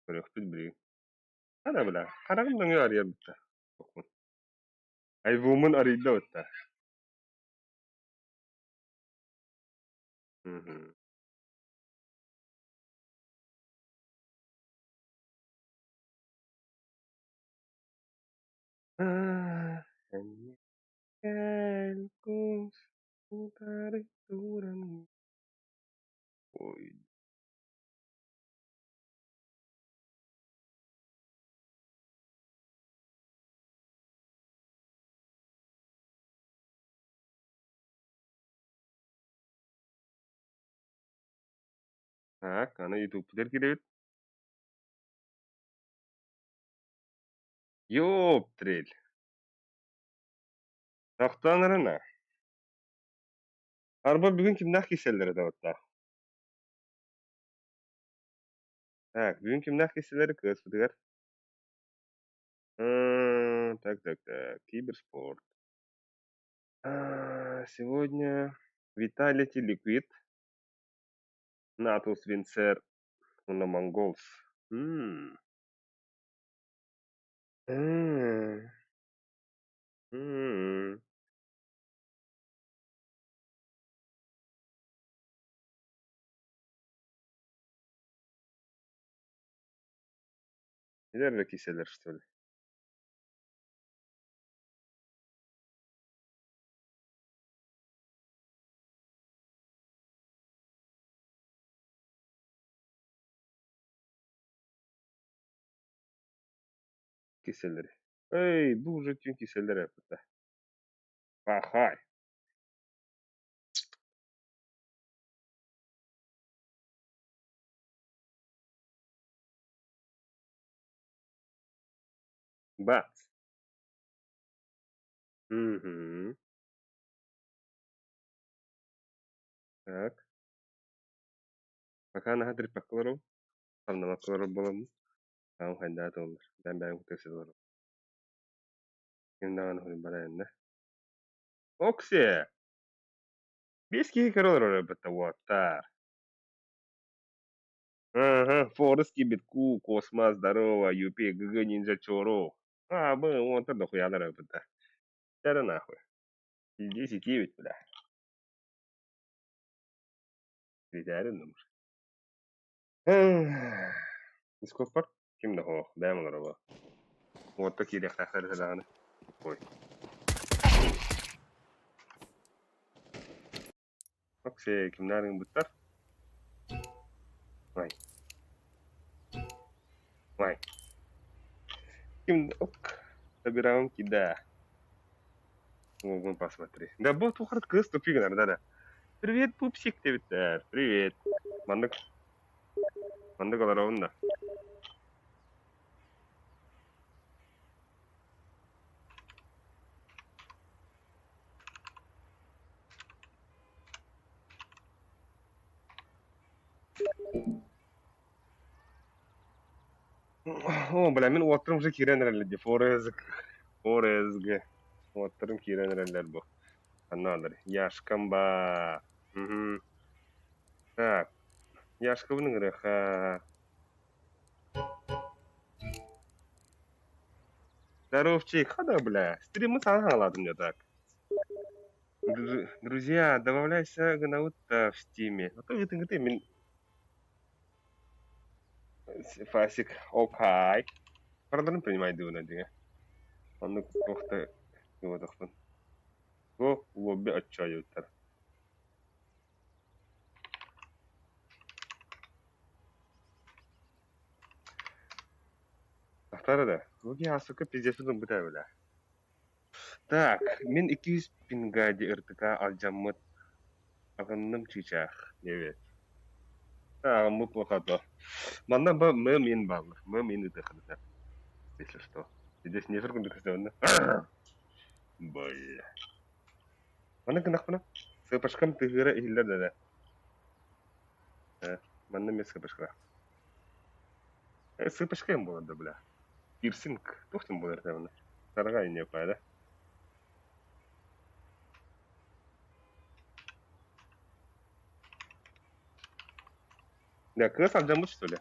Көрөктүл бiri. Ана била. Харагын даңы арыяр бітті. Айвумын арыйда бітті. El kus utare turan. Ой. Так, ана ютубтер киребит. Ёптрель. Тахтанырына. Арба бүгүн кимнах киселлери да батта. Так, бүгүн кимнах киселлери кыз бутыгар. Так. Киберспорт. Сегодня Vitality Liquid. Natus Винцер. На Mongols. Наверное, киселер, что ли? Киселери. Эй, дуже тюн киселери апыта. Ахай. Бац. Так. Пока на хатыр паклару. Там на маклару болам. Там хайда тондар. Ben kutesi doğru. Kimden hırım bana enne. Окси. Без киһи көрөлөр өрөбөттө уоттар. Форест кибит ку, космос, здорово, юпи, ГГ, нинджа, чоро. Мы уоттар да хуялар өрөбөттө. Чары нахуй. Иди кибит, бля. Критярин думаш. Дискорд бар? Кимде хо? Бәм олар. Уотта кирек тахтар салаганы. Ой. Окси, кимдерин буттар? Вай. Ким... Ок. Собираем кида. Могу посмотреть. Да бот ухарт кыз тупик, да. Привет, пупсик, тебе. Привет. Мандык. Мандык олар онда. О, бля, мен уаттырым же киренерлер де. Форезг. Уаттырым киренерлер бу. Анадыр. Яшкамба. Так. Яшкабының рыха. Здоровчик, хада, бля. Стримы сам халадым я так. Друзья, добавляйся Гнаута в стиме. А то ты мен... Фасик, окей. Пардон, принимай дуна, дига. Он кохта его тохтан. Го лобби отчаяттар. Тахтары да. Логи асука пиздесудun быта бля. Так, мен 200 пингади РТК алжаммыт. Агынным чичах. Evet. Mutlaka. Манда мен баллы. Мен ыдыхады. Если что. Здесь не феркун дыхады. Бля. Мана кынак мана. Сыпашкам тыгыра ихиллер да. Манда мен сыпашкара. Сыпашкам болады, бля. Пирсинг. Тохтым болар да. Сарга ине пайда. Да, кыз алжаммыт, что ли?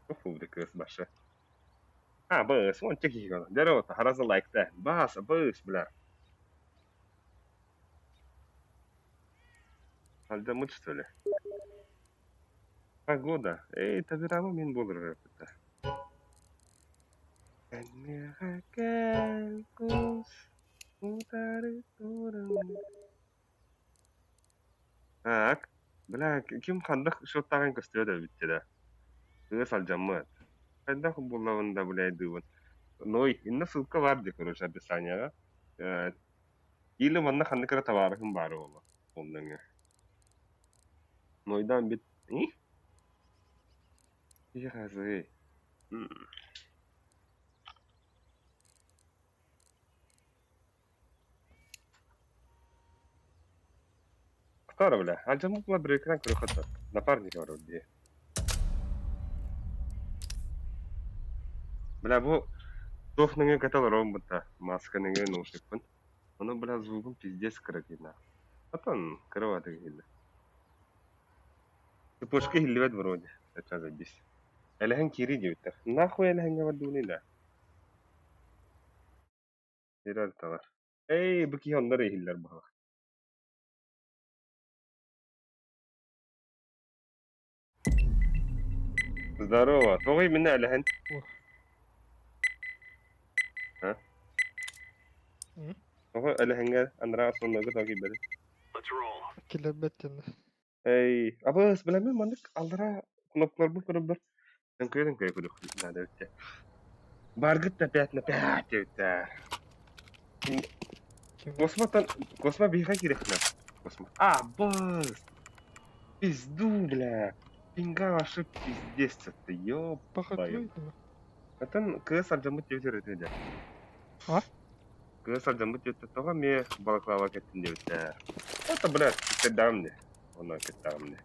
Ufuk da kız başı. Ha bıs, on çeki gana. Dero ta harazı like da. Bas, bıs bile. Halda mıç söyle. Погода. Эй, табирама мен болыр репета. Kalkus utari turun. Так, бля, ким хандах шоттаган көстөдө биттеде. Кыыс алжаммыт. Кайдах буллавында бля дыбын. Ной, инна ссылка бар ди, короче, описанияга. Или манна хандыкара табарыхым бары ола. Ондан. Нойдан бит. Яхазы. Кто, бля? Алжаммыт була бир экран көрөкөтө. Напарника бар ди. Бля, бу тофныңы каталаром бутта. Масканыңы нушиппын. Оны бля звугун пиздец кыракина. Атан кырываты килди. Цепочка хилливет вроде. Это забись. Элехен кири дебиттер. Нахуй элехенге бардууни да. Ирар талар. Эй, бики ондар эхиллер бага. Здорово. Тогой меня элехен. А? Тогой элехенге андра соннога тоги бери. Kilebettin. Эй, абыс билеме мандык алдыра кнопкалар бу көрөп бар. Мен көйдөн көйдүк. Надо өтө. Баргыт та пятна пять өтө. Космо бейха керекна. Космо. А, быс. Пизду, бля. Пинга ваши пиздец это, ёб. Пахатлый. Это кс алжамыт жебитер өтөдө. А? Кс алжамыт өтөтөгө ме балаклава кеттин дебитер. Это, блядь, кеттамне. Она кеттамне.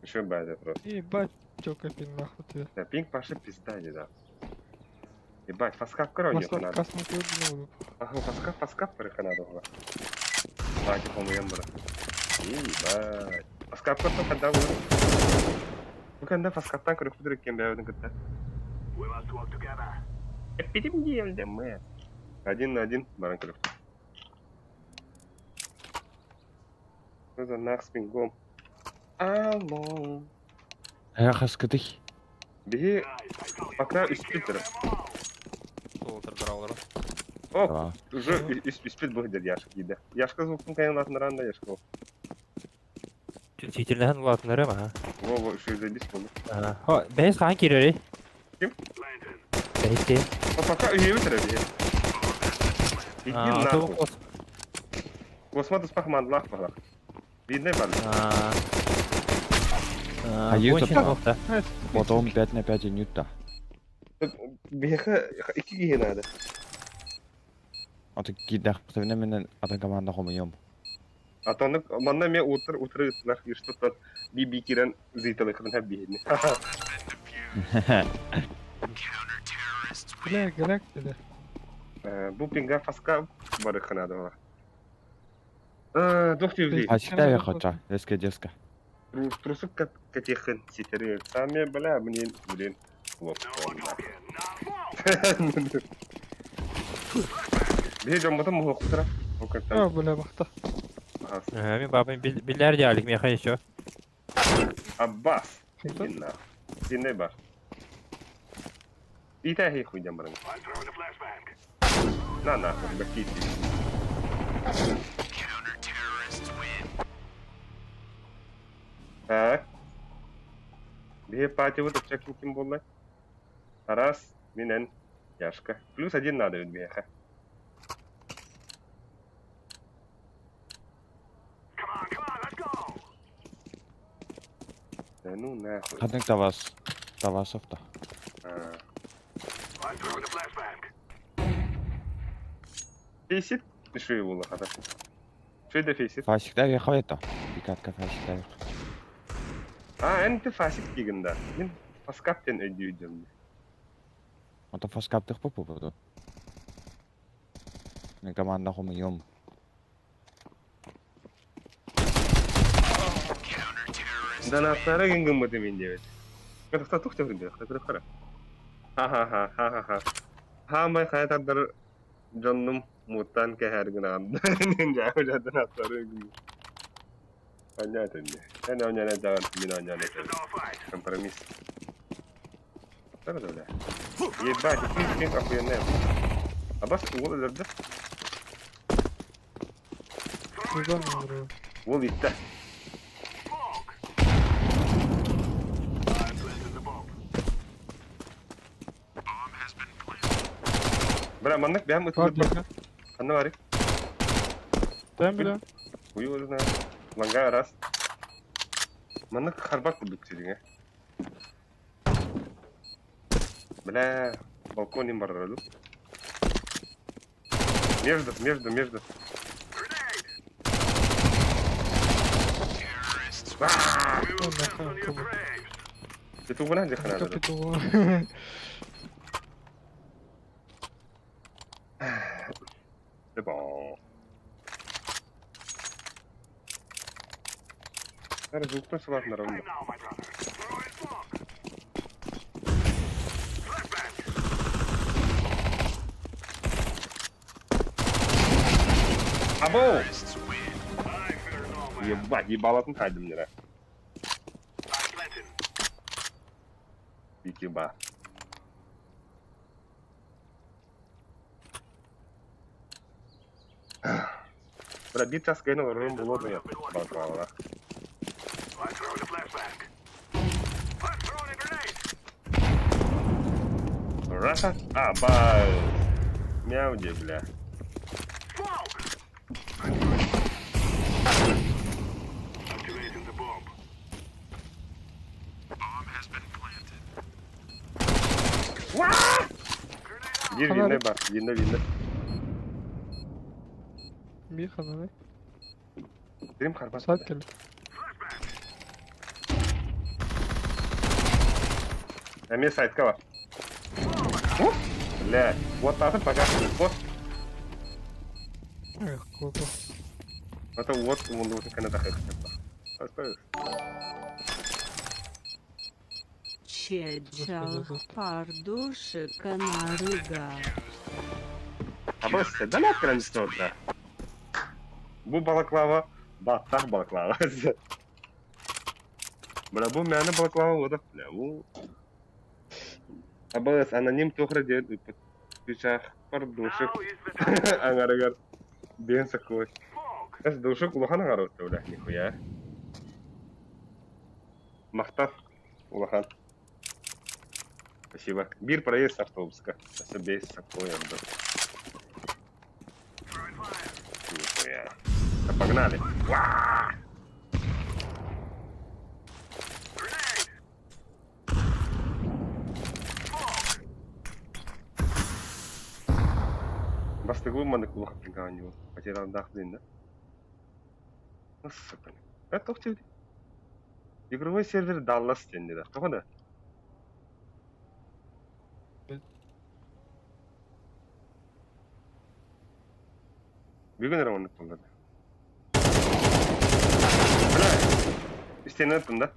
Ещё бада просто. Ебать, чёка пин нахуй тебе. Да, пинг паши пизда, да. Ебать, фаскап короню надо. Каснуть не буду. Ага, фаскап переханадо. Бать, по-моему, бра. Ебать. Фаскап кото когда вы? Ну когда фаскаптан көрүп дүрүк кен бэвдин кытта. Эпидем делде мы. 1 на 1 баран көрүп. Кыза нахс пингом. Алло. Хаскатый. Беги пока испитер. Толтырдыралар. О, уже испит будет яшка иде. Яшка звуктун кайнатын ранда яшка. Титерләһен латнары ма? Во, что за дис болду. Хо, бәйс хан кирәри. Ким? Бәйсте. Пока үйөбү тереби. Иди нахуй. Кос. Космодус пахмандлах пахлах. Видно бар. Ютта. Потом 5 на 5 ньютта. Беха 2 ге надо. Аты кидах поставина менен ата команда хомуем. А то манна ме утыр лах что-то биби кирен зиталы кырын хаб бейни. Гелек dedi. Бу пинга фаска бары ханада. Дохти вди. Ачта я хочу, резко деска. Трусук катехэн ситери. Сами бля, блин. Вот. Бежим потом хохтра. Ha böyle baktı. Мен бабам билләр диалик мен хәй шо. Аббас. Dinle бар. Ita hei хуйдям барың. На, бакити. Так. Бе пати вот чекин ким болла. Раз, минен, яшка. Плюс 1 надо ведь беха. Да ну нахуй. Хадник Тавасовта. Фейсит? Что его лохата? Что это фейсит? Фасикта я хавета. Пикатка фасикта. Энти фасик кигенда. Мен фаскаптен өйдүйдüm. Ата фаскаптык по поводу. Мен команда хомуем. Данаттары кенгем бөтө мен дебет. Kıtıkta tuh çevirdi. Kıtırıp kara. Ha ha ha ha ha ha. Hamay hayatlar canım mutan ke her gün aldı. Ninja hocadın atları gibi. Понятно. Ben oynayana zaman min oynayana компромисс. Tabii öyle. Ебать, ты охуенная. А бас ол өлерді. Buradan mı vuruyor? Ол итті. Бля, маннык бәм Var ұтылып bir бақ. Қанна барик. Ben bile. Уй өзіна. Ланға арас. Маннык харбак бұдық сөйліңе. Бля, балконим бар рөлі. Между. Ben de kanka. Ты тут вона где хана? Капитул. C'est bon. Результат слав на равно. Або! Ебать, ебалатын хайдым нера. Икеба. Бля, бит скайнул, рым было бы я балкала. Раха? А, ба. Мяуди, бля. Bir vinne bak, vinne. Bir kanalı. Benim karbat. Saat geldi. Emir saytka var. Bля, вот так вот пока. Вот. Эх, колко. Это вот, он вот kana da hayır. Оставь. Чечал пардушика на рыга. А просто да на кран что-то. Bu balaklava, battah balaklava. Бля, bu məni balaklava odak bля. Bu Абас аноним тохра дед пичах пардушик. Ангарагар бен сакой. Эс душик улахан агарот бля нихуя. Махтав улахан. Спасибо. Бир проезд автобуска. Себе сакой отдал. Нихуя. Да погнали. Ва! Бастыгу маны кулак пинганю. Потерял дахдин, да? Ну, сука. Это тохтел. Игровой сервер Dallas тенди, да? Кто да? Бегун равно полгода. Бля, стены оттуда, да?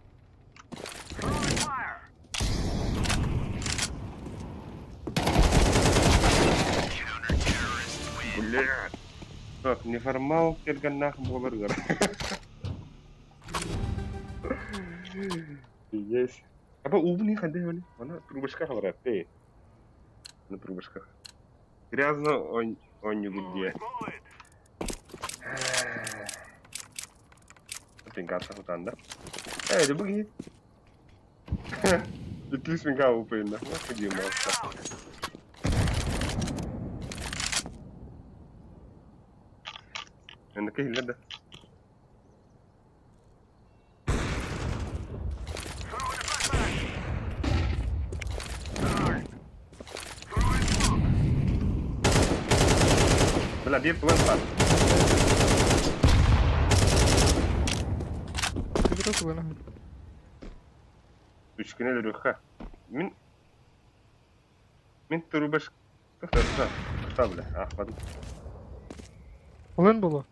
Бля. Так, неформал келгеннах болар гар. Есть. Apa умный ходы они? Она трубочка говорят, ты. На трубочках. Грязно он не где. Пингаться вот анда. Это буги. Ты спингал упинда. Вот где маска. Ennek illede. Bela bir plan var. Biraz bana. Üçgene dönüyor. Min turbaş. Kısa bile. Ahmadım. Olan bulu.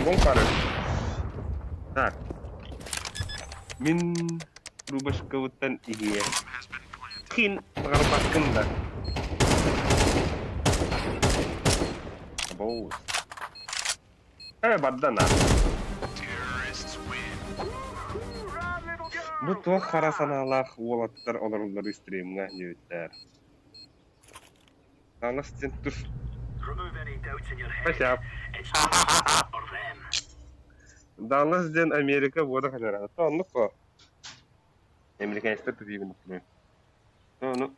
Bom cara. Так. Min Rubashkawutan iya. Kin pengarapaskan da. Bos. Baddan ha. Bu tuh karasanalar ulatlar olurlar streamga niyetler. Anlas dur. Başap. Dallas den Amerika boda kadar. Tonluk ko. Amerika işte tabii bunu. No.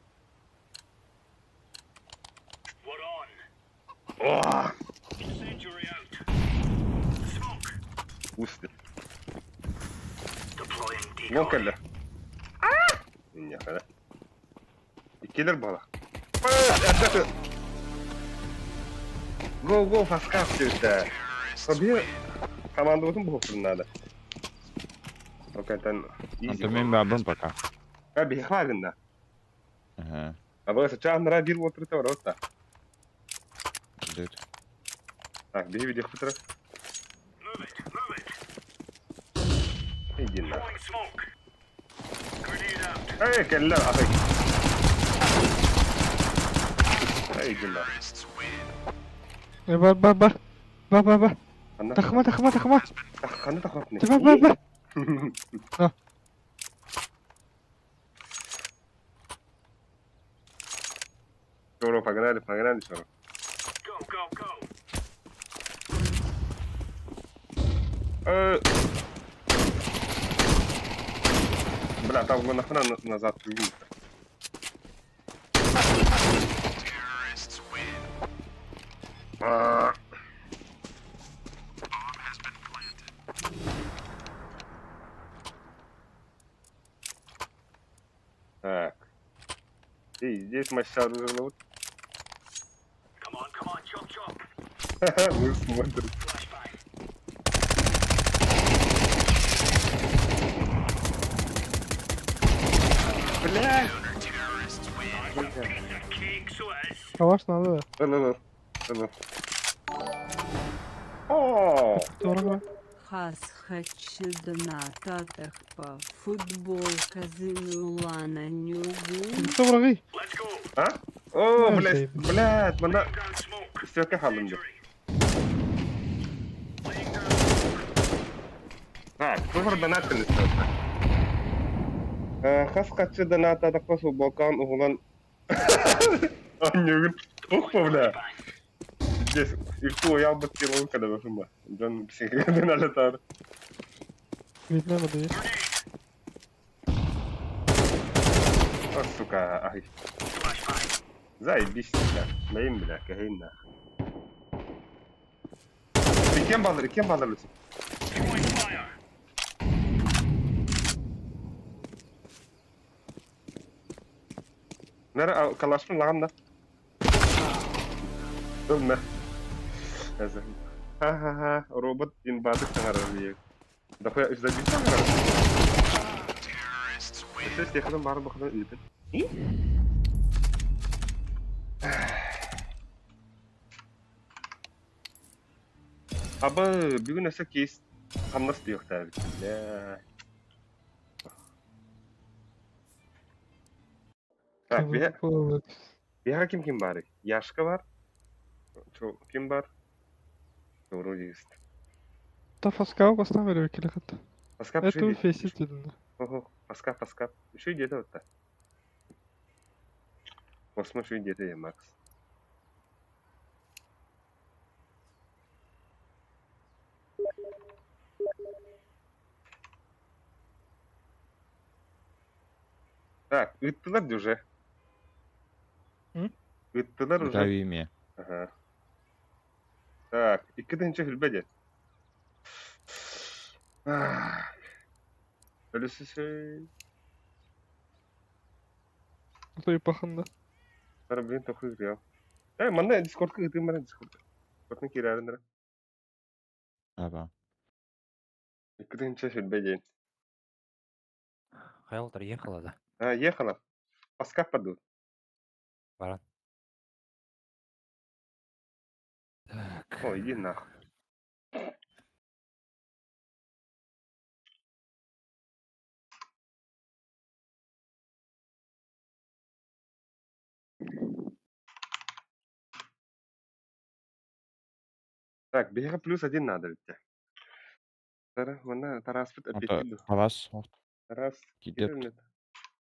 Oh. Usta. Lokalle. Ya kadar. İkiler bala. Go fast kaptı. Tabii команда болсын бұл надо. Окайтан Anta men babam пока. Бихвагында. Ага. А вы сейчас на радио вот это вот так. Дед. Так, беги где хутро. Иди на. Эй, келла, ахай. Эй, иди на. Бар. Тахма. Хана тахатны. Бар. Шоро, погнали, шоро. Бля, там его нахрен назад увидит. Так. И здесь мастер развернут. Вы смотрите. Бля! Kavaş надо da. Dur. О! Doğru. Хасхачиднататах по футбол казинулана нюгу. Кто враги? А? О, Нормально. блядь, мана... Стёка халынды. Так, sıfır donat kılıçtı. Has kaçı donata da kosu bokan uğulan... Anjörgün. Bля. Здесь их я бы кирол когда вы сумма. Дон психика налетар. Видно надо есть. О, сука, ай. Заебись, бля. Моим, бля, кахин нахуй. Ты кем балдырлысың? Нәр калашпын лаған да. Өлмә. Ха-ха-ха, робот инбадык таңарар бейек. Дақуя үздәбейт таңарар. Өсі стекадан бары бұқыдан үйді. Абы, бүгін өсі кейс қамнас дейік тәбі. Так, бияға кім бары? Яшка бар? Кім бар? Вроде есть. Та фаскал поставили килихата. Паскап Это шиди. фейсит видно. Ого, паскап. Еще где-то вот так. Посмотри, где-то я, Макс. Так, ыттылар уже. Ыттылар уже. Давиме. Ага. Так, иккидинчи хүлбеде. Өлүсүсөй. Это и паханда. Бара блин тохуй гря. Манда дискордка гытым бара дискорд. Дискордны кирәрендер. Аба. Иккидинчи хүлбеде. Хаялтар ехала да. Ехала. Паскап паду. Баран. Так. О, иди нахуй. Так, бега +1 надо ведь. Тара, вона тараспыт Ото аппетит. тавас Тарас, кидет. кидер.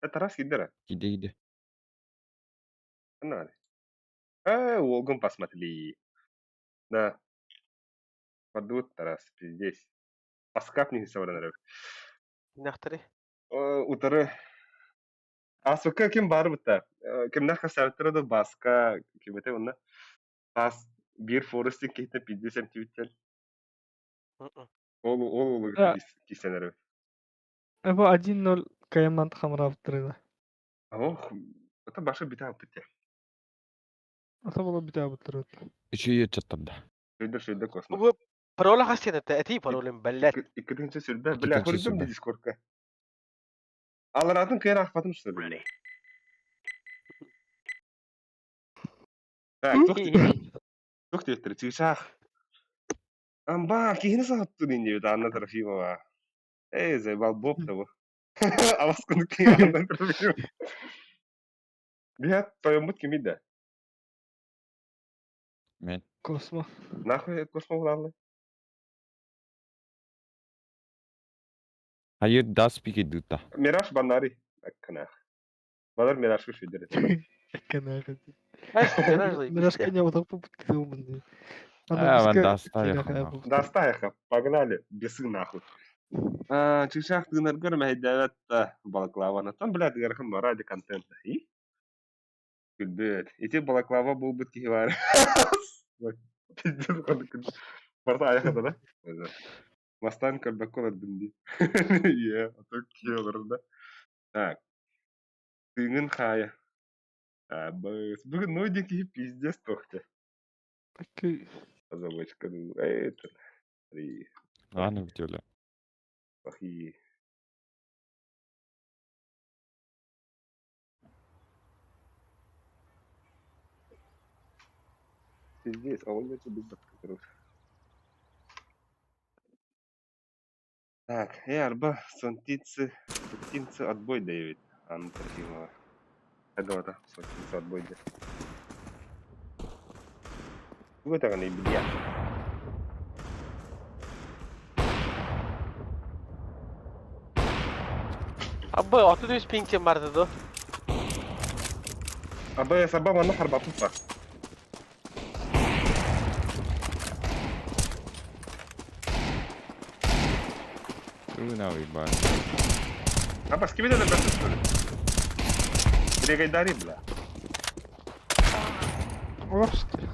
Тарас кидера. Киде. Надо. Олгун посмотри. Да, подут Тарас, здесь. Паскап не собран. Нахтари. Утары. Асука ким бар бута. Ким наха сартырды баска. Ким это онна. Пас бир форестин кейтен 50 сантиметр. Ол Да. кисенер. Это 1-0 Каямант Хамравтрыда. Ох, это башы бите алпыте. Это было битая бутрыд. Üçüye çatırdı. Шөйдер космос. هو parola хасина тәти паролин бәлләт. Иккидинче сүрбә. Иккидинче Бля, хөрдüm сүрбә. ди дискордка. Аларатын кыйын ахпатым сүрдüm. Так, тук тектер, чыгышах. Амба, кихини сааттын инде бит Анна Трофимова. Заебал Боб того. Аваскуну кыйын Анна Трофимова. Бля, твоем ким иде? Men Космо. Нахуй космо булалы? hayır das peki duta. Мираж банари. Акканах. Бадар мираж шөйдер. Эккена ходи. Айс, генерally. Мираж коня вот так попытал мне. Ben das tayakam. Дастайха, погнали, бесы нахуй. Чышах ты наргар мәйдәвәт балаклаваны. Там, блядь, гархым ради контента. И? Күлбет. Ите балаклава был бы кихивар. Пиздец, барта аяқады да? Мастан көрбәккол аддым Иә, атық киеварда. Так. Тыңын хая. Бүгін нойде киіп пиздец тоқты. Такой. Азабочка. Это. Ладно, битёля. Плохие. Пиздец, а он это без короче. Так, арба, сонтицы отбой дает. Анна Трофимова. Это сонтицы отбой дает. Вот так они, бля. Аббай, 600 пингтен барды да. Абай сабама нахар батуса. Ürün abi bari. Аба, с кем это братцы, что ли? Перегайдари, бля. Лапски.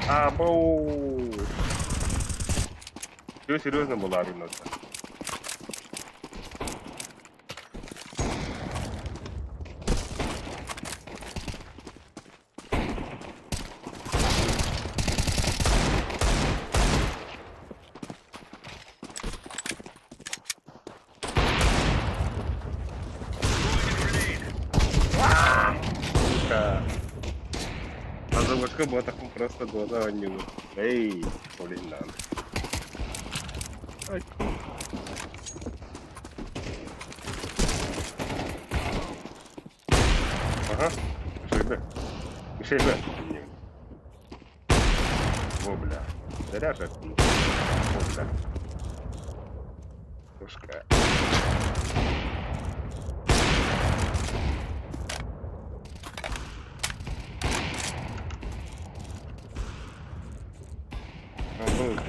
Абоу. Все серьезно было, Ариноса. Азовочка была таком просто глаза не. Эй, блин, надо. Ага, мишейбе. О, бля. Заряжай. О, бля. Пушка.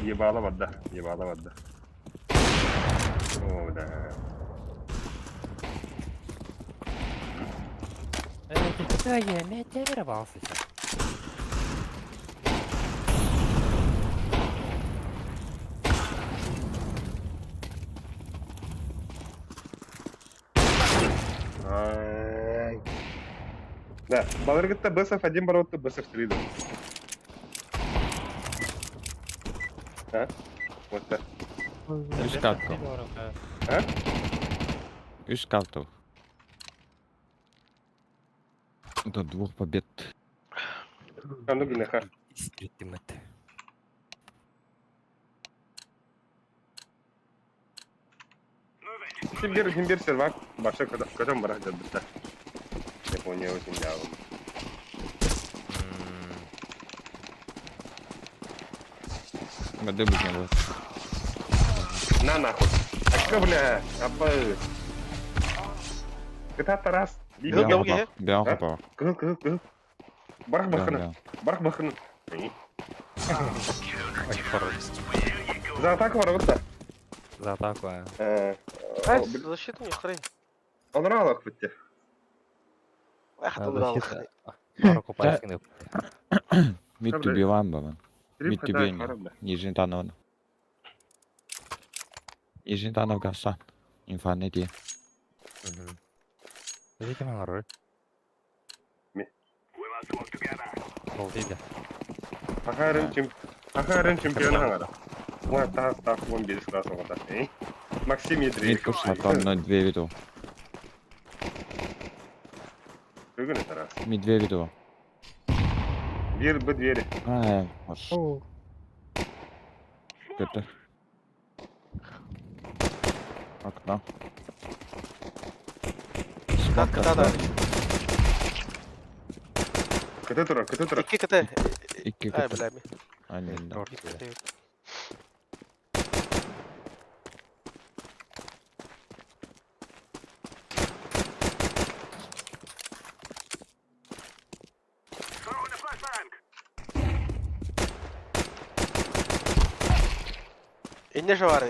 Ебало вода, О, да. Какая я вырвался. Да, Баларгетта Бесов 1 боротто Бесов 3. А? Вот так. Üst katta. А? Üst katta. До 2 побед. А ну гинеха. Химбир сервак. Баша кадам барах жадбита. Япония очень явно. Мады быть не будет. На нахуй. Akka, бля. Апа. Кыта тарас. Yok, yok, yok. Бян А? хапа. Кыл. Барах бахына. Барах бахына. Ой, хорош. За атаку бар вот. За атаку, а. Ай, защиту не хрень. Он ралок битти. Эх, А, тут брал. защита. Пару купальских. Мид Добре. туби ламба. Мид Трипа туби да, харабля. Нижний танон. Нижний танон гаса. Инфанити. Видите, мало роль. Ми. Ол дейді. Ахарын чемпион аңара. Уа та вон бери сразу вот так. Максим Мид Едрей. пуша там на 2 виду. Кыгын тарас. Мид 2 виду. Бир бы двери. Маш. О, Kötü. Окно. Кыта да. Кыты тура. İki kıta. İki Ay, kötü. bля, mi. Aynen. Дорт İki дейді. kıta yok. İnne şu var.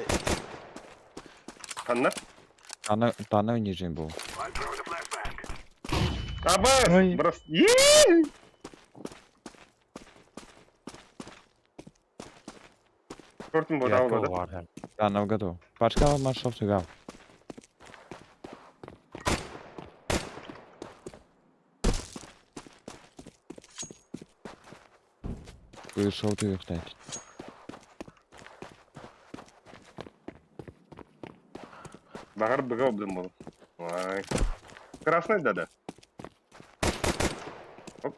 Анна. Тана нижний был. Абас! Ой. Брос. Кортун бода Ярко алды. var hem. Тана в году. Пачка маршал сыграл. Вышел ты кстати. Багар быга облым бол. Ой. Красный да. Оп.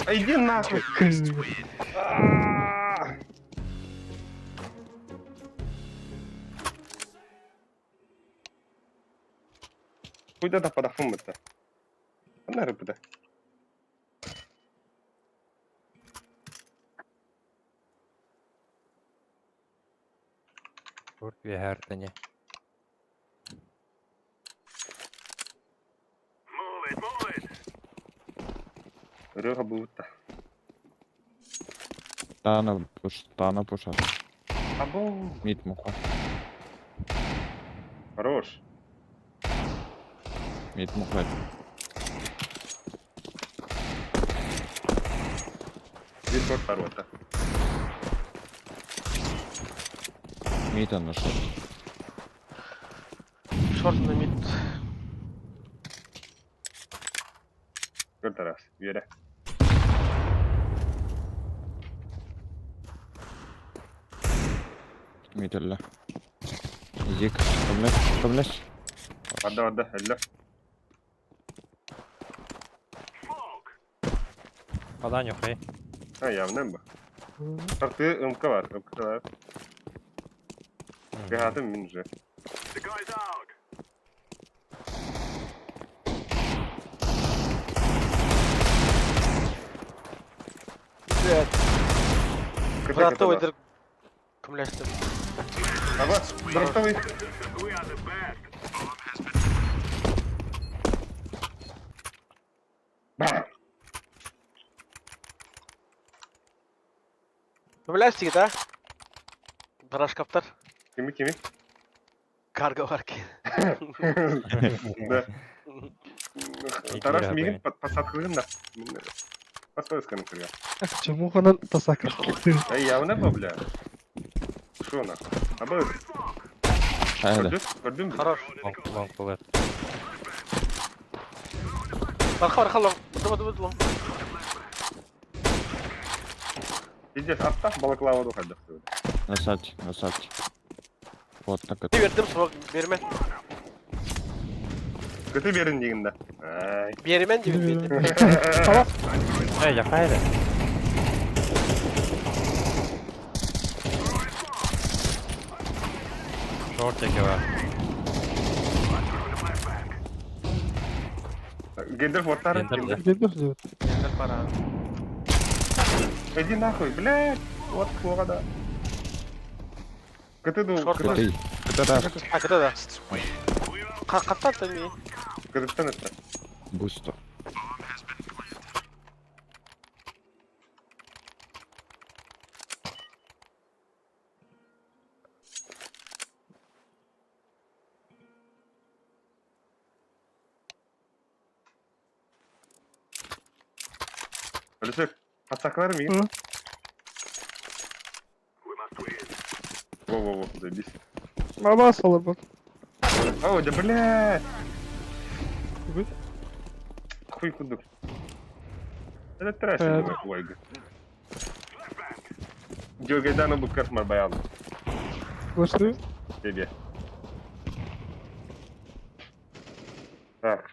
А иди нахуй. А! Куда да подахым это? Она рыпыда. Dort bir her tane. Рыга будто. Тана пуша. Або. Мид муха. Хорош. Мид муха. Здесь вот ворота. Мид он нашел. Short на mid. Сколько раз? Веря. Мид элла. Зик. Камлеш. Отда. Элла. Falan yok hey. А, явно бы. Ты МК var. Гатым мин же. Evet. Кыты, Bıraktı кыты, да. oydur. Kımlaştı. Абас, бростовый. Ба! Bilirsin da. Baraj kaptar. Kimi? Karga var ki. Да. Тарас Идея, мигин блин. посадкылын да. Постой сканы кырга. чому вона тасака? Ай, явно ба, бля. Шо нахуй? Абас, Hadi. көрдүм бе? Хорош. Long bullet. Arka long. Dur long. Пиздец, аттах балаклава духаддах. Насадчик. Вот так Bir это. verdim smoke. Bermen. Кыты берин дегенде. Ай. Bermen gibi bildi. Hey yakaydı. Short teki var. Гендер фортары. Гендер, да. Gelir diyor. Gel para. Иди нахуй, блядь! Вот клада. КТ Шорт КТ Ты. Это да. А, когда да? Каттан ми? КТ это. Бусто. Алишер, пацак ми? Hı. Во-во-во, заебись. Baba salır bak. Ау, да блядь! Вы? Хуй кудук. Это трэш, Вайга. Дёгайдану бы картмар баян. Başlıyor. Тебе. Так.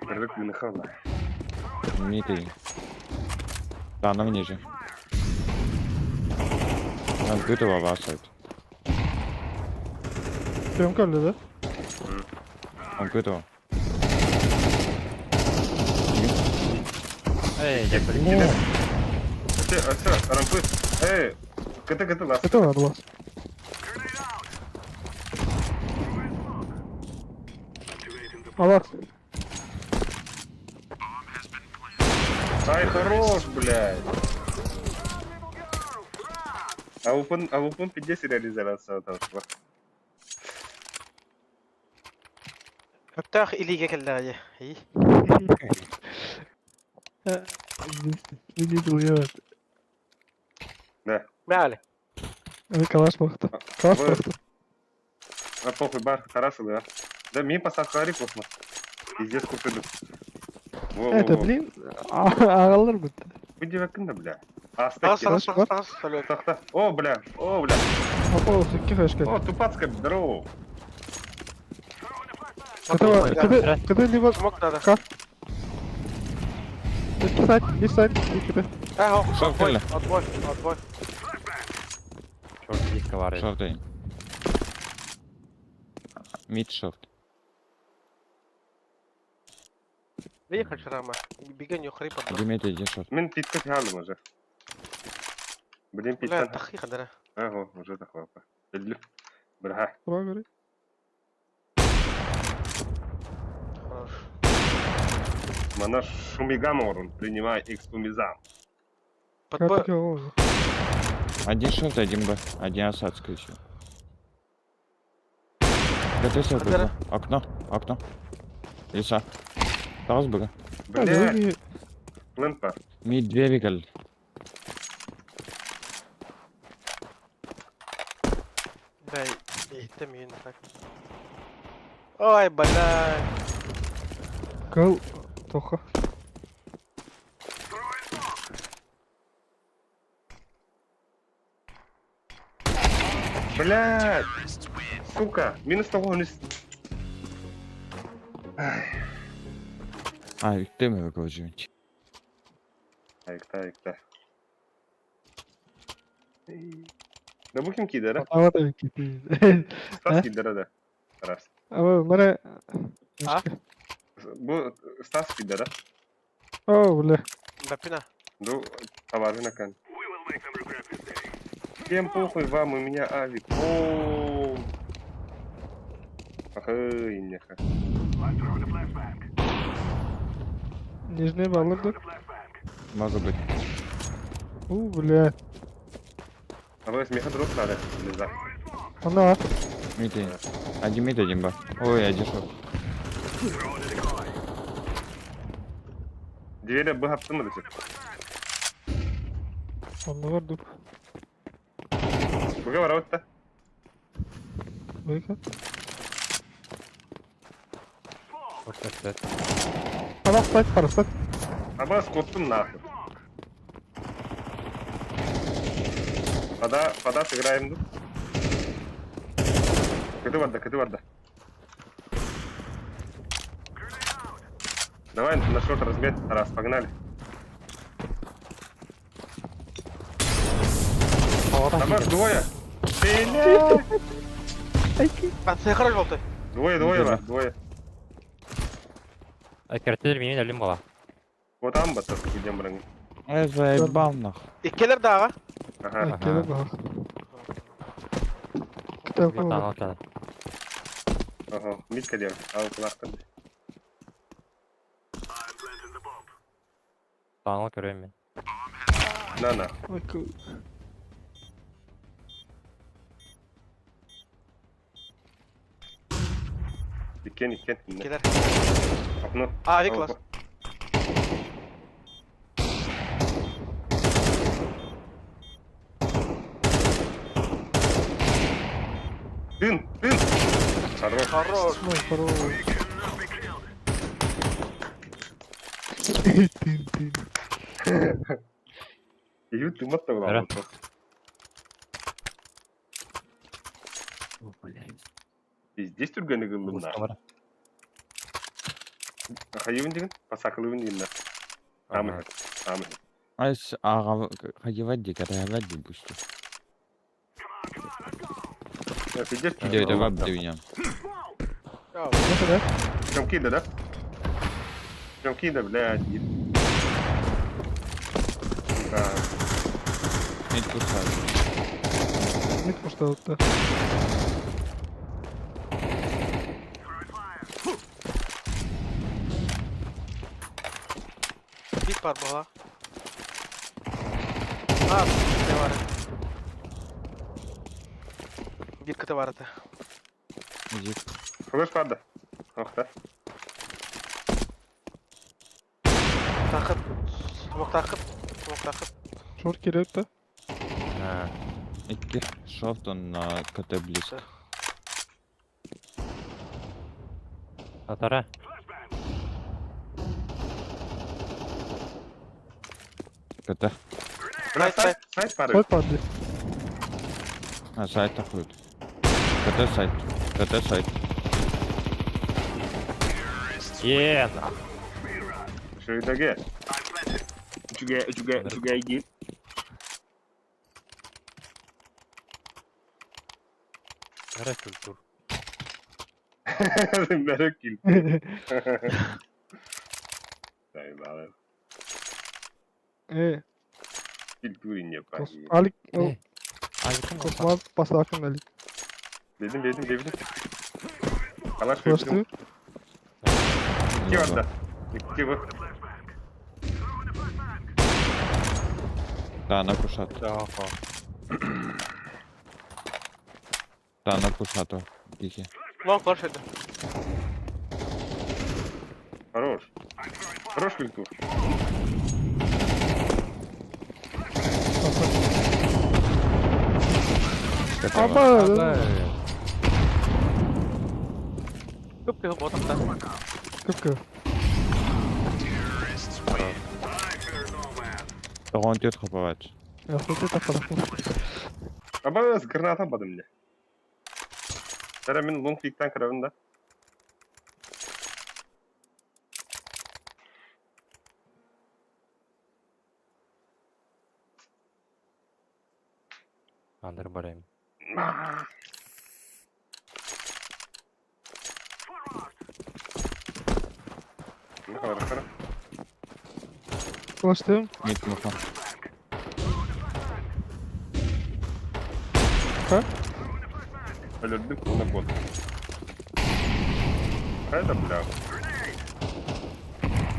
Бірлік мені хала. Миты. Да, на мне же. Нас гытого васает. Diyorum öyle de. Он гытого. Ey, Jack. Все, рампы. Эй, КТ лас. Это надо вас. Allah. Ай, хорош, блядь. А упон 50 реализовался там. Öptah iliğe kelleğe. İyi. Ne diyordum ya? Да. Meali. Hani kalaş baktı. Kalaş Вы- baktı. А похуй, бар, хорошо, да. Да, мне посадка космос. Пиздец, купили. Evet bileyim. Ağalır mı? Выйди в окно, бля. А, Sağ стаки. sağ sağ sağ sağ. Так. О, бля, о, бля. Apa olsun ki hoş geldin. О, тупацкая, здорово. Kıdı var. Kıdı liva. Смок надо. Kal. 2 saat. 1 saat. 2 de. Эго, Шорт отбой, келе. отбой, отбой. Short диско var ya. Шорты. Мид шорт. Выехать шрама. Бегай, не хрипа. Димейте, иди шорт. Мен питка тягалым уже. Блин, Бля, питка. тахи хадара. Ага, уже так лапа. Иди. Бля. Buna göre. Хорош. Мана шумигаморун, принимай экспумизам. Подбой. Kapı oldu. Один шорт, один Б. Один осад скричу. ГТС было. Окно. Лиса. Таз было. Hadi Бля, iyi. лэнпа. Мид двигатель. Да, иhtemiyorum так. Ой, блядь. Kal. Toka. Блядь! Сука! Минус того не... А, ты мы выгруживаете. Ayıkta. Da bu kim kidera? Ama da gitti. Stas kidera da. Раз. Ama bunlara... А? Bu Stas kidera. Oh bile. Бапина. Ну, товары на кан. Всем похуй вам, у меня авик. О. Ахай, неха. Нижнее bağladı. Может быть. Bile. А вы смеха дроп надо, лиза. Ona var. Мид. Один мид, один Б. Ой, один шорт. Двери бы hattı mı desek? Onda var dur. Bu kadar orta. Bakın. Short set. Para sat para sat. Ama скоттun нахуй. Пода сыграем тут. Кыты варда. Давай на шот разбед. Раз, погнали. Давай, двое. Стреляй! Ben seni хорош oldu. Двое var, двое. Kerteler benim elim bala. Вот амба только идем, блин. Заебал нахуй. İkkeler dağa. Aha. Ay, gele bak. Kitap Bir var. kanal çalın. Aha. Mitka diyorum. Al kulaktan. Kanal göreyim ben. Na. Ay, İkken. İkkeler. Kapını. Avik var. Dün. Sarı. Karro. Ay, paro. Tin. İyi tümmet de Öyle. ulan. Здесь түргені кылдым да. Var. Хайыбын деген, пасакылыбын деген да. Тамы. Ась ага хаевади, каравади пусти. Пидеш Дядя ваб дивням. Ya. Ne kadar? Чомкида, да? Чомкида, блядь. Да. Мид пустай. Mid postalıkta. Bip var baba. Ha, ne var? Bir kıta var hatta. Иди. Флеш падда. Ох, да. Takıp. Smoke takıp. Short geliyor da. Ha. Икки шорт он на КТ близко. Tatara. КТ. Бля, сайт пары. Side paddi. А, сайт такой. КТ сайт. Yen. Şöyle Üçüge git. Nere kültür? Merak gil. Sayın Kültürün yapar. Alik. Ayıkın mı? Kosma basakın alik. Dedim. Kalaş First'ı. verdim. İki var da. İki var. Да, на кушат. Daha. Да, на кушату. Тихи. Long var şöyle. Хорош культур. Ama. Kıp bottomda. Kıpkı. Он идет хлоповать. Ya sote takılaklı. Ama granat atamadım bile. Benim long pick'ten kırarında. Andır barayım. Ne kadar kara. Ulaştım. Мид муха. Öldürdüm ona bot. Hayda bля.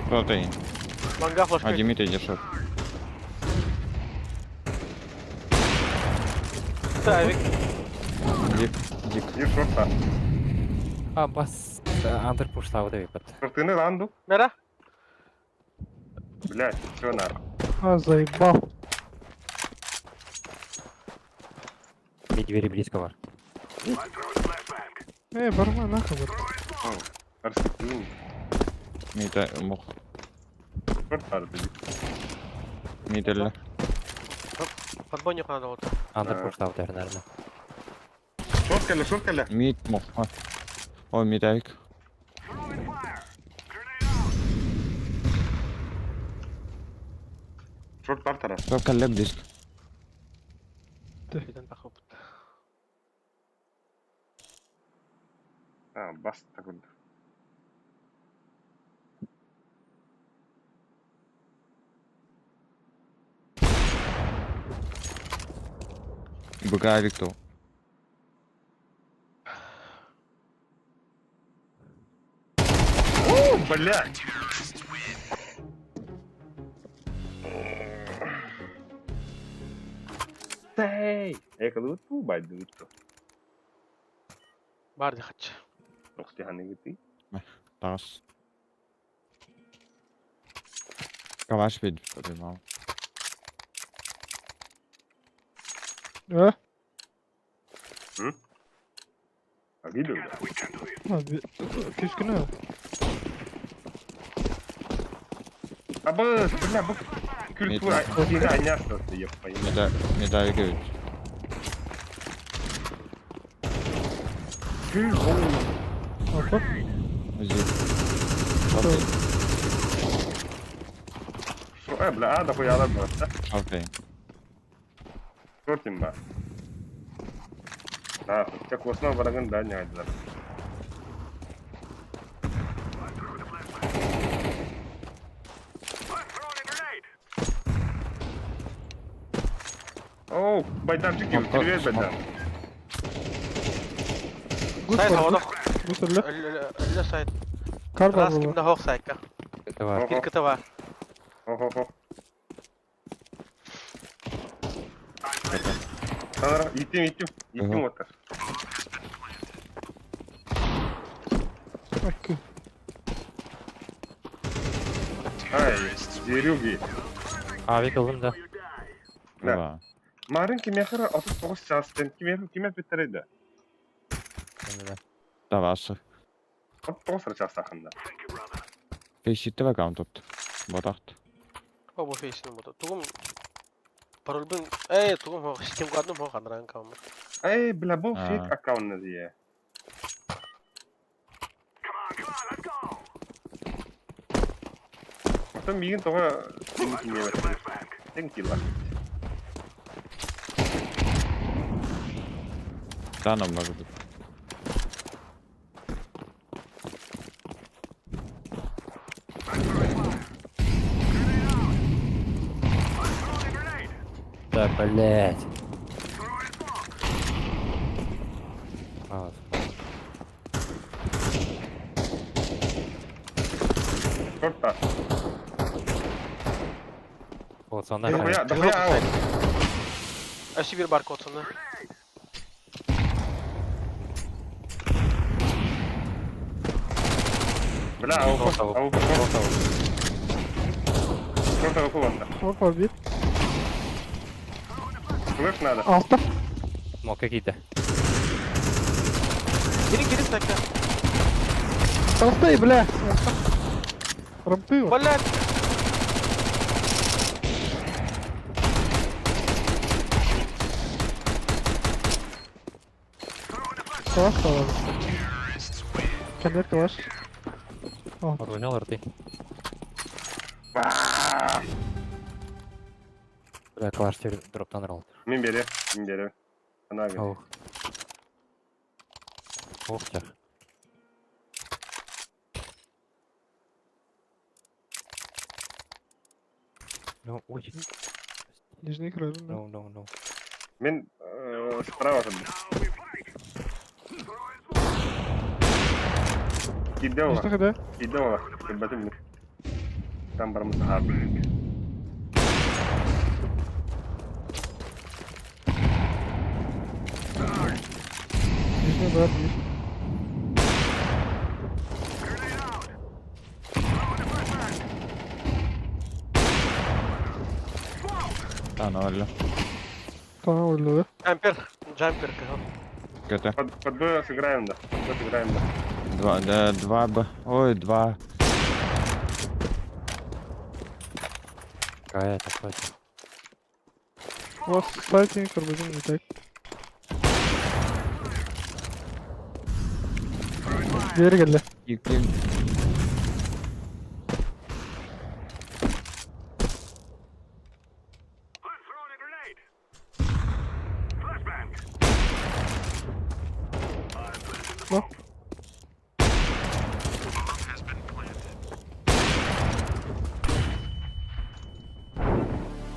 Кто-то и. Long'a flash А, koy. Димит, иди шорт. Kıta avik. Дик. Bir short var. А, бас. Анdır пуштау да випат. Short'ını landu. Nere? Блядь, всё на. Ha заебал. Bir двери близко var. Барма нахуй. Арсетин. Мид мух. Short var dedi. Мид эле. Подбоню надо вот. Анdır Ha. пуштау der nerede? Short kelle. Мид мух. Ой, мид авик. Short var taraf. Кто кале близко. Birden takıp. Ha, bas takıldı. Быгарик то. Блядь! Эй! Экалут ту байдут. Бар дихач. Нохти ханегити. Тас. Каваш бит подымал. Агиду. Кішкіна. Абы, бля, бу культура няшно, я пойму. Не дай говорить. Опа. Здесь. Шо, бля, да хуя ладно, да? Окей. Шортим ба. Да, чак основа бараган да няйдылар. Оу, байдарчик gibi, привет, байдар. Сайт havada. Гус ölü. Ölle sayt. Kar var Ras burada. kimde hoq saytka. Это var. Bir kıta var. Хо-хо-хо. Sanırım ittim otur. Akı. Ay, Zerюги. Abi kıldım da. Да. Maren kimyakara 39 şahsın kimya bitirdi. Şimdi de. Да, ваше. 39 şahs hakkında. Фейсите вагам тут. Бодахт. O bu face'in bu da. Tugum parolbun tugum hoq sistem qadım hoq andran kam. Ay, bla bu Ha. fake account diye. Потом мигин тоға kimya bitirdi. Тен килла. Да, нам может быть. Да, блядь. Вот. Шорта. Вот, sonda Да hayır. хуя ау. Aşı bir barkod sonra. Бля, ау. Ау. Шорта оку ванда. Bak var bir. Flash надо. Altta. Mok какие-то. Girin saytka. Altta bля. Рампы var. Блядь. Kavaş da var. Kendiler kavaş. Вот унял рты. Бля, калаш теперь дроптан ролл. Min beri. Ana göre. Ох. Ох, тя. Ну, очень. Нижний край. No. Min sправа там. Gidiyor Нижний var. хода. Gidiyor var. Kırbatım mı? Tam baramız abi. Нижний брат есть. Да, ноль. Tamam öldü. Jumper. Это Под Б сыграем, да. Под Б сыграем, да. два, да, два Б. Ой, два. Какая-то против. У вас сайтинг карбазин не так. Diğeri geldi. Yükleyeyim. Bak.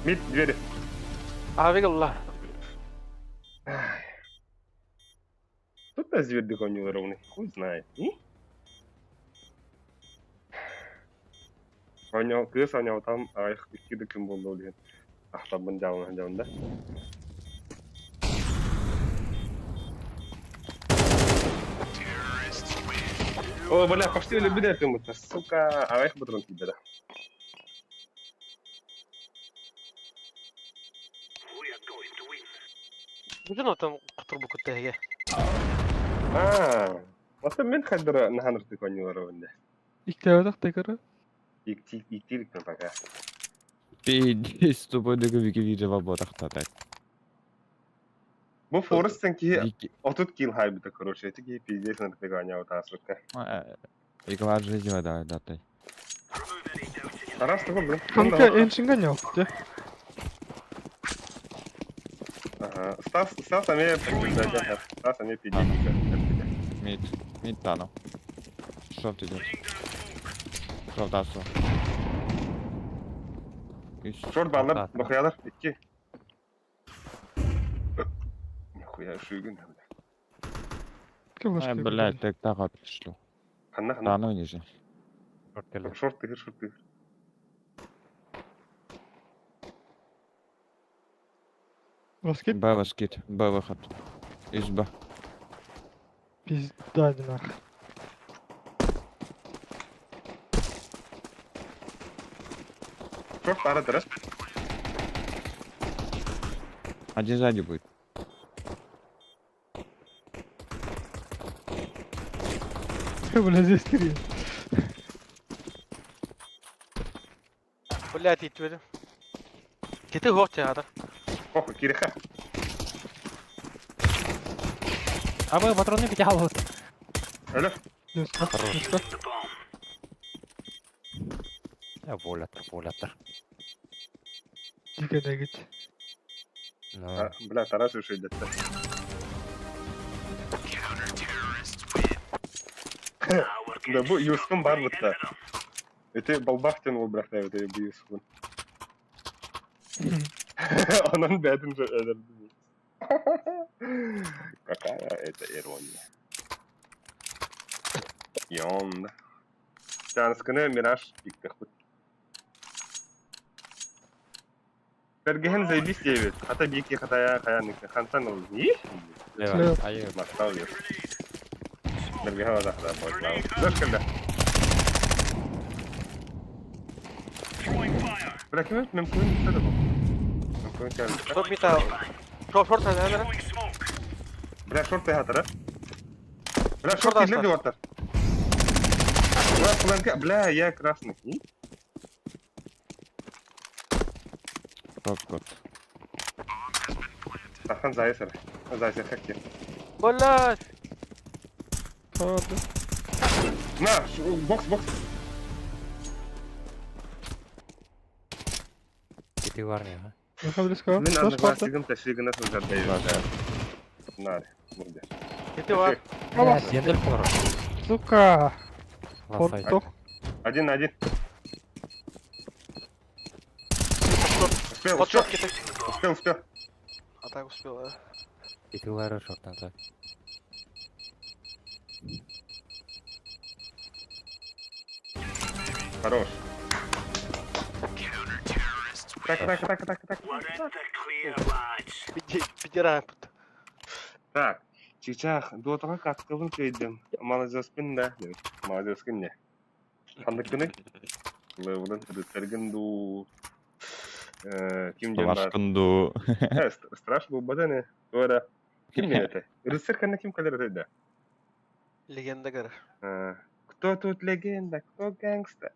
Mid двери. Abi Allah. да зверди конюлар оны? Хуй знает. Конял, кыз анял там айх икки ким болду деген. Ахтабын жауында. О, бля, почти любит кому-то. Сука, айх патрон тебе да. Бүгін отам құтыр бұл күттәге. Мата мен қайдыра наханырты конюлар онда. İktidar tekrar. Иктилик на пока. Пиздец, с тобой договики видео в работах татай. Бұл Форестен ки 30 килл хайбыта, короче, это ки пиздец на ты гонял тасырка. И квад жизнь да, датай. Тарас такой, блин. Kanka enşingen yaptı. Ага. Стас ами пиздец, Стас ами пиздец. Мид тану. Что ты идешь? Что дасу? Шорт баллар, бахыялар, икки. Нихуя шүйгін. Kıvaş Блядь, так тага пришло. Ханна. Тану ниже. Шорт келді. Шорт тыгыр. Basket Б воскит, Б выход. Из Б. pizda dinar. Шорт пара тарас. Один сзади будет. Böyle zestiriyor. Блядь, итведі. Кеті хоқ театр. Ох, кириха. Абы патронны бите алып. Öyle. Düzka. Ya волятыр. Dikede git. Бля, Тарас уже идет. Да bu Yusuf'un var burada. Öte balbahtın ol bıraktı öte bu Yusuf'un. Onun bedini öldürdü. Какая это ирония. Йон. Şanskını Miraç diktik. Бергehen заебись 9. Хата бики хатая каянык. Хансан ol. İyi. Слева. Айы. Мақтау ес. Бергehen var da boşlау. Дошканда. Бля, кем мümkün değil bu. Mümkün değil. Шорт мита. Шорт әдәмір. Бля, шорт ты хатара. Бля, Шорт шорт ашта. идле диортар. Бля, я красный. Кот. Тахан зайсар. Зайсар хакки. Блядь. Sağda. На, бокс. Кеті бар не, ха? Yakabiliriz kal. Мен Baş андыга parta. сигим ташигына сылжардай. Нар, мурда. Кеті бар. Alas. Сендел қор. Сука. Лафай. Korktu. 1-1. Вот шорт кеті. Успел. А так успел, а. Кеті бар шорттан та. Хорош. Так. Пидера. Так, чичах, дотага каткабын көйдім. Малазоспен да. Малазоспен не? Қандық күнік? Левлын рыцаргын ду. Ким дем бар? Лашкынду. Страш был бадане. Ора. Ким не это? Рыцарь кана ким калер это? Легенда гар. Кто тут легенда? Кто гангста?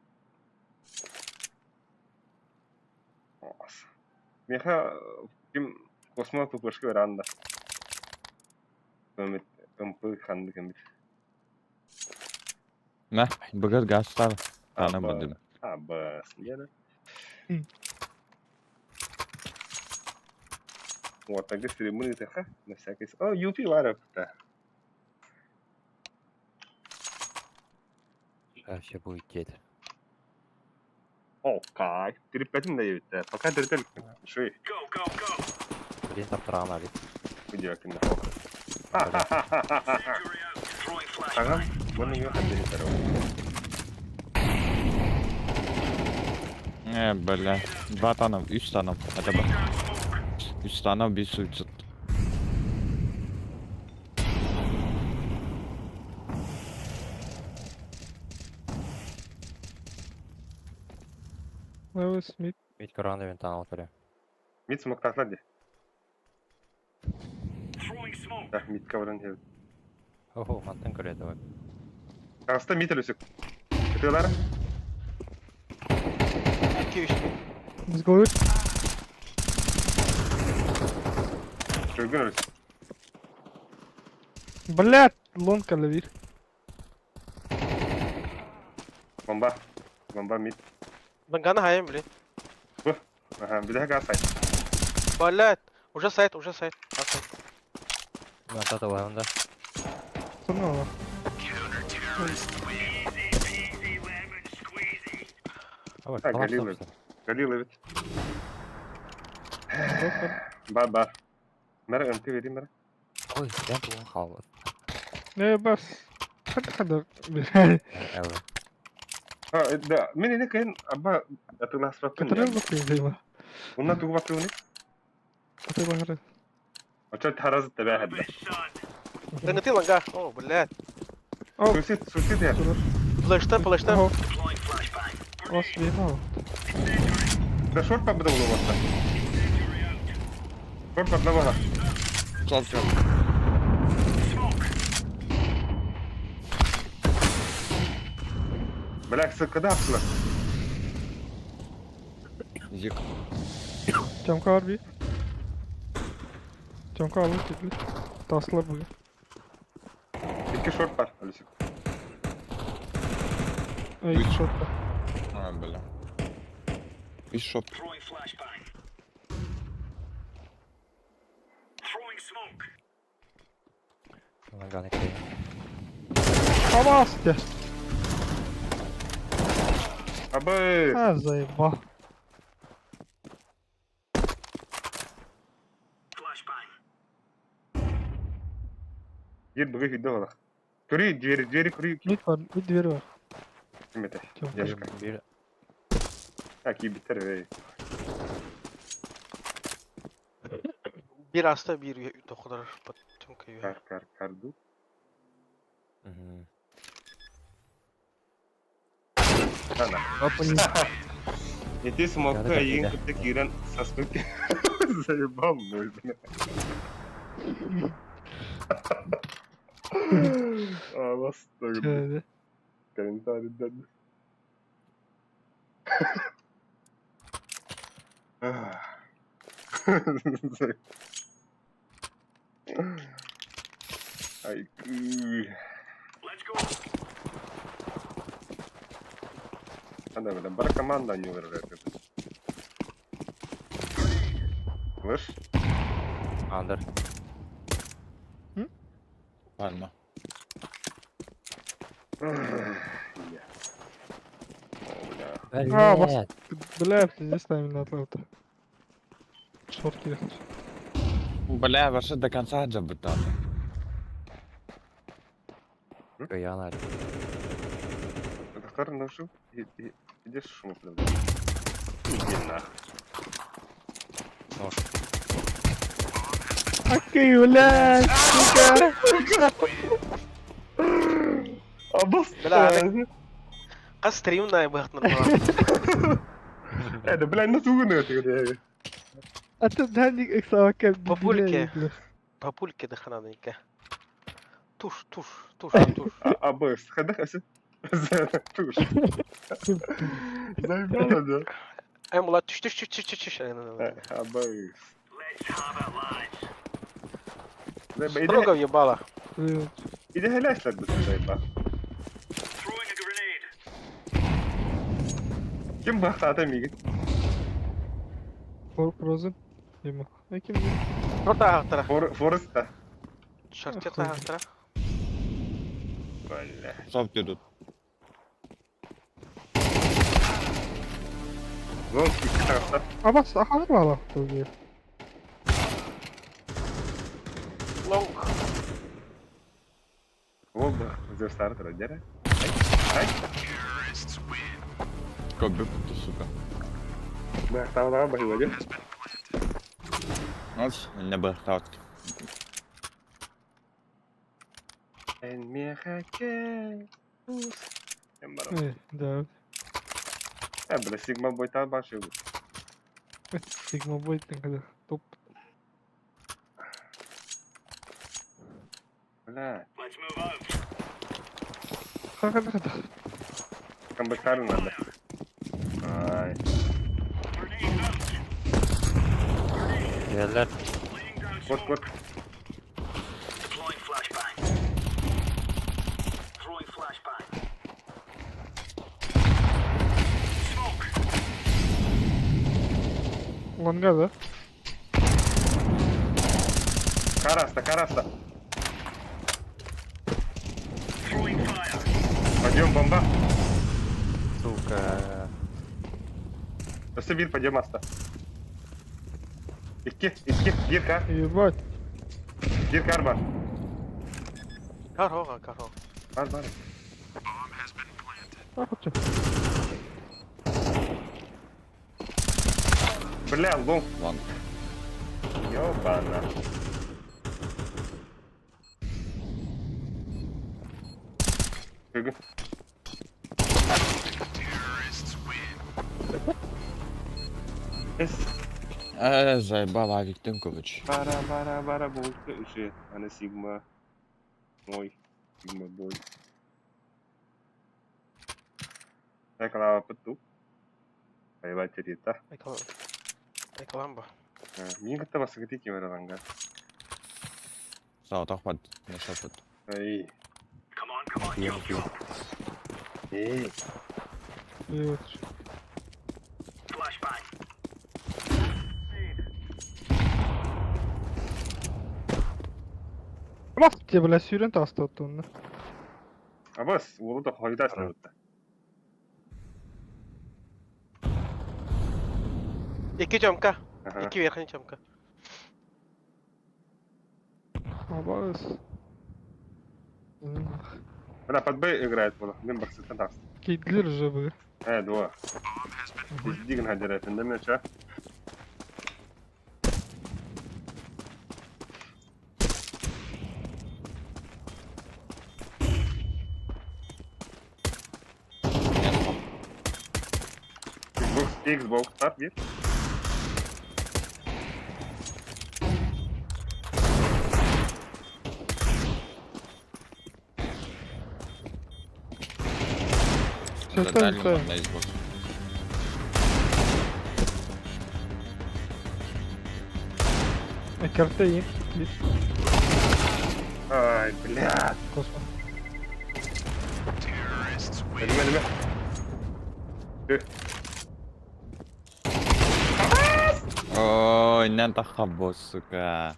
Меха ким космонавт тупышкы ранда. Компы ханды кембит. Nah, бүгін газ стар. Таны бұдым. Бас, не. Вот, так если мы это на всякий... О, Юпи варов-то. Вообще будет кеті. О, кай. 3-5 дают-то. Пока дыртель. Шуй. Блин, таптыраған али. Идёкин. Ağam, bunu yok hadi Бля. 2 тона, 3 тона. Это бы. 3 тона без суицид. Lewis mid. Mid koranı ben tanı oturuyor. Mid smoke takladı. Mid kavran hev. Oho, mantan koruyor da bak. Kasta mid ölüsük. Kötüyorlar. 2-3. Let's go it. Çölgün ölüsük. Блядь, long калавир. Bomba. Bomba mid. Ben gana hayım bile. Aha, bir daha gaz say. Балет. Уже сайт. Асайт. Ben tata var onda. Sonra var. Ha bak, Ha, tamam geliyor. stop. Galil evet. Doktor. Bar. Mera önte vereyim mera. Oy, ben tuğum kaldı. Ne bas. Kadar. Evet. Ha, da mini ne kayn abba atıla asfapın Kadar ya. bakıyor zeyma. Bundan tuğu bakıyor ne? Atay bakarız. Açar tarazı tabi hadda. Донати ланга. О, блядь. Susit ya. Флештен. Ого. Вас війна. Da short pub da bunu basta. Short pub na baha. Çok. Bırak sıkıda asla. Зик. Camka var bir. Camka alın gitti. Taslar bugün. İki short var. Ölüsük. Ay shot var. Бля. И шоп. Ben gana koruyor. Ama astı. Abi. Ha zeyma. Gir bugün hidde valla. Kuri, diğeri kuri. Mid var. Mid dveri var. Kimete. Çok Yaşka. Bir Taki biter ve. Bir hasta bir doktor. Tüm kıyıyor. Kardu. Ana. Эти смогка Яда, yin яда. kıtta giren suspect. Заебал мой. Bastı. Şöyle. Комментарий. Ay. Надо было. Бара команда не выражает это. Слышь? Under. Ладно. А, бас. Бля, здесь с нами надо это. Шорт ехать. Бля, вообще до конца отжабыть надо. Yanar. Захар нашу. Иди шуму туда. Иди нахуй. Окей, блядь, сука. Бля, Kas stream na ibahat na naman. ده بلا الناس وقنا تقول أنت هنيك إكساك Попульки. Papulke de хананенька. Туш. أبوس خدك أسد توش заебало да Эмула туш. أبوس Строго въебала. إذا هلاش لك بس заебало كم بقى قاعدة ميجي Frozen. Ема. Kim bu? Рота хахтара. فورست Шартета хахтара. ولا Шоп идут. Вон кикта Абас, ахар вала. Тоги. Лонг. Зер стартер, дера. Ай. Көбі бұтты, сука. Бақтаудағы бай өде. Ось, не бақтауды. En mexeke. En барам. Да. Бля, Sigma бойта башы. Сигма будет когда топ. Бля, Ха-ха-ха. комбаттарын надо. Ай. Geldiler. Вот. Лонга, да? Караста. Пойдем, бомба. Сука. Собир, пойдем, Аста. İki, gir kar. Ебать. Gir kar var. Kar ho. Var. Охотя. Бля, лонг. Вон. Ёбана. Кыгы. Заебал Авик Тынкович. Бара, булка уже. Она Сигма. Мой. Сигма бой. Я kalau petu. Saya baca cerita. Aykalan bu. Мені kita masuk ketika mana langgar. Сау тақпад, не шапад. Ай. Кием. Эй. Привет. Раз тебе, бля, сюрен таст оттуда. Абас, ол да қойдасың өтті. İki camka. Ага. İki verkin camka. Абас. Бля, под Б играет было. Мен бір сыттан таст. Кейдлер же бы. Два. Дигін хадирает. Енді мен ша. Xbox start bir. Сейчас Дальний там мод на Xbox. Карты. Ай, блядь. Космо. Ölme. Ой, не тақабо, сука.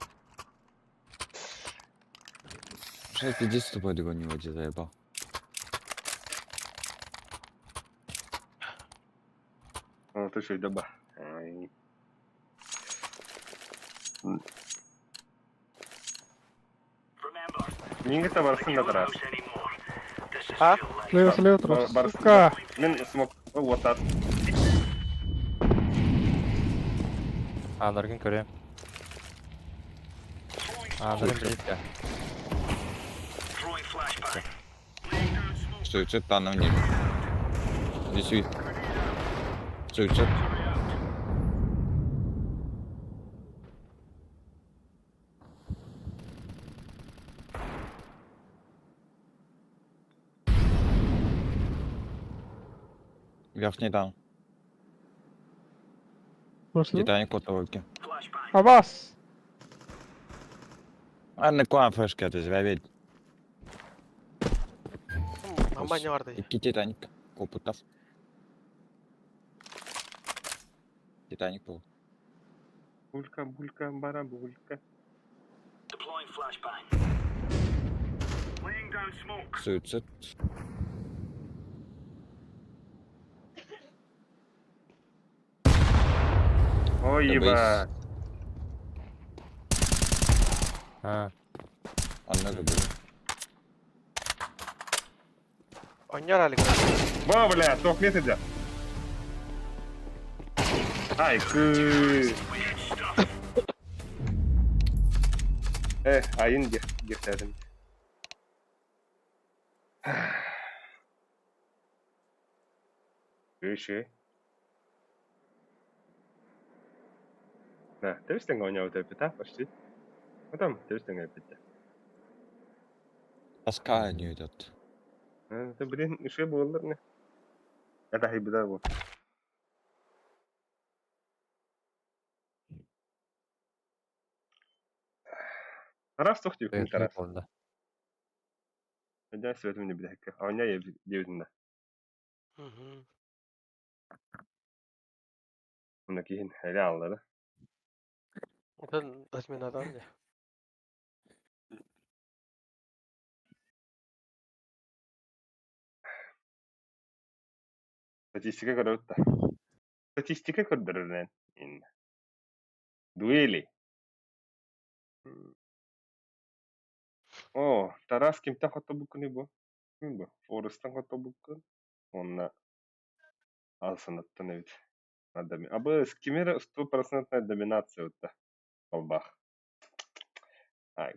650 с тобой догоню, заебал. Ты что, даба? Нинге табарсың да тұрар. Ha? Слева, трос. Барсың. Сука. Мен смок отат. Anlargın körüyor. Anlargın birlikte. Суицид танов нет. Здесь суицид. Верхний там. Пошли. Титаник по толке. Абас. А не куан фрешки это зверь. Ama ne vardı? İki Titanic. Koputaf. Titanic bu. Булька, барабулька. Суицид. Ой, ебать. Ha. Anladım. Oynar alik. Ба, бля, тох нет иди. Ай, кы. Ayın getirdim. Şey. Да, ты что гонял это пита почти. Потом ты что гонял пита. Таская не идет. Ты, блин, еще было, не? Это хибда вот. Тарас toch тюк, не Büyük Тарас. oldu. Я söyleyeyim мне, блядь, а у меня есть девятна. Ona keyin hele aldı. Ben azmin adam ya. Statistika kadar. Statistika kadar lan. Dueli. Тарас kimden katta bukun bu? Kim bu? Forrest'tan katta bukun. Onunla alsınattan evet. Adamı. Абы с кемера 100% доминация вот та. Колбах. Ай,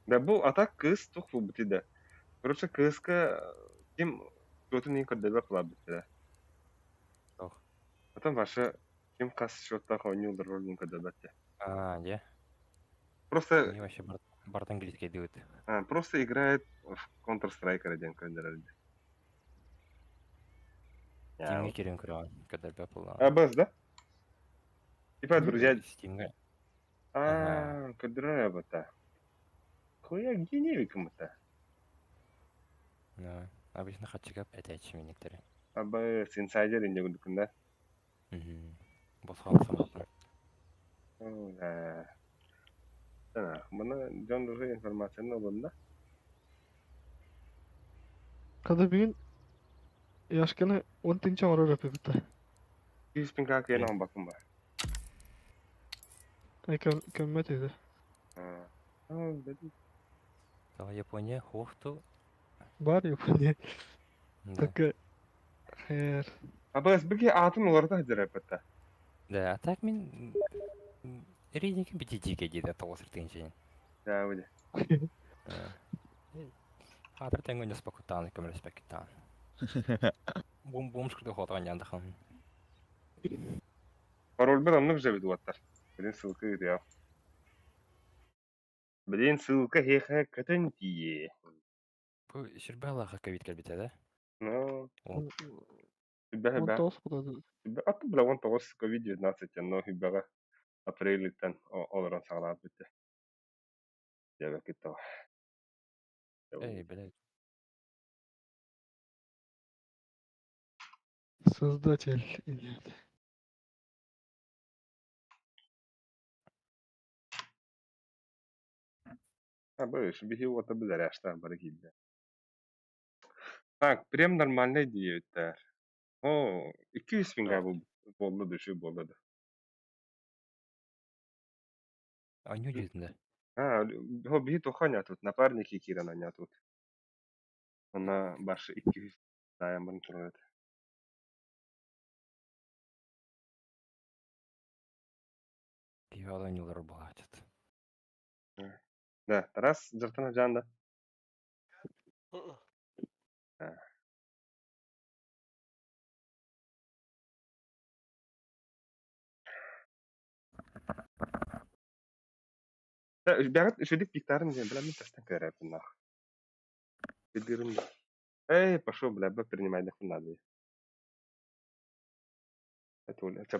Да bu atak kız çok bu bitide. Короче, кыска kim что-то не коддебе кылап битте. Yok. Потом ваша kim kas счетта хонил роль не коддебе. А, где? Просто Они вообще борт английский делают. просто играет в Counter-Strike один коддебе. Steam'e girin kral. Kadar bir yapılı. Абыз, да? Типа друзья. Steam'e. Коддебе бата. Хуя геневик мыта. Да. Обычно хатчика 5 açım minikleri. Абыз инсайдер инде күндүкүндө. Босқан санатын. Мына жондуру информацияны алганда. Kada bir gün yaşkana 10. amara rapı bitti. 200 bin kak yana bakın var. Ay kömmet edi. Dedim. Daha Japonya hohtu. Var ya bu ne? Да. Taka her. Абыз бирге атын оларда жырап бата. Да, а так мен рейдинг битиге дейді тоғыз теңшейін. Да, öyle. Хатыр теңгө не спокутан, кем респектан. Бум шкурды хотан яндахам. Пароль bir anlık жабит уаттар. Блин, ссылка ya. Блин, ссылка хеха катын тие. Бу ширбалаха кавит калбите, да? Ну, On хибага. toz kudadı. Атты била 19 COVID-19, но хибага апрелиттен олорон сагалап битти. Я кетти. Эй, блядь. Создатель. Быш, бихи вот обзар яшта бары килди. Так, прям нормальный диеттер. 200 bin bu bollu düşü bollu. А не удивительно. Бихи тоханя тут, напарники кирананя тут. Она башы 200 dayan турат. Пивала не работает. Да, Тарас жыртына жанда. Бягат үшедик биктарын ден білемін тастан көрәпін нах. Бедерін. Эй, пошел, бля, принимай нахуй надо. Это Оля, это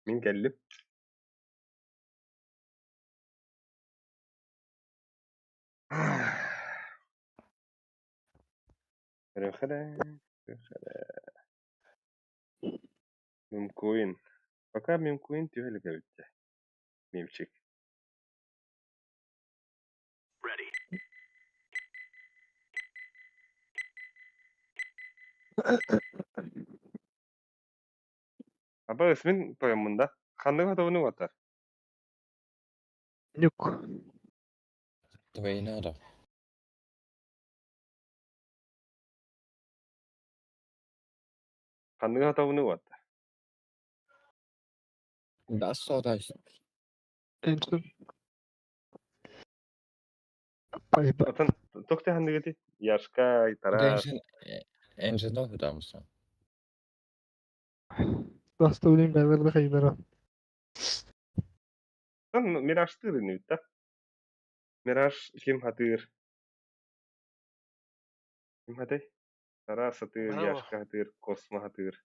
Min geldim. Röhre. Mümkün. Fakat mümkün değil galiba. Mümkün. Apa ismin toyamında? Kandık adamını atar. Yok. Dwayne da. Kandık adamını atar. Das sonra Ensin. Ayıp. Atan tokte handı gidi. Yaşka, tara. Engine da mısın? Rasta bileyim berber de kaybera. Sen Miraç tırını bitti. Miraç kim hatır? Kim hatır? Tara satır, Merhaba. yaşka hatır, kosma hatır.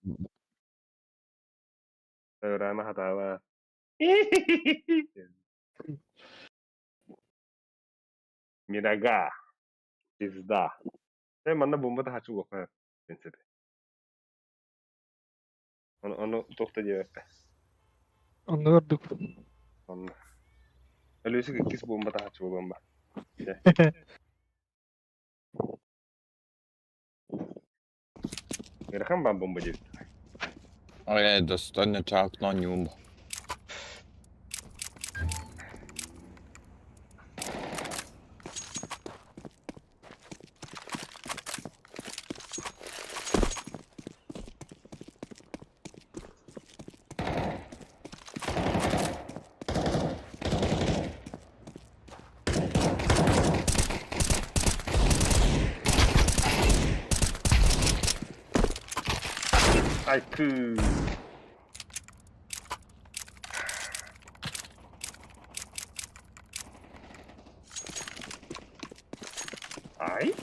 Öğrenme hatalar. Miraga. Pizda. Saya mana bomba da haçı kokar. Prinsip. Onu tokta cevap. Onu gördük. Onu. Öyleyse ikisi bomba da haçı olan bak. Gereken ben bomba cevap. Oj, dostojny czak na nium. Ay kı. Ay.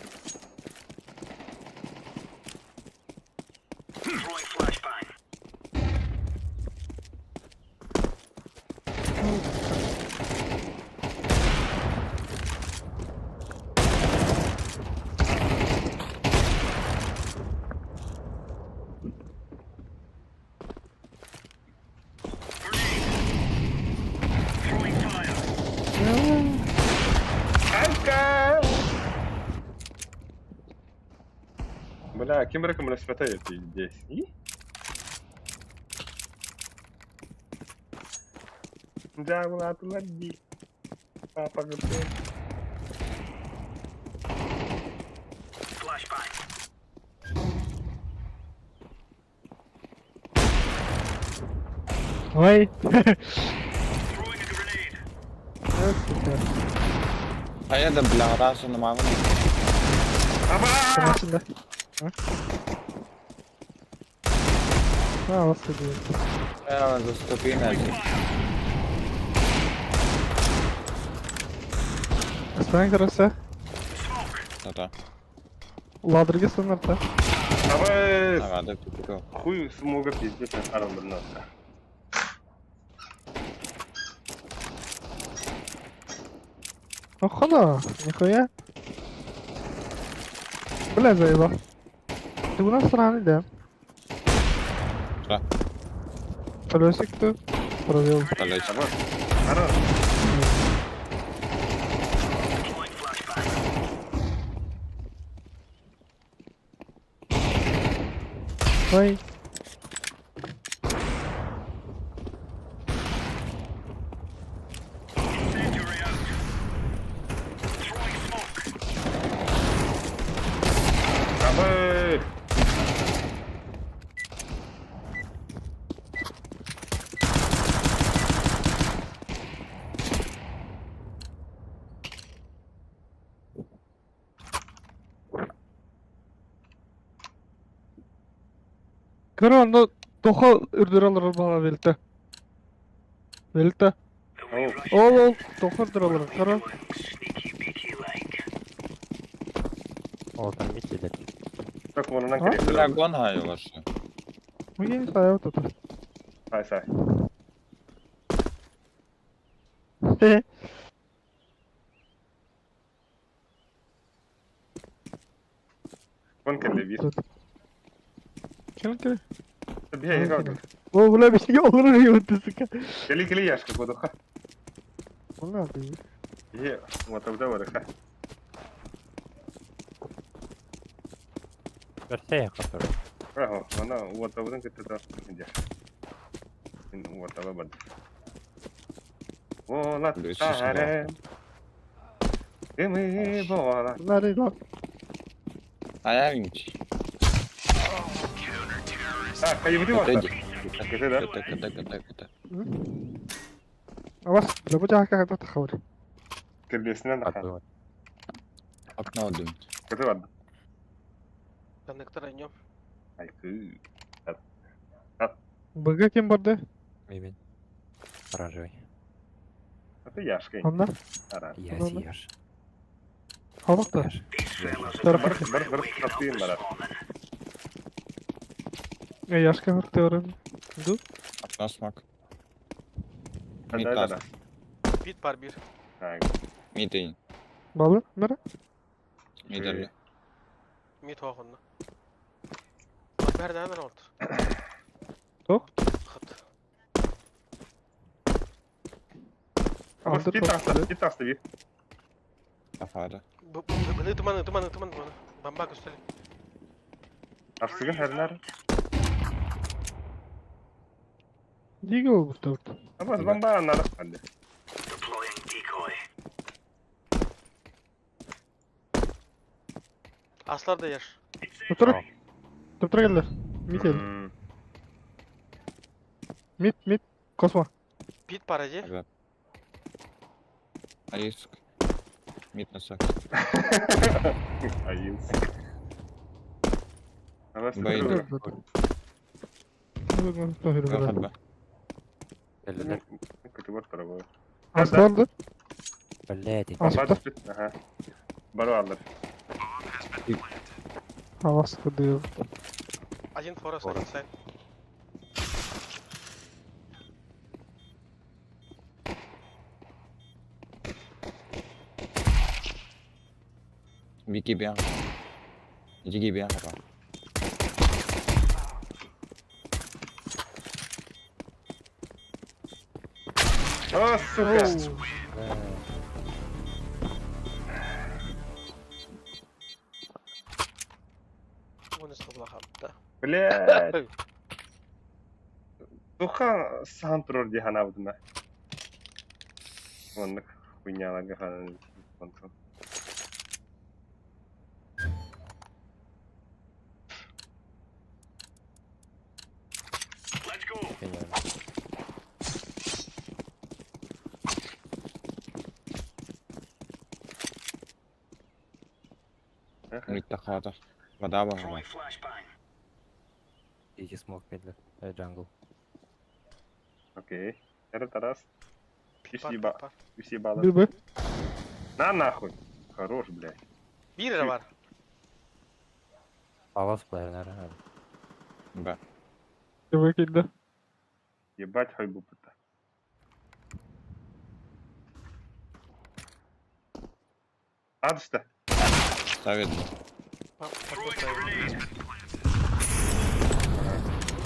Kanka. Бля, кем рекомендация ты здесь? И? Да, Влад, лади. Папа готов. Vay. Hayırdır blara şunu mağın. Temasında. Ha? Ha, nasıl diyor? Ja, zastąpimy. Sen karasa. Dobra. Ладрыга стандарта. Давай. Dobra, tylko. Хуй смога пиздец на старом брнатка. Охана, нихуя. Бля, заебал. Ты у нас страны, да? Да. Колесик ты провел. Полечь. Хорош. Хорош. Vay. Давай. Karo onda toha ürдөр alır bana velte. Velte. Ol, toha ürдөр alır. Karo. О, там видите, Как можно А? накрыть? Dragon hayır var. Oye, saya auto. Say say. Kon kelle bir. Kim ki? Bir şey kaldı. O bula bir şey olur mu yuttusu ka? Keli yaşka kodu ha. Vallahi değil. İyi. Motorda var ha. Versene kapır. Bravo. Ona motordan gitti da. Şimdi motora bak. Ola tare. Gemi boğala. Bunlar iyi lan. Ayağım hiç. Ha kaybı var. Kötü. Kötü de. Kötü. Ama la bu cahaka kadar takavur. Kirlisinden de. Kapı var. Akna oldum. Kötü var. Ben ne kadar iniyorum. Ay kı. Baga kim vardı? Мебель. Оранжевый. Kötü yaşka. Onda. Ara. Я Ладно. съешь. Havak da. Tarafı. Bir kapıyım var. Yaşka hırtı öğren. Dur. Akna smoke. Hadi Mid hadi. last. Bit var bir. Ha. Mid in. Balı. Nere? Mid early. Mid hoğunda. Bak bir tane oldu. Tok. Hıt. Aldı Git tok. asla. Git asla bir. Kafada. Bu tımanı. Ben bak üstelik. Aslında herler. Liga olmuş dört. Ama ben bana anladım hadi. Aslar da yer. Tutura. Tutura geldiler. Mid geldi. Hmm. Mid. Kosma. Bit paracı. Evet. Ayı sık. Mid nasıl? Ayım. Ama Bayılır. sıkıntı Kafada be. Belleler. kötü var tarafı. Aslı oldu. Блядь, Aslı. Baba düştü. Aha. Baro alır. Hava sıkılıyor. Один форес, один сайт. Вики bien. Jiggy bien là-bas. Aa suka. Bunu sıkıla kapta. Блядь. Сука сам турор дихан авдына. Онлык хуйняларга ханын контрол. Mid kafada. Вода var. Иди смог медленно. Джангл. Окей. Это Тарас. Bit var, Спасибо. bit var. Спасибо. Bir be. На нахуй. Хорош, блядь. Bir lira var. Палас плеер, наверное. Б. Bir be geldi. Ебать хайбупыта. Адышта. Ставит. Bak, bak,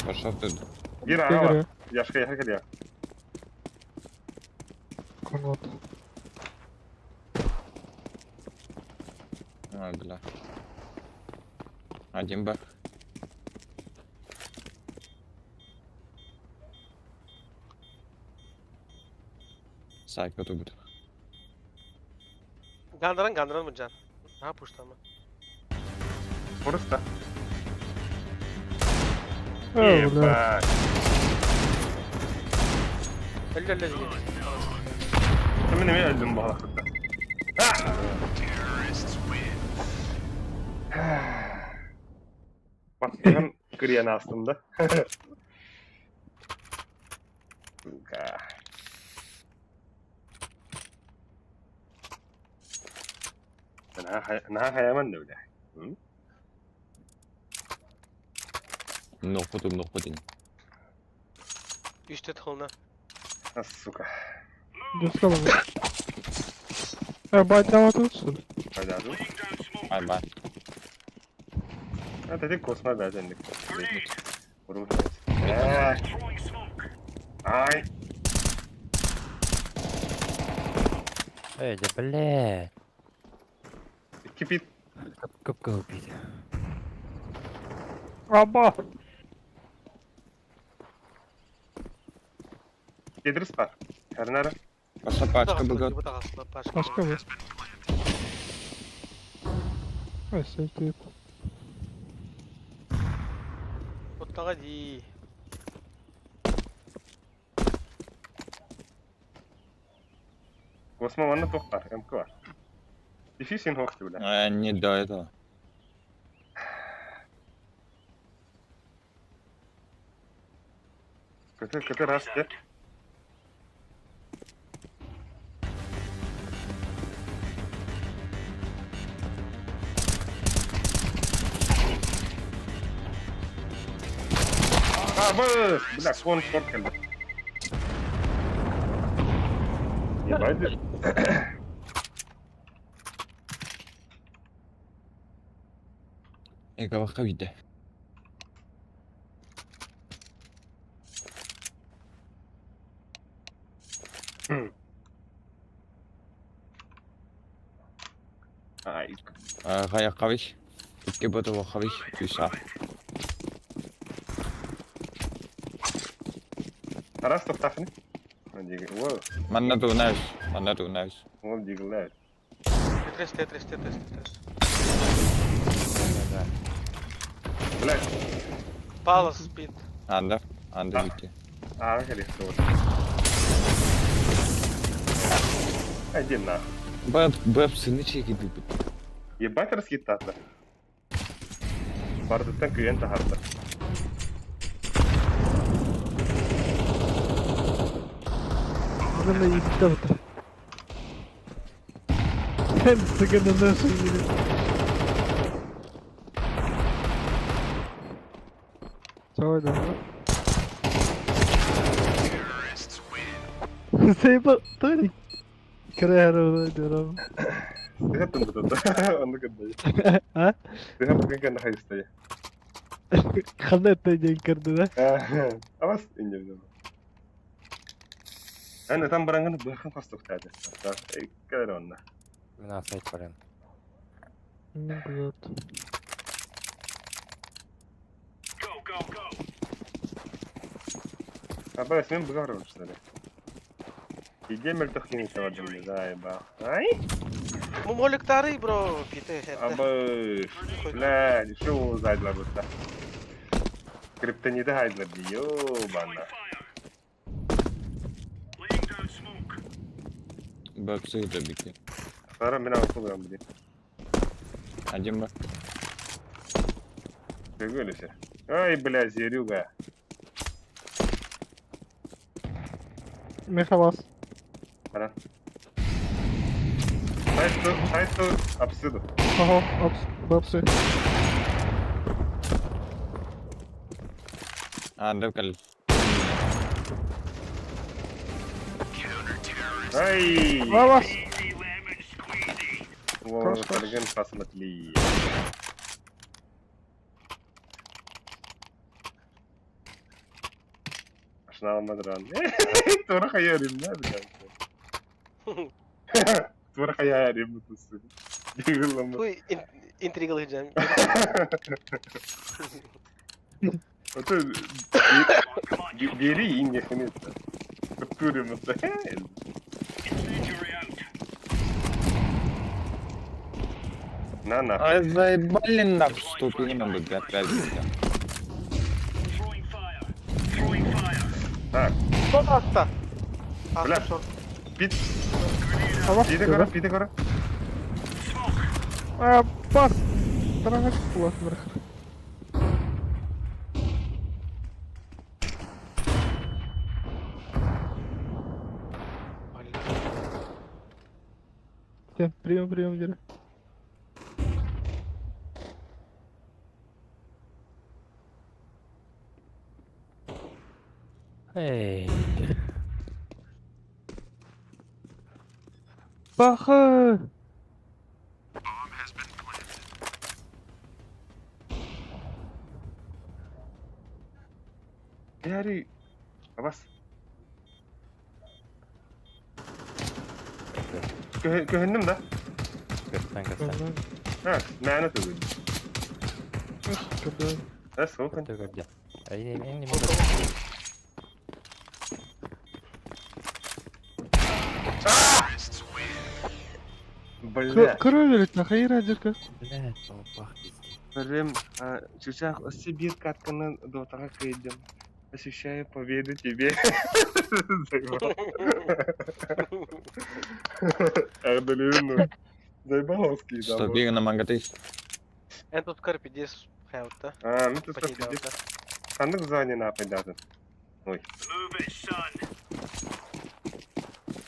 Пошел ты. Bir Bir ana var. giriyor. Yaşka yakar geliyor. Konut. Ой, бля. Один Б. Сайko tu bir. Gandıran mı can? Ne yapıştı ama? Burası da. Öyle. Ебать. Elle. Kimin evi öldüm bu halaklıkta. Bak benim griyen aslında. انا هيمن ولا Нохпутин. Üçte tıkılına. А, сука. Düz kalın. Baydan atıyorsun. Haydadı. Ай, Ha dedik kosma beğendik. Vurmuş. Ay. Эй, да блядь. İki bit. Кыпка убить. Aba. Gediriz par. Karnara. Пошла пачка быгат. Bu da kaslı. Başka. Başka mı? Neyse deyip. Mutlaka değil. Kosma vanna toktar. MK var. Difícil hoxtu bile. Не до этого. Kötü rastı. Bıs! Bırak, sport geldi. Ебать. Эго вахавиде. Ay, Гаяқавиш. Икке бота вахавиш. Тюса. Тарас тоқтақны. Ол Манна тунаш. ол дигілер. Tetris. Блядь, Palace speed. Анда бити. керек вот. Иди нахуй. Бэпсы чеки дупит. Ебать раскидаться. Бардыттан күйен тахарды. Bana iyi bitti bu. Sen sıkıntı nasıl yürü? Sonra da. Sen bak, tabii. Kırayar diyorum. Ты там тут, он гадает. Ha? Ты там как на хайсте. Kanat da kırdı da. Авас индивидуал. Ana tam barangını bırakın pastoktadı. Kadar onunla. На сайт парен. Ne güzel. Aba ismim bıgar olmuşlar. İdemel tahkini tavardım ne zayba. Ay? Mumolik tari bro. Pite. Aba. La, şu zaydılar burada. Kriptonide haydılar diyor bana. Бэпсы да бити. Sonra ben okuyorum bir de. Один бы. Böyle şey. Ay bla zeriuga. Mechabas. Para. Сайто absurdo. Aha, babsı. Анда кал. Ay. Babas. Wow, kalian pasmatli. Aşna almadı lan. Tora hayalim ne abi kanka. Tora hayalim bu tusu. Yığılama. Bu intrigalı hicam. Oto geri in yakını. Tutuyorum mutlu. На. Ай, заебали на ступени на БГ опять. Так, Son hatta. Bля. Hasta son. пит. Tamam. Пиде гора. Bak. Bana kulak bırak. Gel, прием, geri. Эй. Бахы! Яри. Абас. Köhendim da. Götten götten. Ha, məni tügül. Кыды. Bəs o kan. Gördü gördü. En Бля. Кыры верит, нахай радика. Блядь, бах Прям, чучак, Сибирь катканы дотага кыйдым. Ощущаю победу тебе. Ардалину. Заебаловский, да. Что, бега на магатыш? En tot kar 50 хаятта. Мен тут Почти сопидик. да. Сандык звание нахуй дадын. Ой.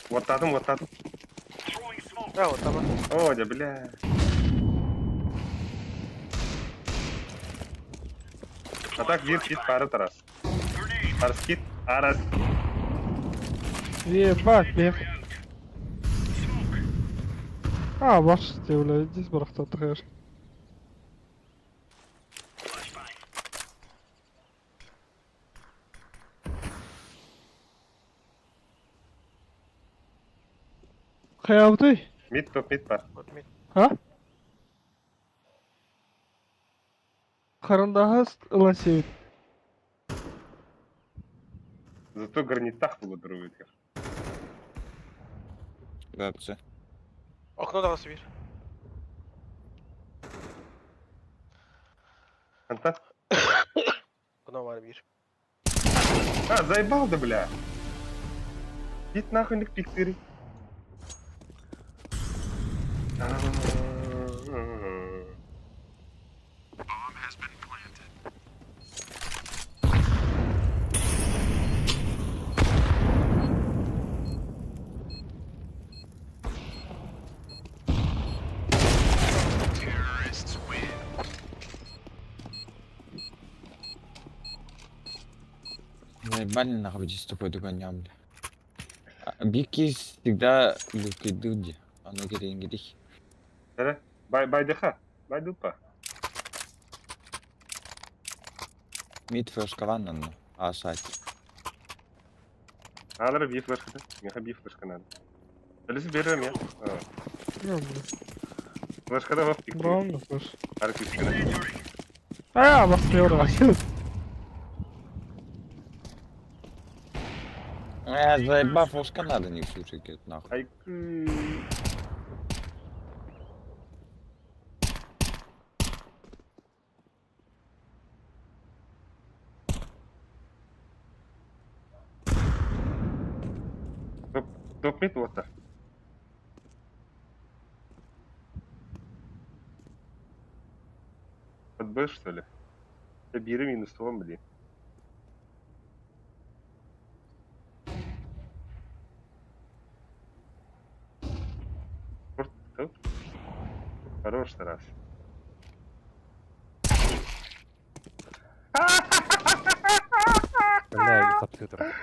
Вот татым. А, вот там. О, да, бля. А так вир кит пары тарас. Тарас кит, арас. Ебать, бег. Баш ты, блядь, здесь барахтал трэш. Хаябты? Мид топ, мид бар. Вот мид. Қарындағыз ыласевит. Зато гарнитах благодарует. Гаксы. Окно дала Сибирь. Антон? Окно var bir. Заебал, да, бля. Гит нахуй них пиктери. Заебали нахуй здесь тупой догоням, бля. Бики всегда любит люди. Оно гири. Tere, байдыха. Байдупа. Мид флешка ванна, а сайт. Алыр биф флешкада. Меха биф флешка надо. Ölüsü veriyorum ya. Флешкада бak пиктери. Браунно, слышь. Аркишкана. Бах ты урасил. Заебав флешка надо не слушай, нахуй. Айкы. Топ-мид вот так. Под Б, что ли? Это бири минус 100, блин. Топ. Хорош, Тарас. Бля, компьютер.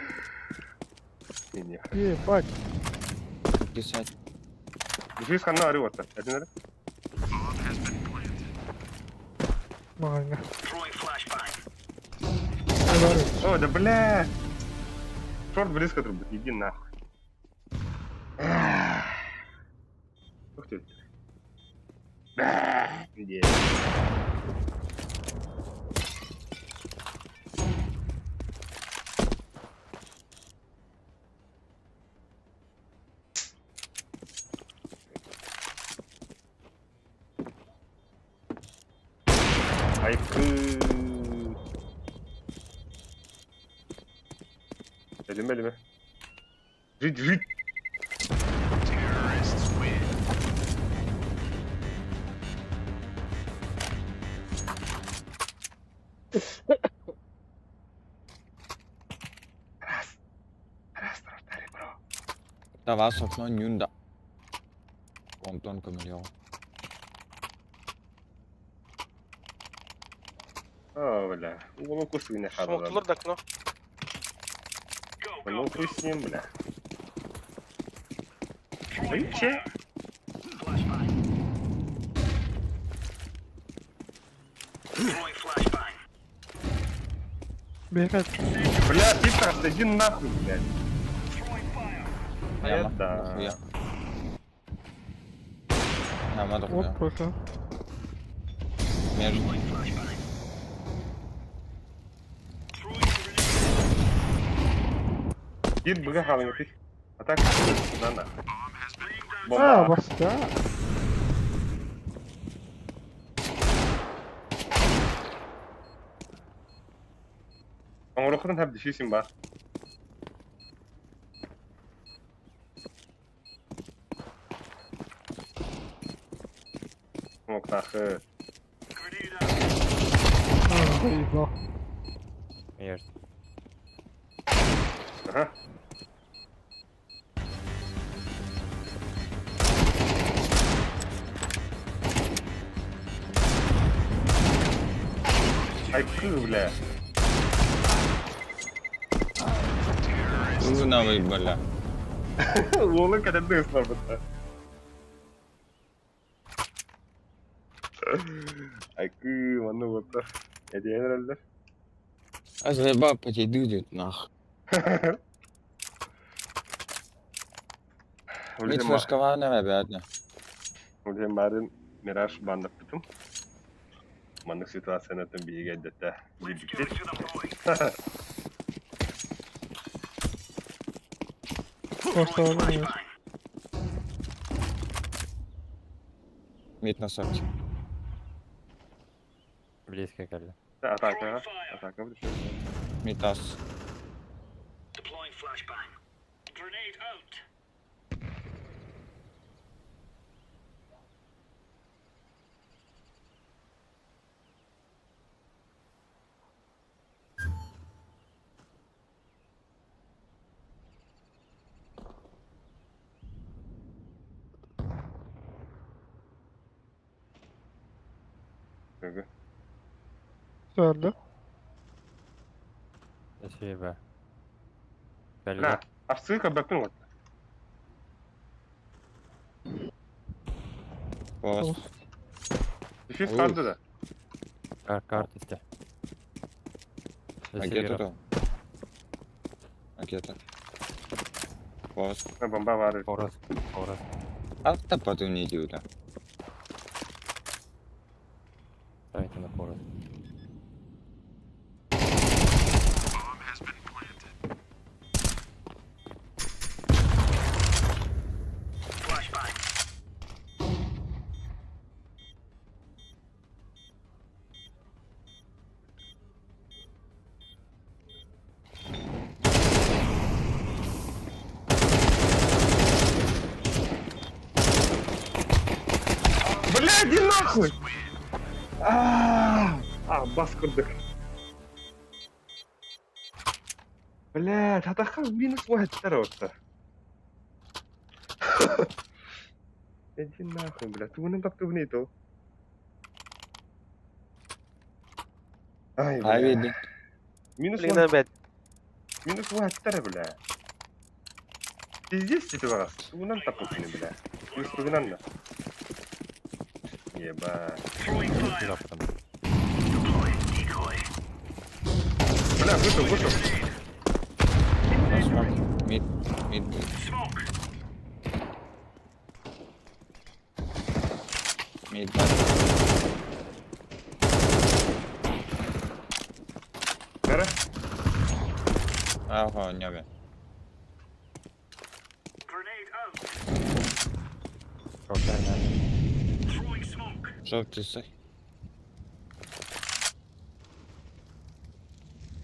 Не. Ебать. Писать. Düşüş kanını arıyor orta. Edin öyle. Мага. О, да бля! Шорт близко трубит, иди нахуй. Ух ты. Где? Айкы. Elime. Жить. Раз, трафтари, бро. Да вас окно нюнда. Антон Камильон. О, бля. Уголок кусу не хадал. Смоктулар да окно. Ну хуй с ним, бля. Че? Бегать. Бля, Питер, иди нахуй, блядь. Яма. Да. Нахуя. Яма Вот дохуя. просто. Между. Gir bıga halın yapayım. Atak. Lan da. А, Bomba. баста. Onu okudun hep düşüyorsun bak. Smoktaki. Заебал. Мирт. Aha. Ay kız bile. Нахуй, бля. Oğlum kadar da ısrar burada. Ay kız bana burada. Hediye herhalde. А заебал потидудит, нахуй. Мид фашкавана ребята. Ulan bari Miraç banlattım. Manlık situasyonu bir geldi de. Bir bitti. Просто он Мид на сорте. Близко geldi. Ataka. Ataka bir şey. Мид ас. Böyle. Söyle. Спасибо. La, Geldi. ссылка bakın orada. Пост. Bir şey sardı da. Карт iste. А где тут? А где тут? Пост. Ha, bomba var. Хорос. Хорос. Автопаду не идет. Ставите на хорос. Бля, иди нахуй! Бас кырдык. Бля, атака минус واحد орта. Иди нахуй, бля. Тугунun так тугун itu. Ай, А бля. види. Блин, опять. Минус واحد бля. Пиздец ты вас. Тугунан так упини, бля. Плюс тугунан да. Ебать. Сюда потом. Бля, вышел. Мид. Мид. Мид. Нера? Ага, не бе. Шорт nerede? Желтый.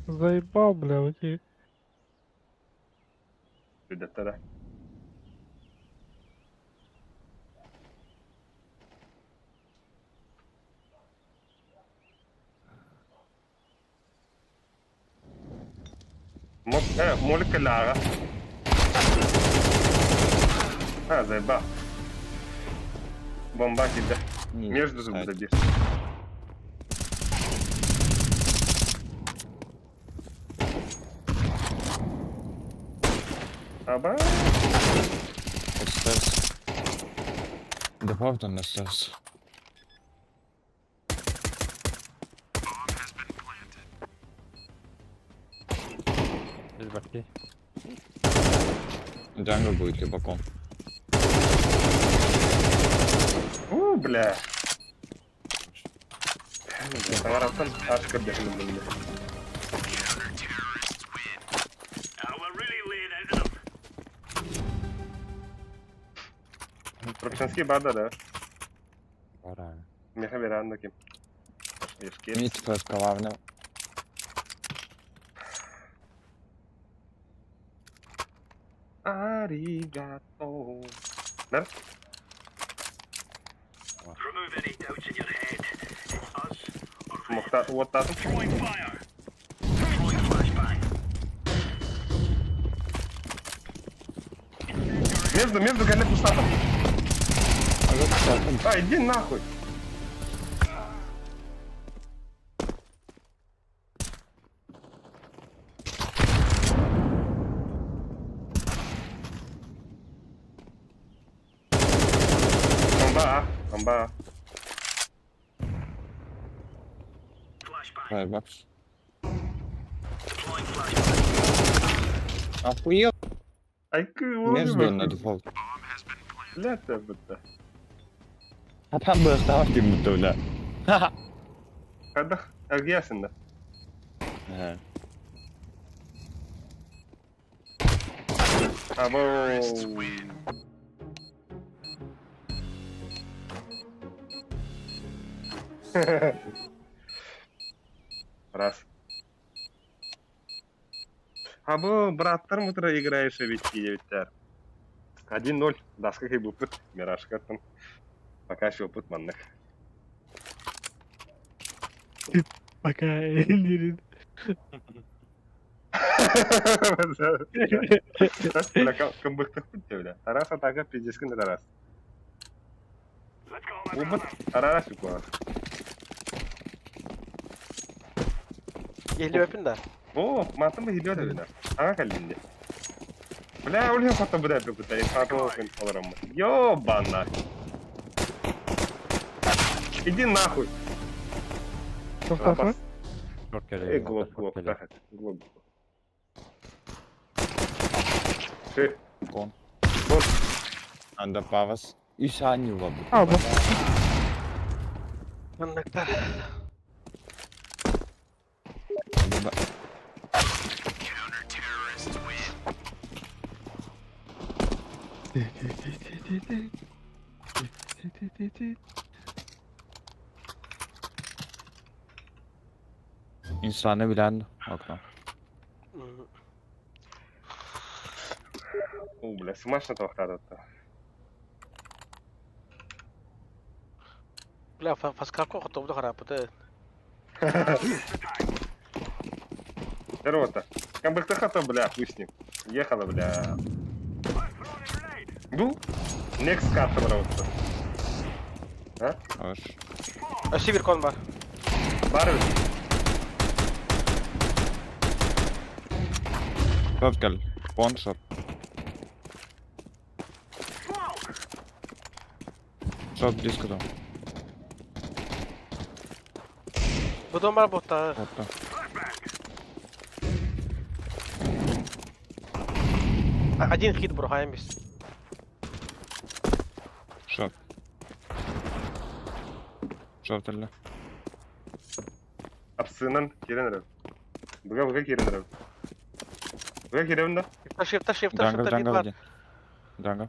Заебал, бля, уйти. Ребята. Молик لاغا. заебал. Бомба кида. Между зуб забил. Аба. Upstairs. Default on the stairs. Liberty. Jungle будет либо ком. Бля. Тараптан ашка бешеный был. Пропишанский бада, да? Пора. Меха веранда кем. Ешки. Мид first главное. Аригато. Да? Мохта, вот так. Между галет пустатом. А, иди нахуй. Комба. Firebox. Охуел. Айкы, Между на дефолт. Бля, ты будто. А там бы осталось ему-то, бля. Ха-ха. Когда? А где ясен, Ага. Або. Раз. Або, браттар мутра играешь, ведь девятер. 1-0. Даска как бы пыт. Мираж картон. Пока еще пыт манных. Пока не Бля, камбыктых пыт бля. Тарас атака пиздескин тарас. Убыт. Тарас юкуа. Geliyor öpün de. О, матым гидё да бина. Ага калинде. Бля, улин фото бля пыта. Я фото кен оларам. Ёбана. Иди нахуй. Тоқтасын. Short geliyor. Глок. Short geliyor. Глок. Кон. Кон. Anda pavas. 3 saniye var bu. Abi. Anlıkta. Hadi bak. İnsanı bilen okna. О, бля, смачно тоқтады. Bля, фаскарко хотовду харапыты. Здорово-то. Камбыктых хата, бля, хуй с ним. Ехала, бля. Ну? Next карта, браутса. А? Hoş. Sivir kon var. Барвин. Short gel. One shot. Short disco. Bu da var botta. Botta. Один хит бругаем без. Short. Short elle. Апсынан керенерев. Бұға керенерев. Бұға керевін да? Шифта Jungle хит jungle var. один. Jungle.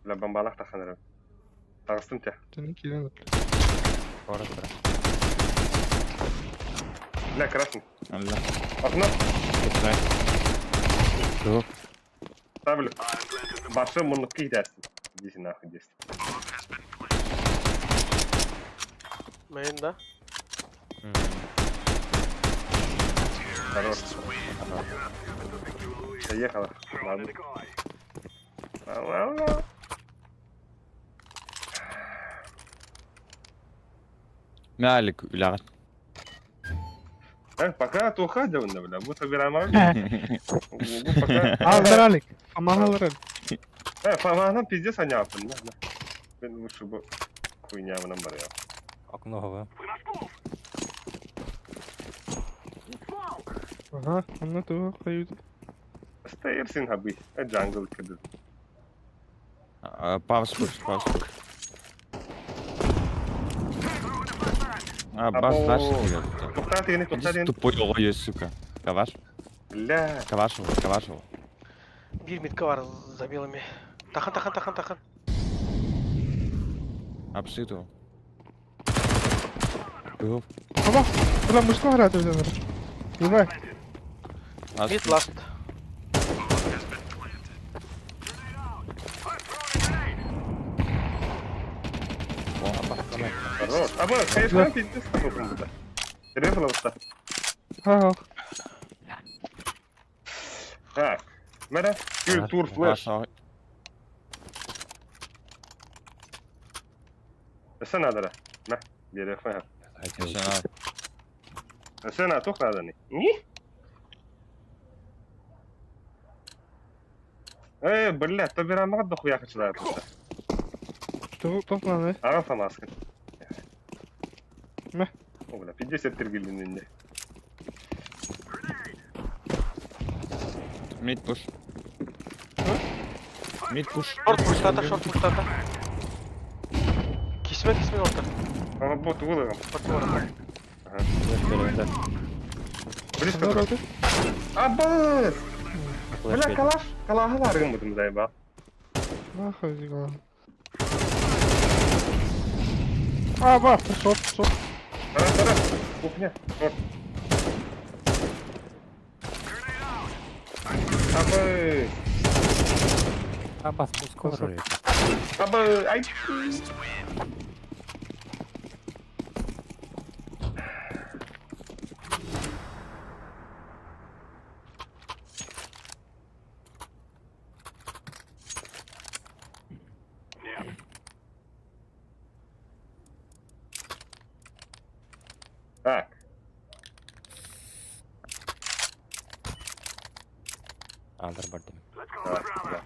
Бля, бомбалақ тақанерев. Тағыстым те. Seni kiren. Orası bırak. Бля, красный. Elle. Окно. Güzel. Yok. Ставлю. Башы мұндыққа кетерсің. Десін нахуй десін. Main da. Хорош. Ехала. Ладно. Allah. Malik ülagat. Ben пока тоха da bunda bile. Bu tabi ama. Bu пока. Aldıralik. Aman alırım. Famahdan pizza sen yaptın. Ben şu bu хуйнямынан бар ya. Окно ГВ. Ага, onu tuğ koydu. Стоирсин abi. Jungle kıdı. Павс курс. Бас Abo. дальше. Toxtat yeni, toxtat yeni. Тупой ой, сука. Каваш. La. Каваш его. Bir mitke var за белыми. Тахан. Обшит его. Был. Ama, ulan muşka var hadi ödemedim. Yuvay. Mid last. Хорош. Abo, kayıttan pizza satıyorsun burada. Telefon usta. Ha. Ha. Mera. Gül tur flash. Sen adara. Ne? Bir faham. Sen atok adani. Ni? Бля, то берам да хуя качылар тут. Toplanı. Ага самаскын. Ne? О, бля, 50 тергелинде. Mid push. Mid push. Short push'larda. Kisme orta. Ага, бот вылыгам. Bot orta. Близко. Bunlar oldu. Абы! Бля, калаха баргын бутум зайба. Ne koydu lan? Aa bak, sok. Ара, кухня. Вот. Абы! Бас пускай. Абы! Ай! Так. Андербардим. Да.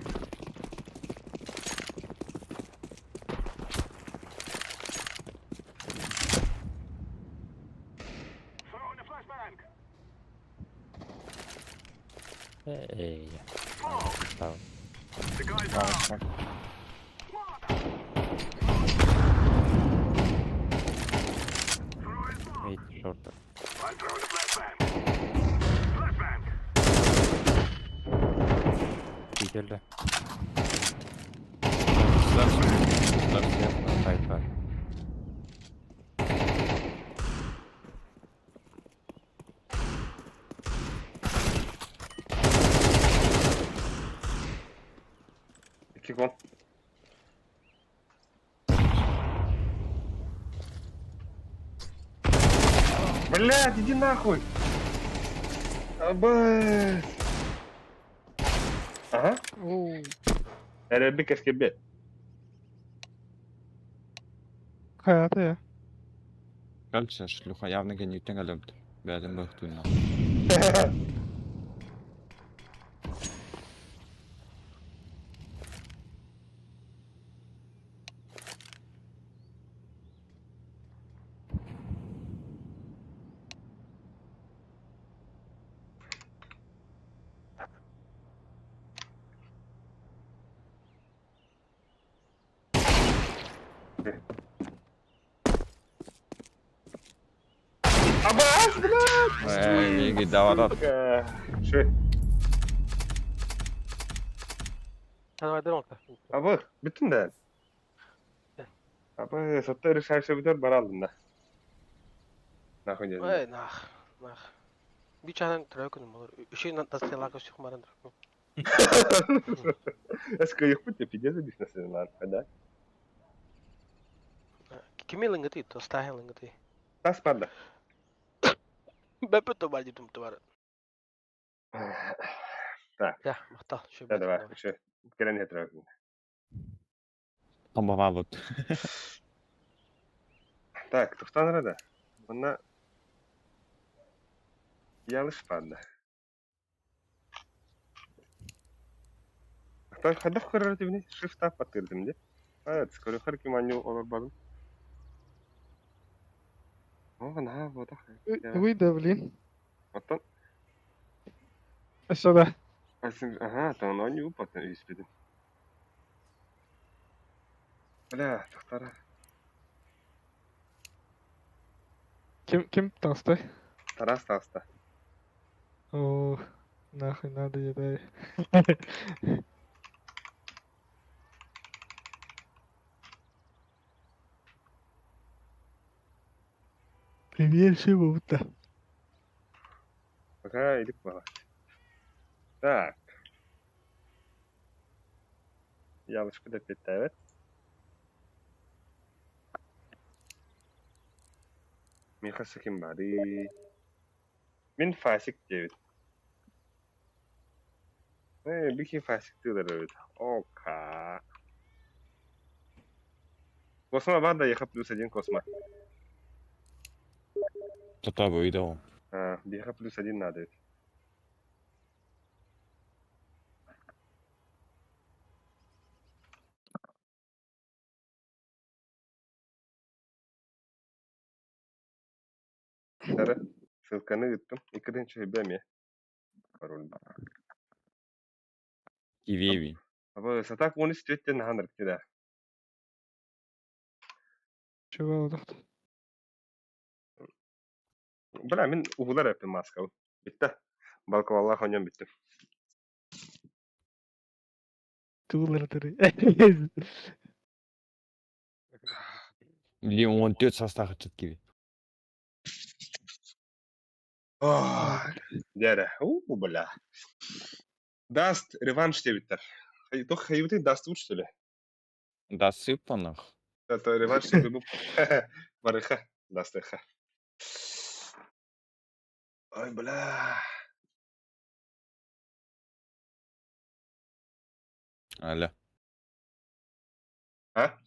Эй. Там. Эй, шорта. Geldi. Hayır var. İki gol. Блядь, иди нахуй! Абы! Ага. Oo. Arabic escape. Hayatı ya. Кальча, шлюха, явно генитен галемт. Бәдем бахтуна. Абас, блядь! Веги даварат. Şey, Hadi orta. abı, bütün de. Abı, satları şarşı biter, bara aldın da. Nahı geldi. Ey nah. Bir çanan trökünüm olur. Üşüğün nasıl yalaka çıkmadan trökünüm. Eski yıkpıt ya, pidezi düşmesin lan, hadi. Kimi lingati? Tostahe lingati. Tas parda. Beppe to baldi tum to var. Так, Ya, mahtal. Şu hadi bak, şey. Келен хетрак. Камбама вот. Так, туктаныр да. Мына ялыш падда. Хадах көрөр дебини shift ап батырдым де. Evet, скоро хар киманю олар бадым. Ага, вот так. Уй да, блин. Оттан Сюда. ага, там они упатын үйспедим. Бля, тахтара. Ким толстой? Тарас таста. О, нахуй надо едай. Привет, Шивута. Пока иди пала. Так. Ялышкы да кетті, evet. Мен қасы кім бары? Мен фасик дебет. Бікі фасик дедер evet. Ока. Косма бар да +1 косма. Тата выйдал. Биха +1 надо. Сара, ссылканы ыттым. Икидинчи беме. Пароль. Кивеви. Аба сатак 13 тветтен ханыр кида. Чего вот это? Бля, мен угулар эппин маска. Битті. Балковалла хоньон битті. Тулырдыры. Блин, он 4 состав чет киви. Дәрі. Бля. Даст реванш дебиттер. Только хайбыты даст лучше, что ли? Да сыпанах. Это реванш тебе был. Барыха. Дастыха. Ой, бля. Аля. А?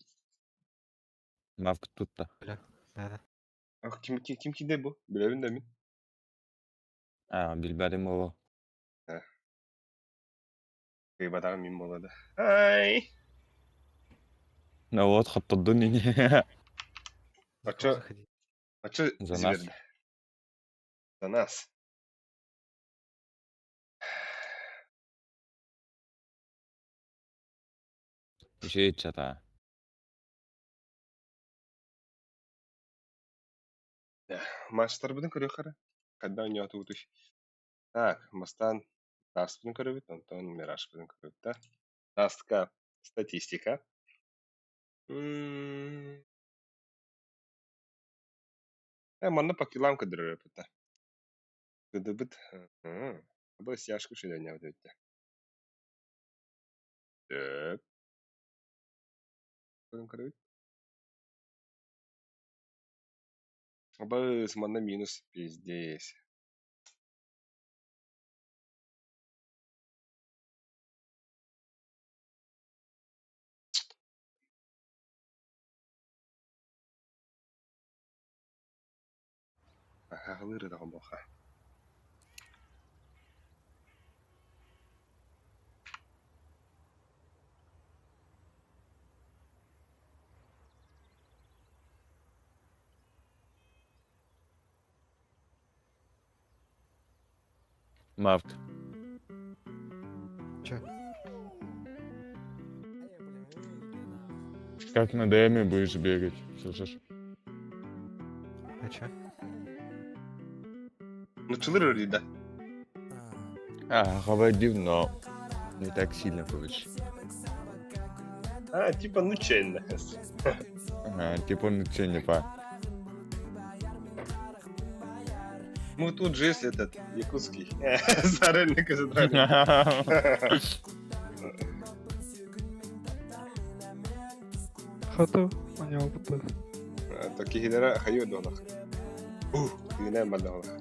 Мавка тут-то. Ах, ким кинде bu? Bilevin de mi? Билбәрем оло. Кыйбатагы мин болады. Ай! Ну вот, хаттадын ине. Ачо За нас. зиберди. За нас. Уже чата. Матчтар будем көрөк кара. Кадда ойнатып утуш. Так, мастан Даст будем көрөбүт, онтон Мираж будем көрөбүт да. Дастка статистика. Манда по килам кыдырып да. Кыдыбыт. Бу сяшку шеленя өтөттү. Так. Будем көрөбүт. Быз манда минус пиздец. Хагылыр да гомбоха. Мавка. Чё? Как на ДМе будешь бегать, слышишь? А чё? Ну чылыр да. Говорил, но не так сильно короче. Типа нучельно. Типа ничего не по. Мы тут же есть этот якутский. Зарельник из Хату, а не опыта. Такие гидера хаю донах. Гидера мадонах.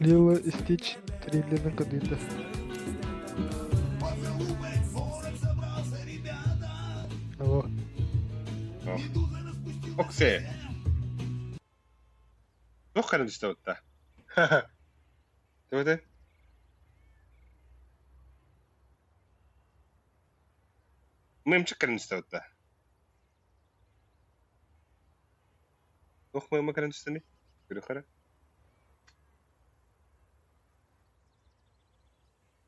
Лила и Стич трейлерин кадыйды. Алло. Оксе. Тух кана дишта утта. Төбөдө. Мемчик кана дишта утта. Тух мема кана дишта не? Көрөхөрө.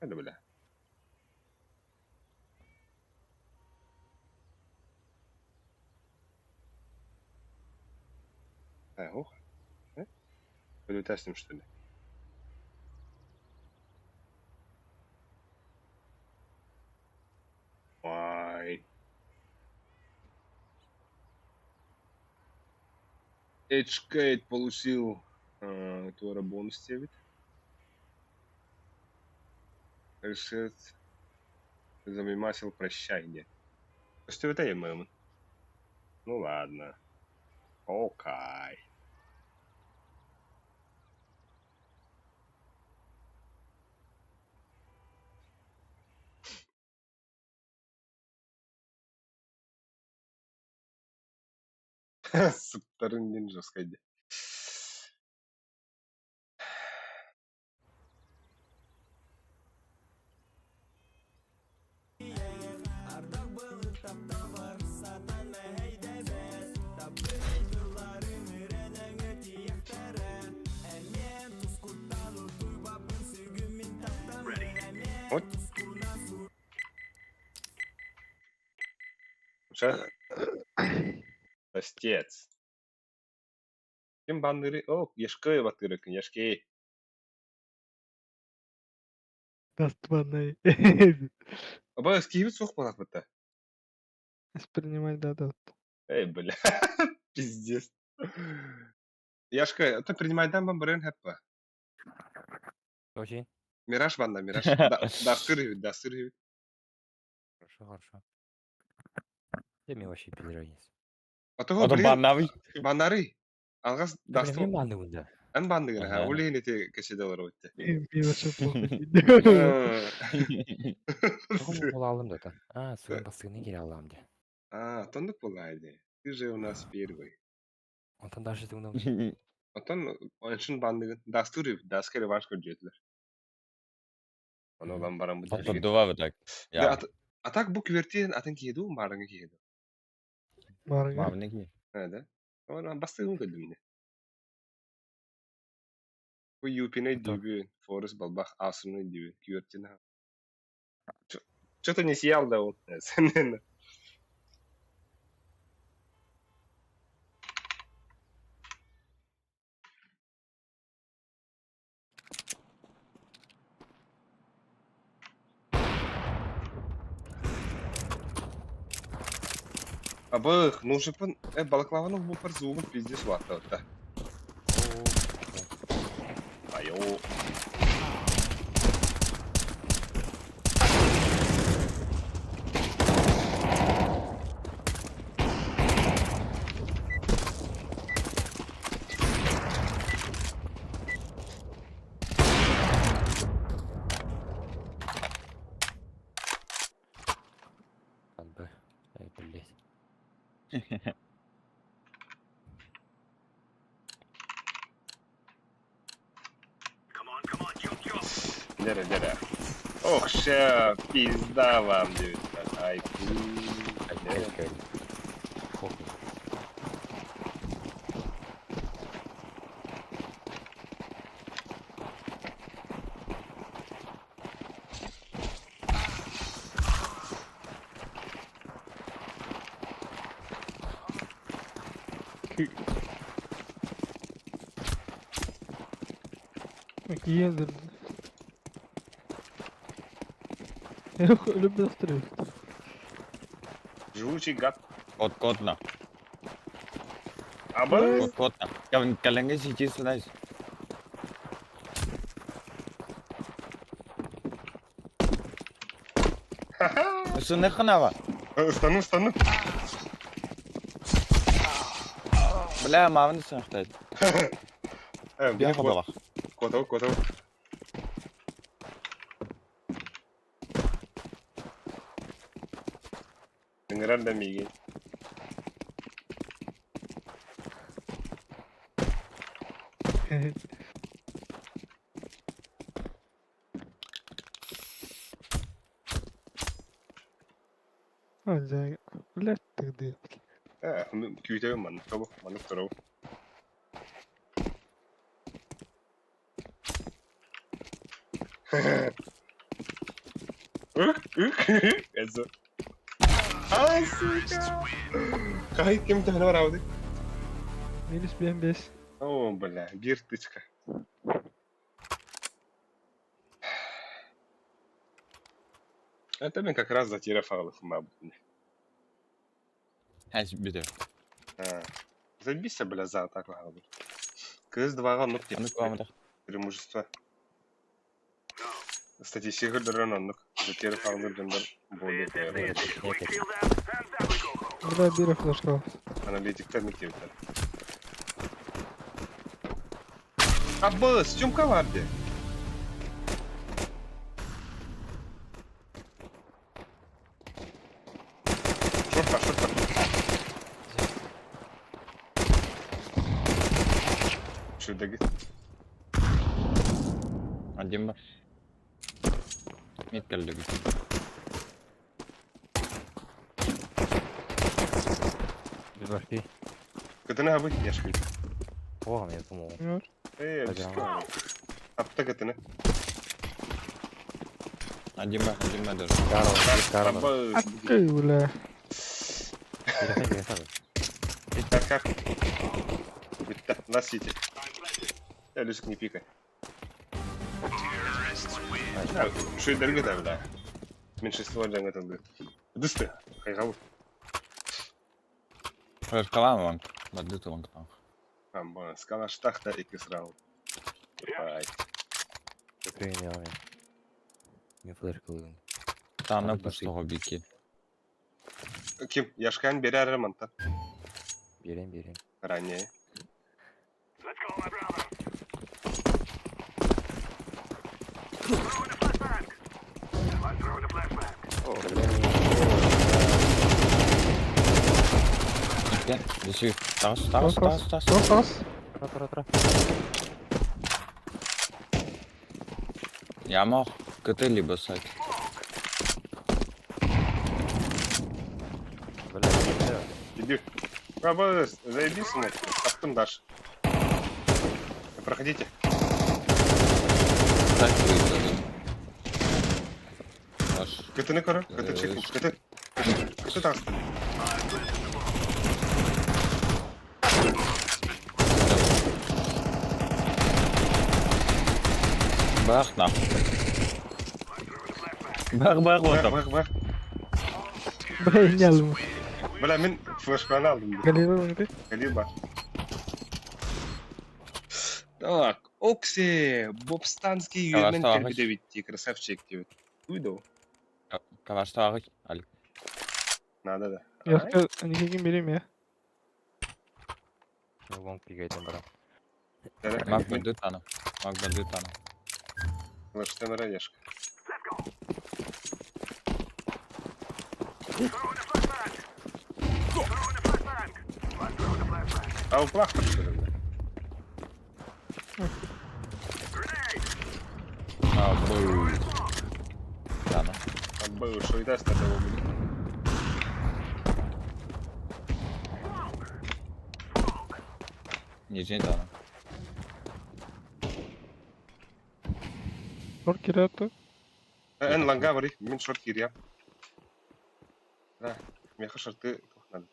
Hadi böyle. Hoch. Böyle teslim işte. Vay. Эдж получил Тора бонус 9. Решит замимасил прощание. Что это я мем? Ну ладно. Окей. Супер нинджа сходи. Вот. Простец. Ким бандыры? О, яшкы батырыкын, яшкей. Дастманай. Аба скибит сох болат бата. Воспринимай да. Эй, бля. Пиздец. Яшка, ты принимайдан бамбарен хэппа. Очень. Мираж банда, мираж. Дастыр. Хорошо. Где мне вообще без разницы? Атого Adam блин, bannavi. банары. Алгас Да, дастыр. блин, банды бunda. Ан бандыгын, ха. Ага. Улейн эте кешеде бар өтті. Мне вообще плохо. Тоғым бола алдым да. Сығын бастығына келе аламын де. Тондық болайды. Ты же у нас первый. Онтан даже тыңдым. Отон ойыншын бандыгын. Дастыр реванш көржетілер. Оны olan баран бұд Fatto dove tak. Ya. Атак bu küvertiyen atın kiyedi o maranga kiyedi. Marga. Mavne ki. Hadi. Ama bastığım kadın ne? Bu юпине дюбі, Форест Балбах асыны дюбі, küvertiyen ha. Что-то не съел, да, он. Абых, ну уже балаклаваның бұл бір зуғын пиздес уақытта өтті. Айо. Блять. Дера. Ох, ша, пизда вам, дюд. Ай, Yedim. Yok ölüm bastırıyor. Живучий гад. Kod-kodna. Абы, Kod-kodna. Kalian si Jis guys. Üstünde kenapa? стану. Bela mavini sınıftaydı. Bir Бля, hafta bak. Котов. Dengeran da migi. Acayip. Lettik diye. Küyte man, kabo, manuk taraw. Eso. Ay, сука. Кай кем тахна бар ауды? Минус 5. О, бля, биртычка. Это мне как раз за тирафалов, мабуть. Hej, bitte. Забейся, бля, за атаку, мабуть. Кыз двага нук А ну куда преимущество. Кстати, сигурдыран оннук. За тирафалдар жандар болду. Burada biri flashka. Аналитиктер мектептер. Аббас, чумка vardı. Şort. Şurada git. Один бар. Меткалды бит. Бибашки. Кытына абы, яшкин. О, я думал. Yok. Бискал. Апта кытына. Один бар даже. Карл. Аббас. Hakkı bile. Как? Bitti. Нас сити. Я люск не пикай. Что это дорого там, да? Меньшинство джанга там будет. Дысты. Хайгал. Раскалам вам. Бадыты вам там. Амбон. Скала штахта и кисрал. Ай. Прийняв. Мен флеш кылдым. Таны пуштого бики. Ким? Яшкан бери ремонта. Берем. Ранее. Gel. Düşü. Tas. Tas. Тра. Я мог КТ либо сайт. Бля, Иди. Аббас, заебись, смотри. Аптым дашь. Проходите. Сайт выйдет. Аж. Кытыны көрі. Кыты чекін. Кыты тағыстын. Бах нахуй. Бах вот. Бak. Buraya geldim. Бля, мен флешпен aldım. Galiba öyle. Калиба. Так, Окси, Бобстанский Давай, юмен вставай. тербиде битти, красавчик тебе. Уйду. Кавашта ağır. Alik. Надо, да. Yakta nikigin birim ya. лонг пигайтен барам. Мак бенді таны. Флештен раешка. А у плахта что ли? Абу. Таны. Был, что и даст этого будет. Нижний таны. Short kira attı. En langa var, min short giriyor. Ha, меха шорты надо.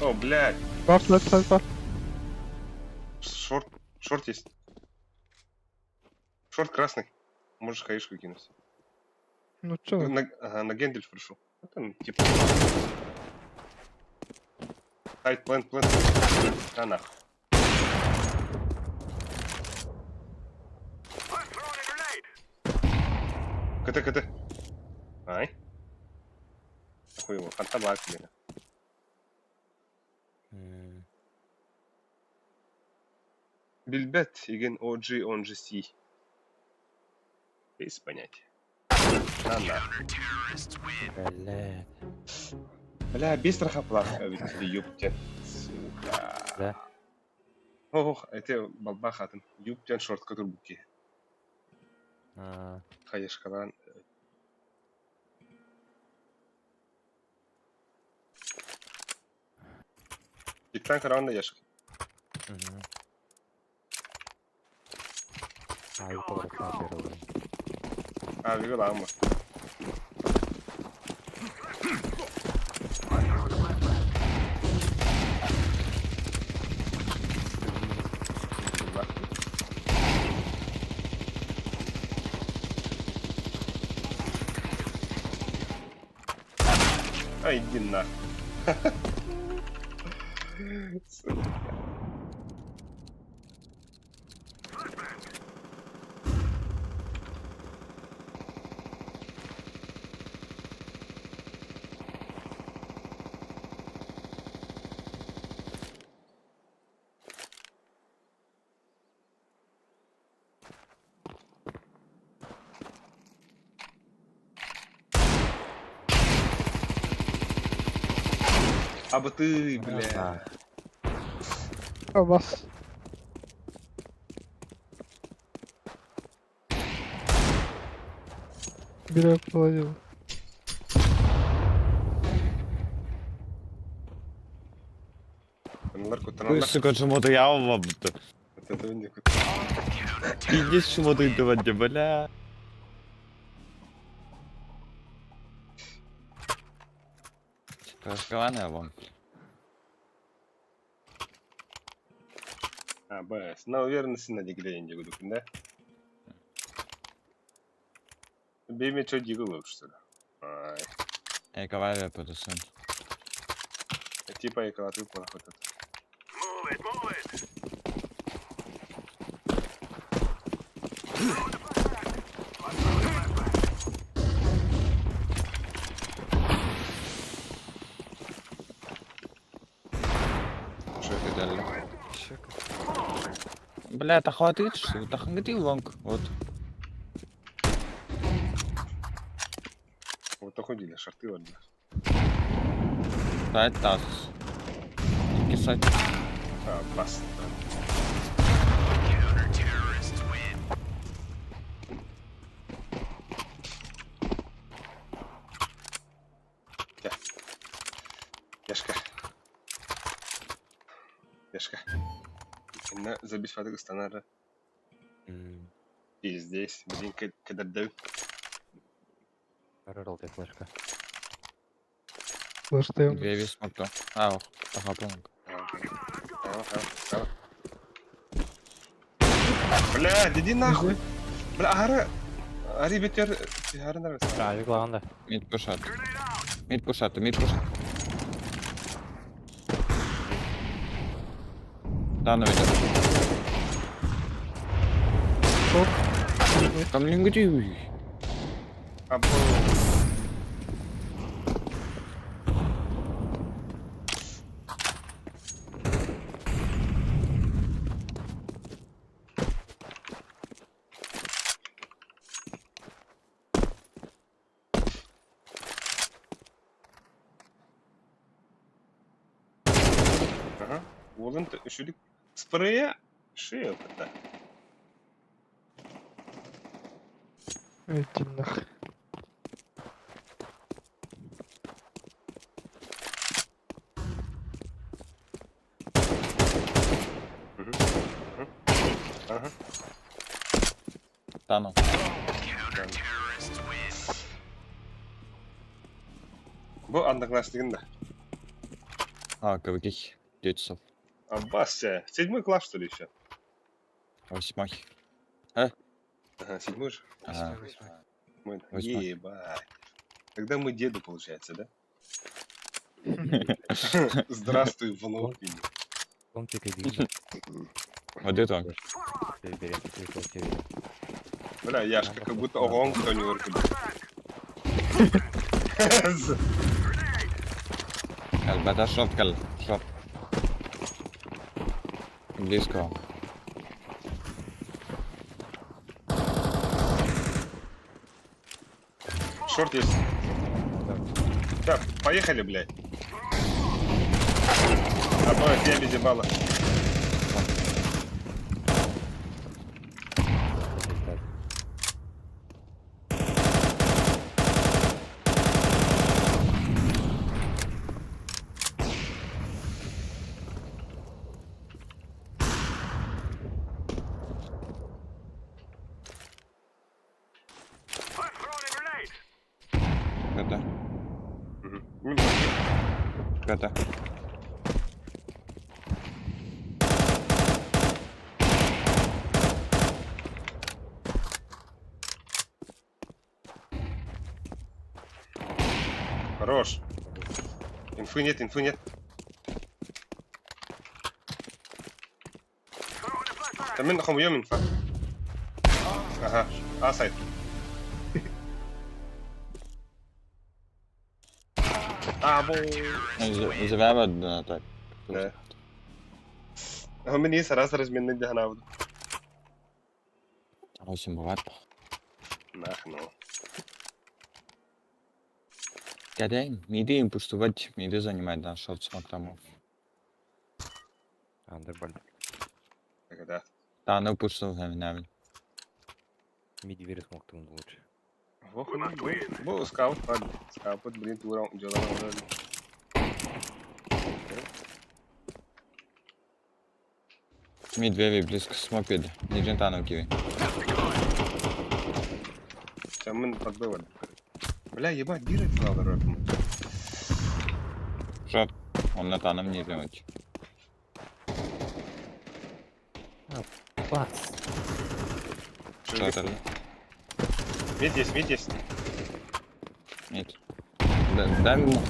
О, блядь. Left side. Шорт есть. Шорт красный. Можешь хаишку кинуть. Ну чё? На Гендель пришел. Это, ну, типа... Сайт, плент. Да нахуй. КТ. Ай. Нахуй его, фантабак, блин. Билбет, igen OG, он же C. Без понятия. На. Блядь. Бля, быстро хаплах, ведь юптен. Сука. Да. Ох, это балба хатын. Юптен шорт буки. А, Хайышкалан. Тиктан караванда яшк. мгм. Ай, поворотная первая. А, вигал ама. Ай, иди на. Сука. А бы ты, бля. Бас. Бирок положил. Аналар Ой, кутаналар. сука, чему-то я вам будто. Вот это не кут. Иди с чему-то иду, бля. Раскованы вам. А, бас. На уверенности на дигле буду, да? Бейме чё дигл что ли? Ай. Эй, кавалер подусын. Типа и колоту плохо тут. Что это дали? Бля, это хватит, что ли? Так где лонг? Вот. Вот ходили, шарты вот. Сайт тас. Кисать. А, бас. Яшка. Яшка. На забить фатык станара. М, И здесь, блин, когда даю. Рырал тебе флешка. Слышите? Две весь смогто. А, ага, плонг. Бля, иди нахуй. Бля, ара. Ари бетер. Ара нравится. А, главное. Мид пушат. Мид пушат, мид пушат. Да, ну видно. Там лингри. Або. Ага. Волын үшілік спрея шея опыта. Иди нахуй. Ага. Да, ну. Бұл одноклассникында. А, каких? 9 часов. Аббася. 7 класс, что ли, еще? 8. Ага, 7 же. Ага. Мы... Восьмой. Ебать. Тогда мы деду, получается, да? Здравствуй, внук. Он ты видишь. Вот это он. Бля, Яшка, как будто огонь кто не выркнул. Бата шорт кал. Шорт. Близко. Шорт есть. Так, поехали, блядь. Обоих я безебала. КТ. Мимо. КТ. Хорош. Инфы нет, инфы нет. Там мен нахуй уем инфа. Ага, сайт. Бо. Завява на так. Да. Мені зараз розмінник догнав. 8 бывает. Нахну. Гадай, миды им пустовать, миды занимать, да, шорт смог тому. Андерболь. Когда? Да, ну пустов навіть. Миди вирус мог тому лучше. Бо скаут, ладно. Скаут, блин, туром дела вроде. Мид веви близко смог педи. Не джентану киви. Сейчас мы подбывали. Бля, ебать, бирать надо, рэпом. Шорт, он на таном не живет. Бац! Шортер, Медь есть, медь есть. нет. Дай ему.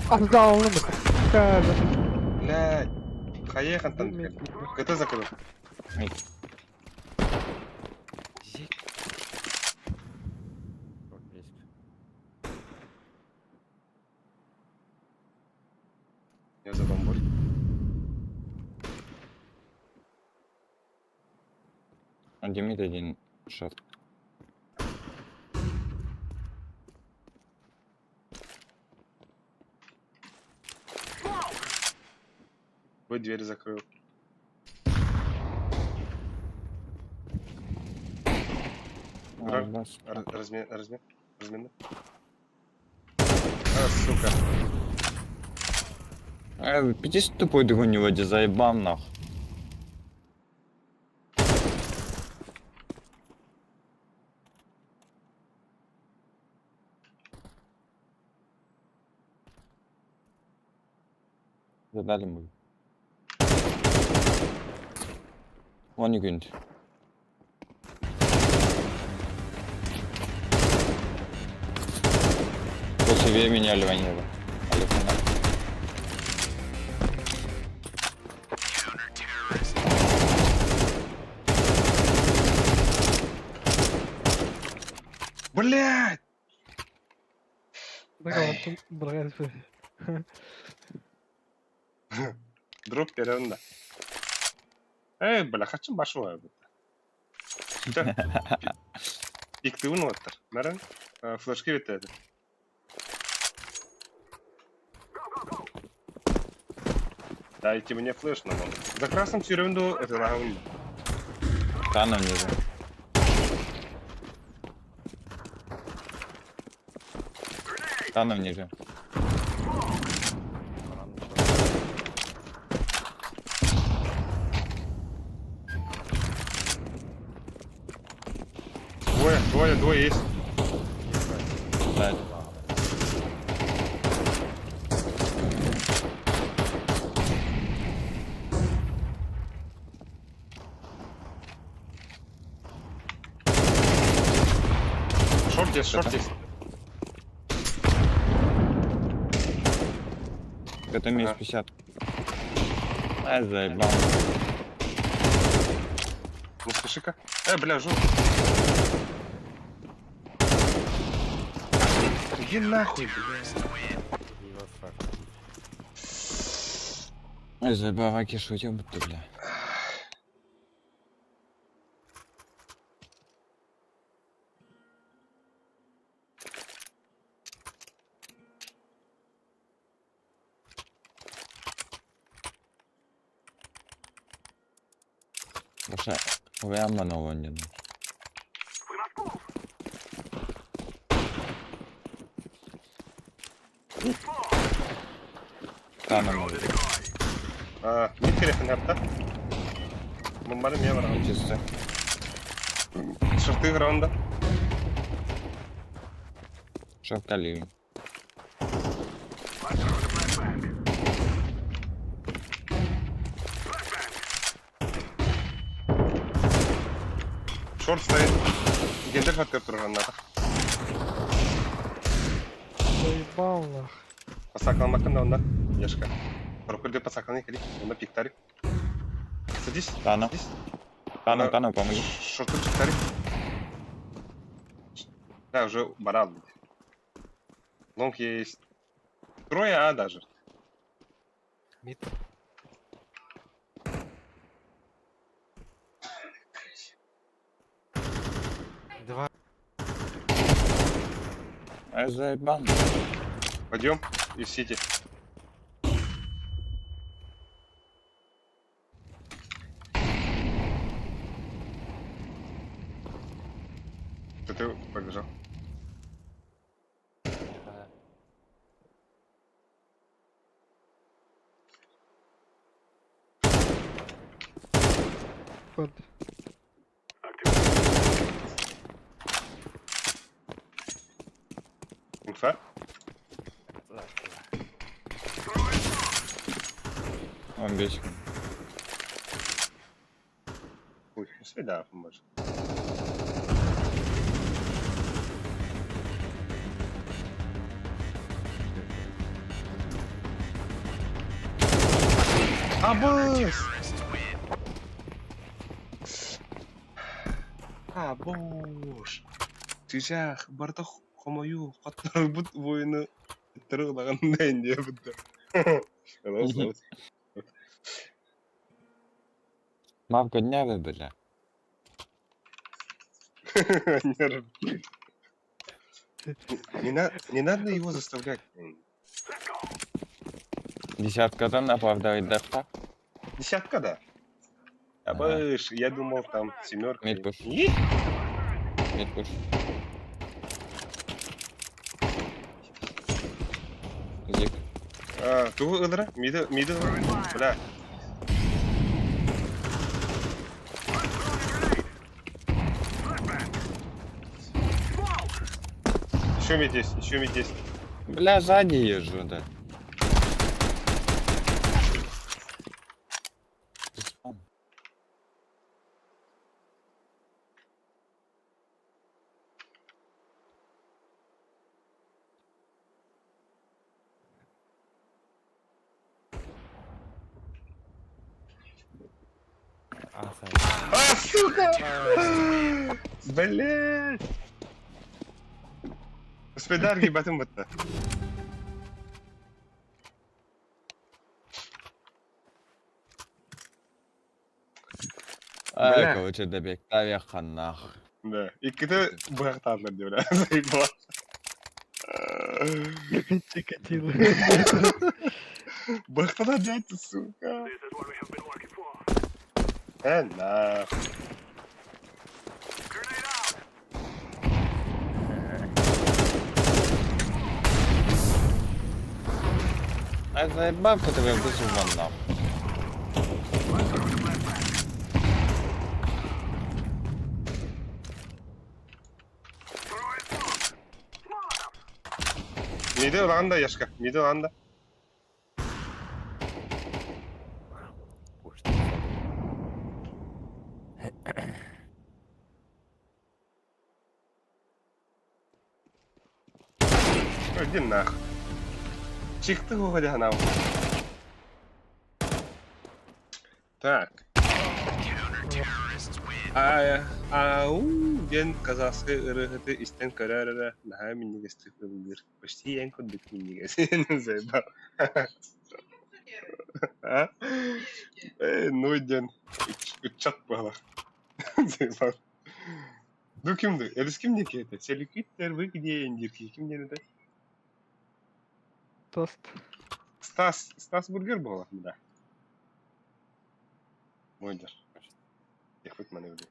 Azda alınır. Kârı. Блядь. Хаехан там. КТ закрыл. Мид. Вот близко. Я за бомбой. Один мид, один шорт. Вы дверь закрыл. Размен. Сука. Пяти тупой догоню воде, заебал нах. Задали мы. Он не гонит. После времени Альванева. Блядь! Благодарю. Дроп перерында. Бля, хочу башуа. Пикты унуаттар. Мәрән? Флешки бетеді. Дайте мне флеш на мон. За красным тюренду это нахуй. Таном не знаю. Таном ниже. Двое есть. Да. Шорт есть. Это минус 50. Заебал. Не спеши-ка. Бля, жопа. Иди нахуй, бля. Забаваки шутил, будто, бля. Оша, уянман олон жана. Танымал. Не телефон yaptı. Bunları niye var abi? Чисто. Шорты раунда. Шапкали. Шорт стоит. Гендер фактор тұрғаннады. Заебалах. Посакалмакын да онда. Ешка. Прокурде посакалны кери. Онда пиктари. Садись. Тану. Садись. Тану, помоги. Шорты пиктари. Да, уже барал. Лонг есть. Трое, а даже. Мид. Два. Ай, заебан. Пойдем и в сити. Ты побежал. Под. Инфа? 15 секунд. Ой, сюда может. Абыс! Абуш! Тижах, барда хомою, каттар бут воюну тырылагандай не бутта. Мавка дня бля. Не надо его заставлять. Десяткадан оправдывает дефта. Десятка, да. Абыш, я думал там семерка. Мид пуш. И? Мид пуш. Зик. Тугу ыдыра, миды, бля. Еще мид есть. Бля, сзади езжу, да. Сука! Блять! Господарги батым бытты. Ай, Бля. короче, добег. Таверхан нах. Да. И когда бахтанлар деп, бля. Заебал. Чикатило. Бахтана дядь, сука. На. Ай, заебал, который вышел вон нах. Миді ылағанда, Яшка. Миді ылағанда. Иди нах. Чикты уходи анау. Так. Ген казасы ырыгыты истен көрәрәрә. Наһа миннигә стыклыр. Почти ен коддык миннигә. Сен зайба. Ну ден. Үтчат бала. Зайба. Ну кимди? Элис кимдеки это? Селикиттер вы где индирки? Кимден это? Тост. Стас бургер бала, да. Мойдер. хоть маневри.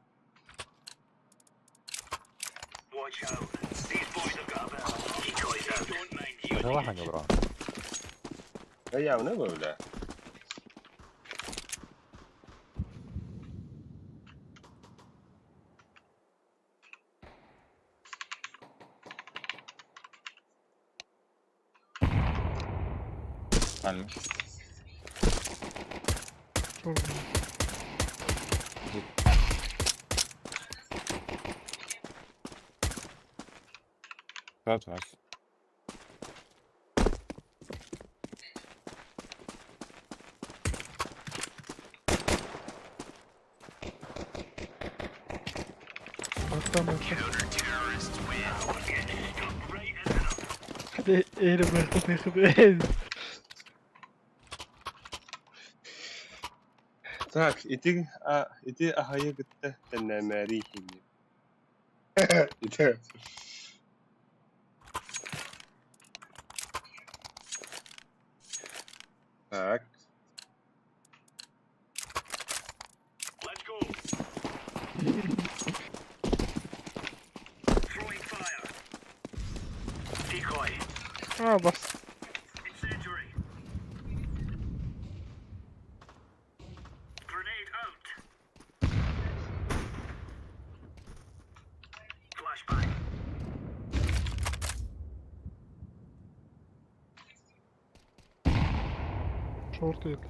Залагання, бро. Та явно виявляє. Пальма. Чорт. От вас. Bak tam bak. Hadi eğri bıraktı peki. Так, іди агає гитте тенемері хімі. Іди. Так. Ha bas. Short yedi.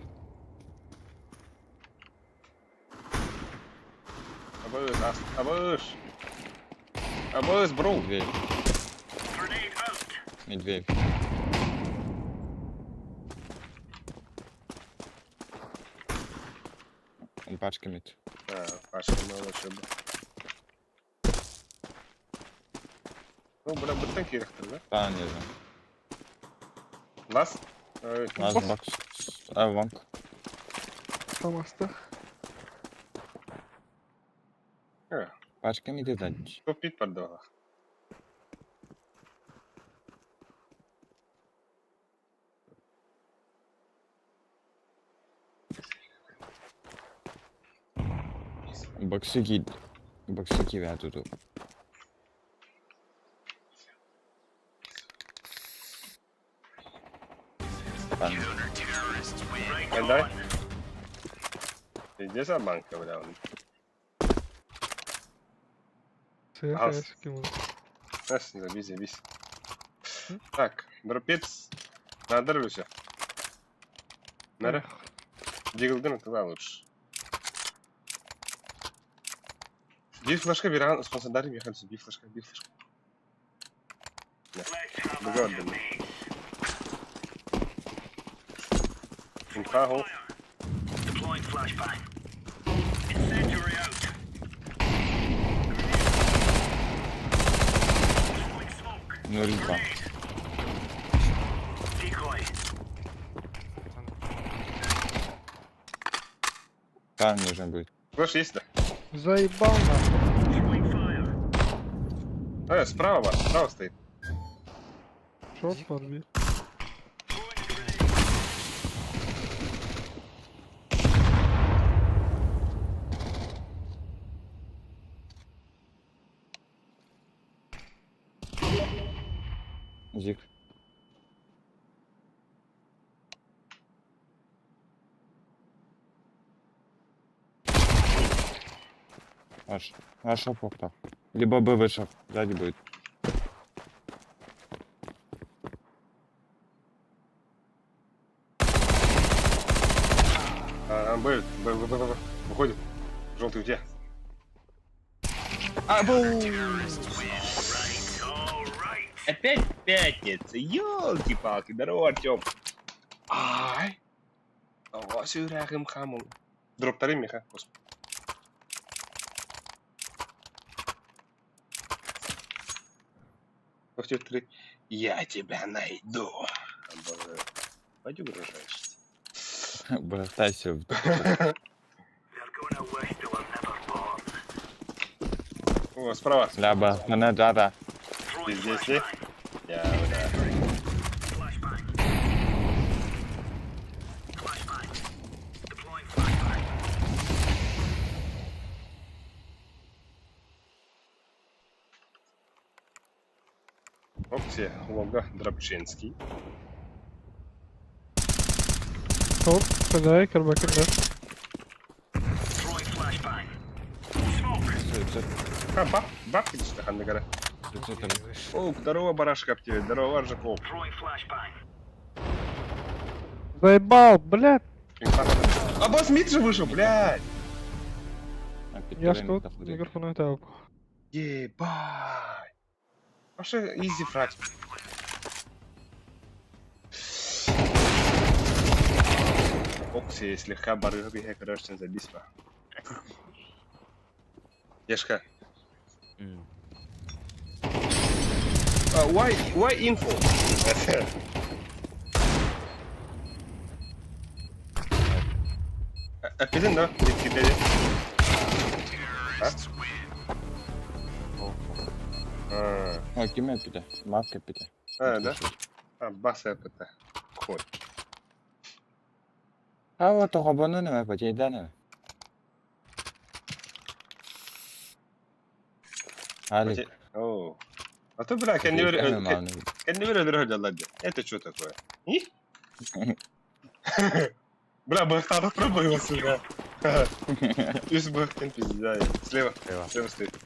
Абыш. Абыш, бро. Дверь. Не дверь. Он пачками. Паша, молодцы. Ну, бля, бутен керектер, да? Та, не знаю. Лас? Нас бакс. Ванг. Tam astı. Пачками де дадиш. Топит под дога. Баксики. Баксики вя туду. Пальма. Дай. Иди за банка, бля. Sıyır Az. kaya sıkayım onu. Знаешь, забись. Так, дропец. Надо рвешься. Нара. Диглден туда лучше. Bir flaşka bir an sponsorlarım yakalısın. Bir flaşka. Ne? Bu gördün mü? Infaho. Ноль-два. Там нужно будет. Флэш есть, да? Заебал нахуй. Справа стоит. Short var bir. Зик. Аш опа. Либо Б вышел. Сзади будет. Б. Выходит. Желтый у тебя. Опять пятница. Ёлки-палки. Здорово, Артём. Ай. Сюрахим хаму. Дроп тарим, Миха. Хочешь три? Я тебя найду. Пойди угрожаешься. Бросайся в... О, справа. Ляба. Манеджара. Ты здесь ли? Я, да. Окси, Волга Драбченский. Топ, кадай, карбакинда. Баб кидишь, хандагара. О, здорово, барашка птица, здорово, Аржаков. Заебал, блядь. А босс мид же вышел, блядь. Я ж тут микрофон это. Ебать. Вообще, изи фраг. Окси, слегка барыга бегает, короче, забисно. Ешка. Why info? Аппелин, да? Ким эпиде? Марк эпиде. Да? Бас эпиде. Ход. Вот хобону неме почейдане. Али. О. А то, бля, can you read? Это что такое? Бля, бахтада пробыл, сука. Из бахтен пиздяй. Слева стоит.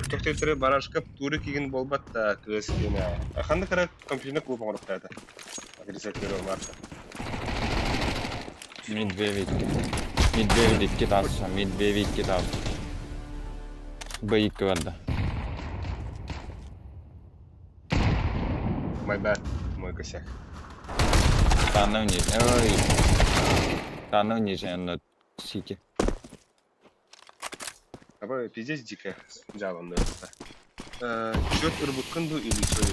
Кто ты барашка туры киген болбатта көскене. Ханды кара компьютер клуб орукта это. Агрессивный марка. Медведик китаса, медведик китас. Боик квадда. My bad, мой косяк. Танов ниже на сити. Абай пиздец дико жалом, да. Чёт урбуканду или что?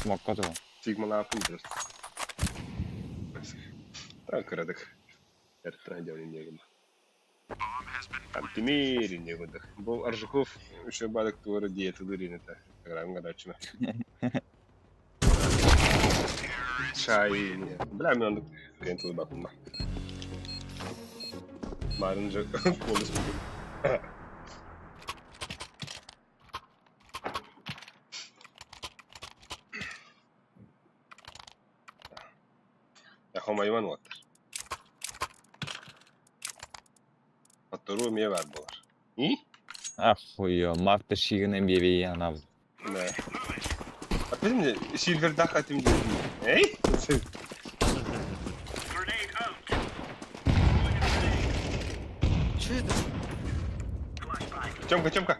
Смоккото. Сигмала пункт. Так, радок. Это трендел не гм. Антимери не гм. Был Аржаков еще бадок твора диета дурин это. Программа гадачина. Чай. Бля, мне он крентул бабума. Маринджа полос. Я хомайван вот. Вторую мне вар болар. И? Ахуё, Марта шигнем беби ана. Да. А ты мне Сильвердах хотим делать. Эй? Че это? Тёмка.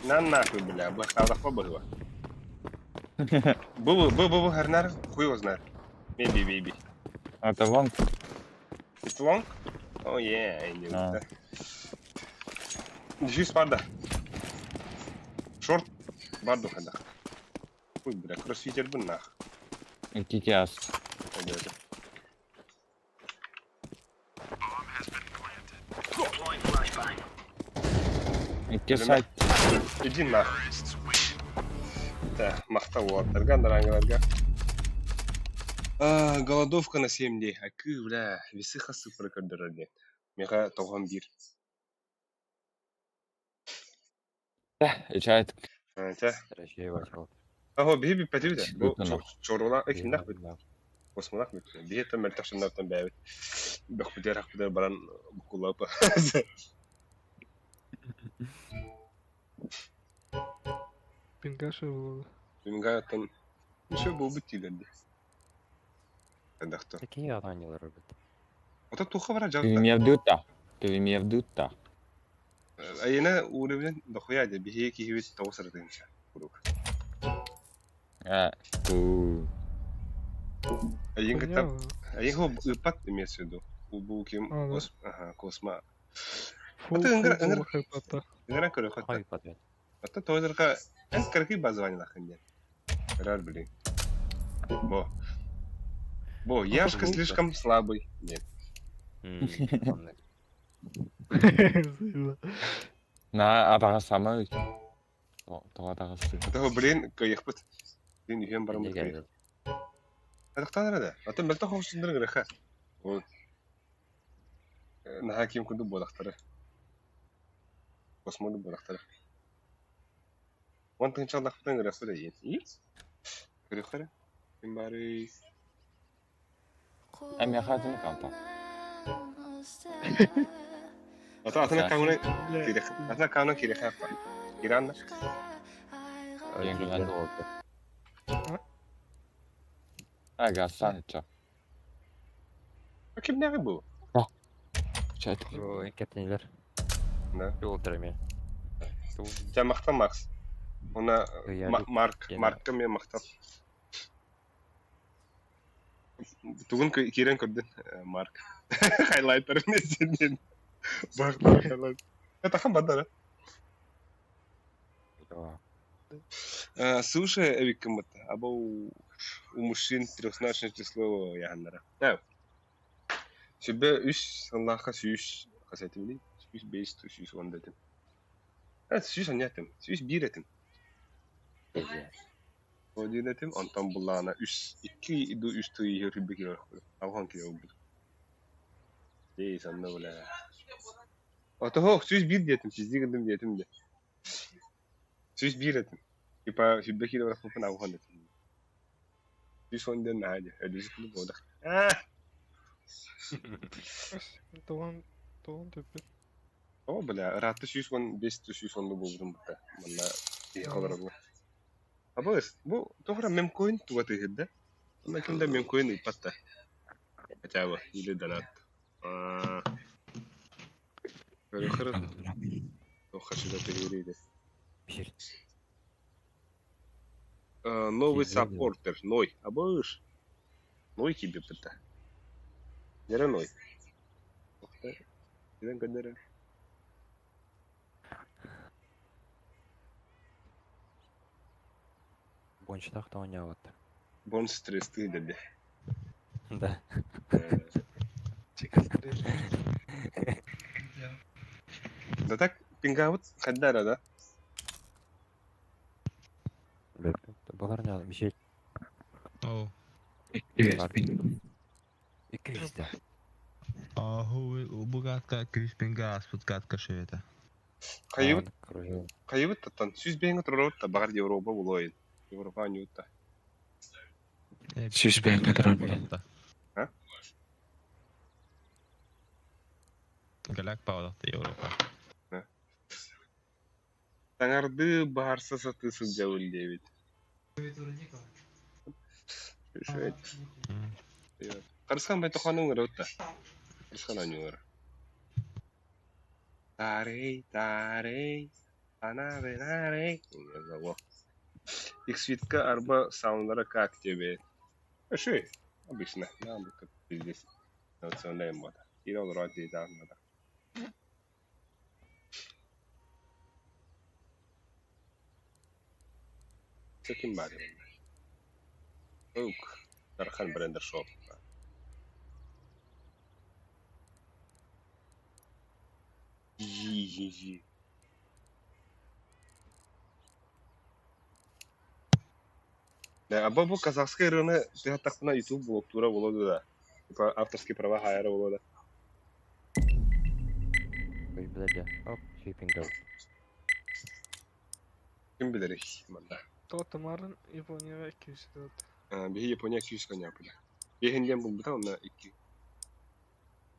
На нахуй, бля, бахтала побыла. Был гарнар, хуй его знает. Maybe. Это вон. It's long? Oh yeah, I knew that. Дефьюз барда. Шорт барду хада. Хуй, бля, кроссфитер бы нах. Кикиас. Пойдёте. Кисайт. Иди нах. Да, махтау аттарга, нарангыларга. Голодовка на 7 дней. Акы, бля, весы хасы прокордырады. Мега тоған бир. Ичайт. Дорожей вошел. Аго, биби пәтеуді. Шүйтінақ. Чорула, экиннақ бит. Османақ бит. Бейті мәртақшынлаптан бәйбіт. Бәқпідер ақпідер баран бұқулапы. Пингаша было. Бимга аттан еще был бы тилерді. Кадақта. Какие ананилы робят? Ота туха бара Певимевдутта. Айына уровень дохуя де бихе кихивит тоғысырдыңша. Курук. Айын кітап. Айын хо ыпат имеется в виду. Бұл кем косма. Ингран көрі хотта. Ой, подвет. Ата тоғызырға ән кіркі базывани лақынден. Рар блин. Бо, Яшка слишком слабый. Нет. На атаға самай. Тоғатаға сы. Атаға блин, көйекпіт. Блин, үйен барамын көйек. Адықтан арада. Ата мәлті қоғысындыры қырыға. Наға кем күнді бодақтары. Космоду бырактар. Вон тынчалдактан гырасы да ен. Көрөхөр. Ким бары? Эми хатыны калта. Атына камына кирек. Атына камына кирек хаппа. Иранна. Еңгіләнді oldu. Aga sanıca. Ким нәгы бу? Çat. Ой, кептенелер. Да. Жол термен. Жамакта Макс. Она Я Маркка мен мактап. Тугун кирен көрдүн Марк. Хайлайтер несинен. Бактар хайлайт. Это хамбадара. Слушай, Эвикамата, або у мужчин трехзначное число Яннара. Да. Себе үш санлаха сүйүш касатымды. Сүйүш бейс сүйүш ондадым. Сүйүш анятым. Сүйүш биретим. Одинетим антон булана үш iki иду үш түй йөрүбек йөрүк. Алган кие болду. Эй, санна була. Ото сүйүш бир детим, сиздигендим детим де. Сүйүш биретим. Типа сүйбек йөрүк фупан алган детим. Сүйүш онден наадя. Эдүзүк болду. Туган төпет. О, бля, раты сүйүш он 5 сүйүш онду болдум бата. Мына ий каларга. Абыс, бу тохра мемкоин тугаты хидде. Мына кимде мемкоин ипатта. Хотя бы или донат. Көрөхөр. Тохра сюда перевериде. Пишер. Новый саппортер, Ной. Абыс. Ной тебе пыта. Нера Ной. Киден кадера. Бончтах то не вот. Бон стрессы деди. Да. Да так пингавут кадара, да? Болар не Мишель. О, Икризда. Бугатка Криспингас, подкатка шеета. Кайыбыт таттан. Сүз бейінгі тұрарот та бағар Европа болойын. Европа нютта. Süs ben kadar bile. Ha? Galak bağlattı Avrupa. Таңарды барса сатысын жауыл дейбит. Қарысқан бай тоқаның ұры өтті. Қарысқан әні ұры. Тарей, ана бенарей. Иксвитка арба саундара как тебе? Шей, обычно. Нам как здесь. Национальная мода. Ирал ради да надо. Чекин бади. Ук. Дархан брендер шоп. Жи. Да, або казахский рынок, ты так на YouTube блогтура волода да. Типа авторские права хайра волода. Ой, блядь. Оп, шиппинг. Ким билер их, манда. Тотамарын Японияга 200 дат. Бихи Япония 200 коня пыля. Бихинден бул бита онна 2.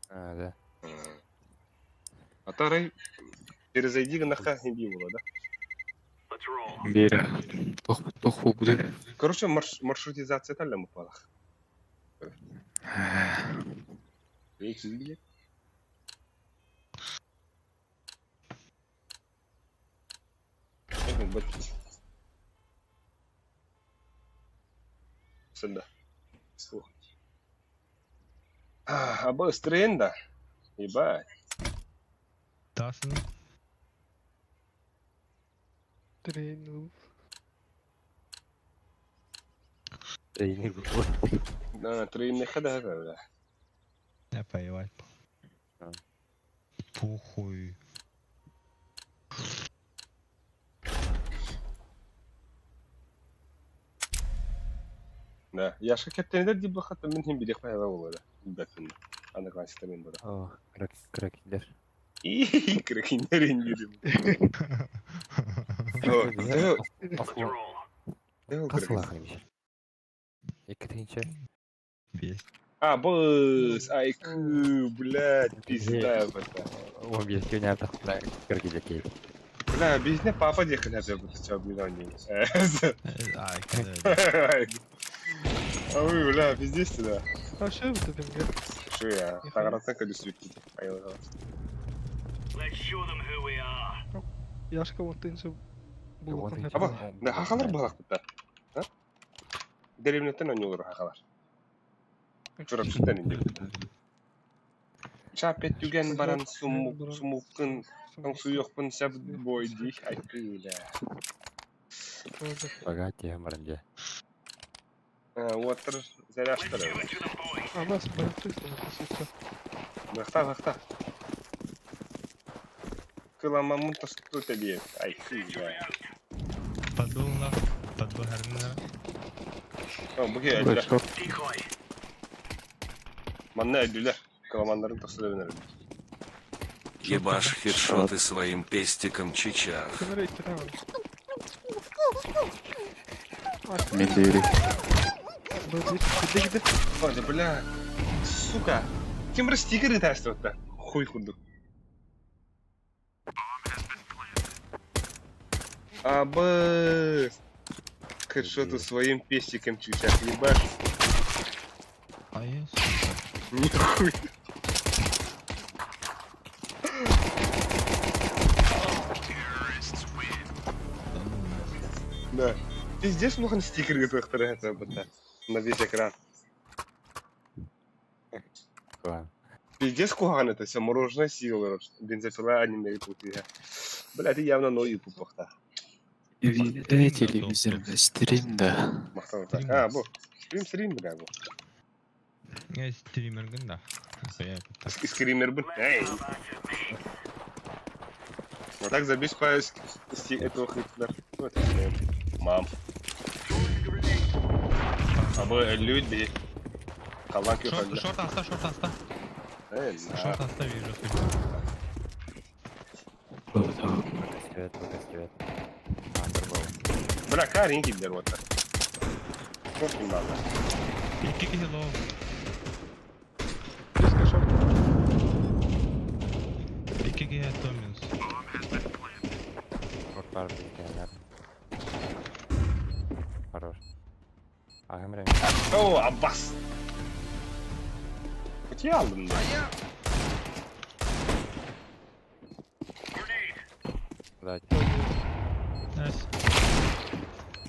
Да. Атарай перезайди гынакка хинди волода. Бира. Тох буде. Короче, маршрутизация талла мупалах. Ким билет? Сюда. Або стренда. Ебать. Тасын. Трейнул. Тренер был. Да, трейн не хода, да. Я поевать. Похуй. Да, я же кеттенде дип бахатта мен хим бидек пайга болду. Билбепмин. Аны кайсытыр мен буда. О, кракендер. İyi kırıkınlar indirim. Қасылақы бейші. Екі тейінші. Бес. А, босс, айку, блядь, пизда это. 15 күн әрді кіргеде кейл. Бля, bizne papa diyekil hep yapıtı çabuk Ай, когда. Ой, бля, пиздец да. А что это бенге? Şu ya, tağarattan kadar sürekli. Ayılı. Яшка вот инсу. Ama ne hakalar balak tutar. Ha? Derimletten oynuyorlar hakalar. Çorap sütten indi. Çapet tügen baran sumukun su yokpun sabit boy di. Ay kıyla. Баға тегін барынде. Water заряжтыры. А нас боится, Бахта. Кыламамын тасту тебе. Ай кıyla. Подбол хәрнәләр. О, bu geldi. Manna ödüller. Kalamanların tasarı önerim. Ебашь хедшоты своим пестиком чича. Мен де yürü. Gitti. Hadi bля. Сука. Kim bir stikeri test etti. Хуй kurduk. Абы. Хедшоты своим пестиком чича. Ебашь. Ай, Нихуй. Да. Пиздец, много стикер готовых это на весь экран. Клан. Пиздец, куган это все мороженое сила, бензопила аниме и тут я. Бля, ты явно ноги пупахта. Видео телевизорда стримда. А, бу. Стрим, бля, бу. Я стример гында. Скример был. Эй. Вот так забить по этого хитлер. Вот это. Мам. Абы люди. Каланки ходят. Шорт аста. Эй, Шорт аста вижу. Свет. Андербол. бля, карин киллер вот так. Вот не надо. İki kişi low. Близко шорт. İki kişi atlamıyoruz. Шорт бар бізге. Хорош. Ағым рәм. О, Аббас. Kutuyu aldım ben. Дать. Nice.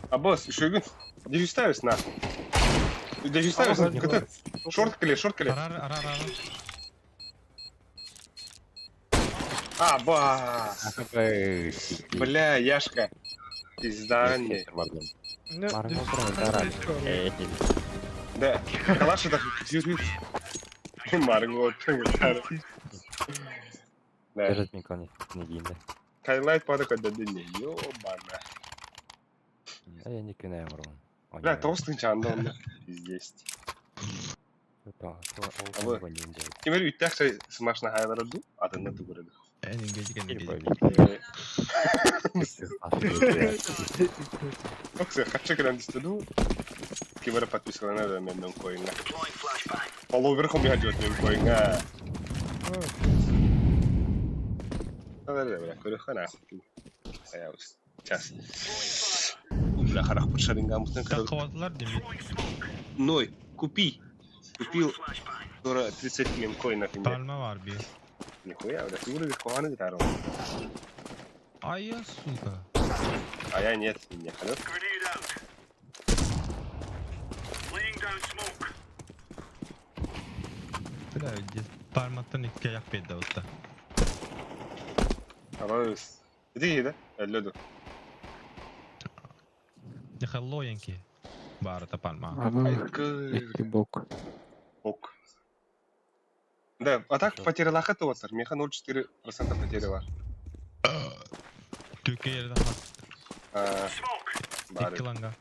Аббас, еще один. Держи ставишь нахуй. Держи ставишь, это шорт клей. Arar. Аббас. Бля, Яшка. Пизда мне. Да, калаш это Марго. Да, Держит никого не гинде. Кайлайт падака дадыне. Ёбана. А я не кінаю мұрын. Бля, толстый чанды онда. Пиздец. Кемер үттәкші смашна хайлар ду, адына тугырады. Оксы, хатшы кіран дистаду. Кемер подписалана да мен коинга. Фолловер хом я жот мен коинга. Бля, көрөхана. Аяус. Час. Бля, харах пошаринга мутен. Как хваталар демей. Ной, купил 30 коинов. Palma var bir. Нихуя, бля, ты вроде куаны гитару. Ay ya suka. А я нет, не халёт. Bira parmaktan iki ayak bedde olsa. خلاص. دي ده اللودو. Yakalo yanki. Barata palma. Бок. Ок. Да, а так потеряла хата отыр. Меха 0,4% потери бар. Türkiye yerden bak. Бар. İki langa.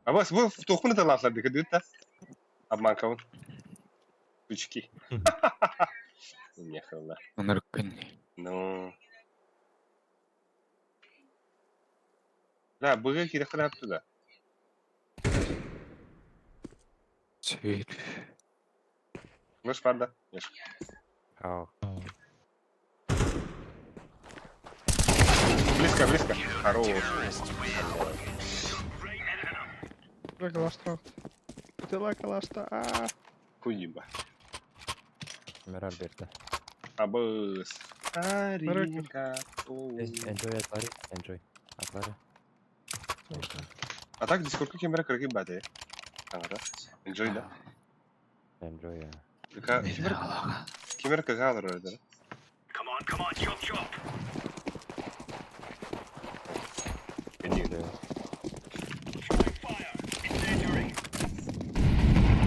А бас, вы в тухмын талатлар дека дүйт та. Обман кого? Крючки. Нехрена. Наркотики. Ну. Да, быга кире храп туда. Цель. Вы шпарда. Ау. Близко, близко. Хорош. Рекалашта. Тела калашта. Хуиба. Meral berdi. Абыс. Арика. Enjoy atlari. Enjoy. Atlari. А так дискордка кемера кыргы бады. Аңда. Enjoy да. Enjoy ya. Кыка кемера кыга алыр öyle.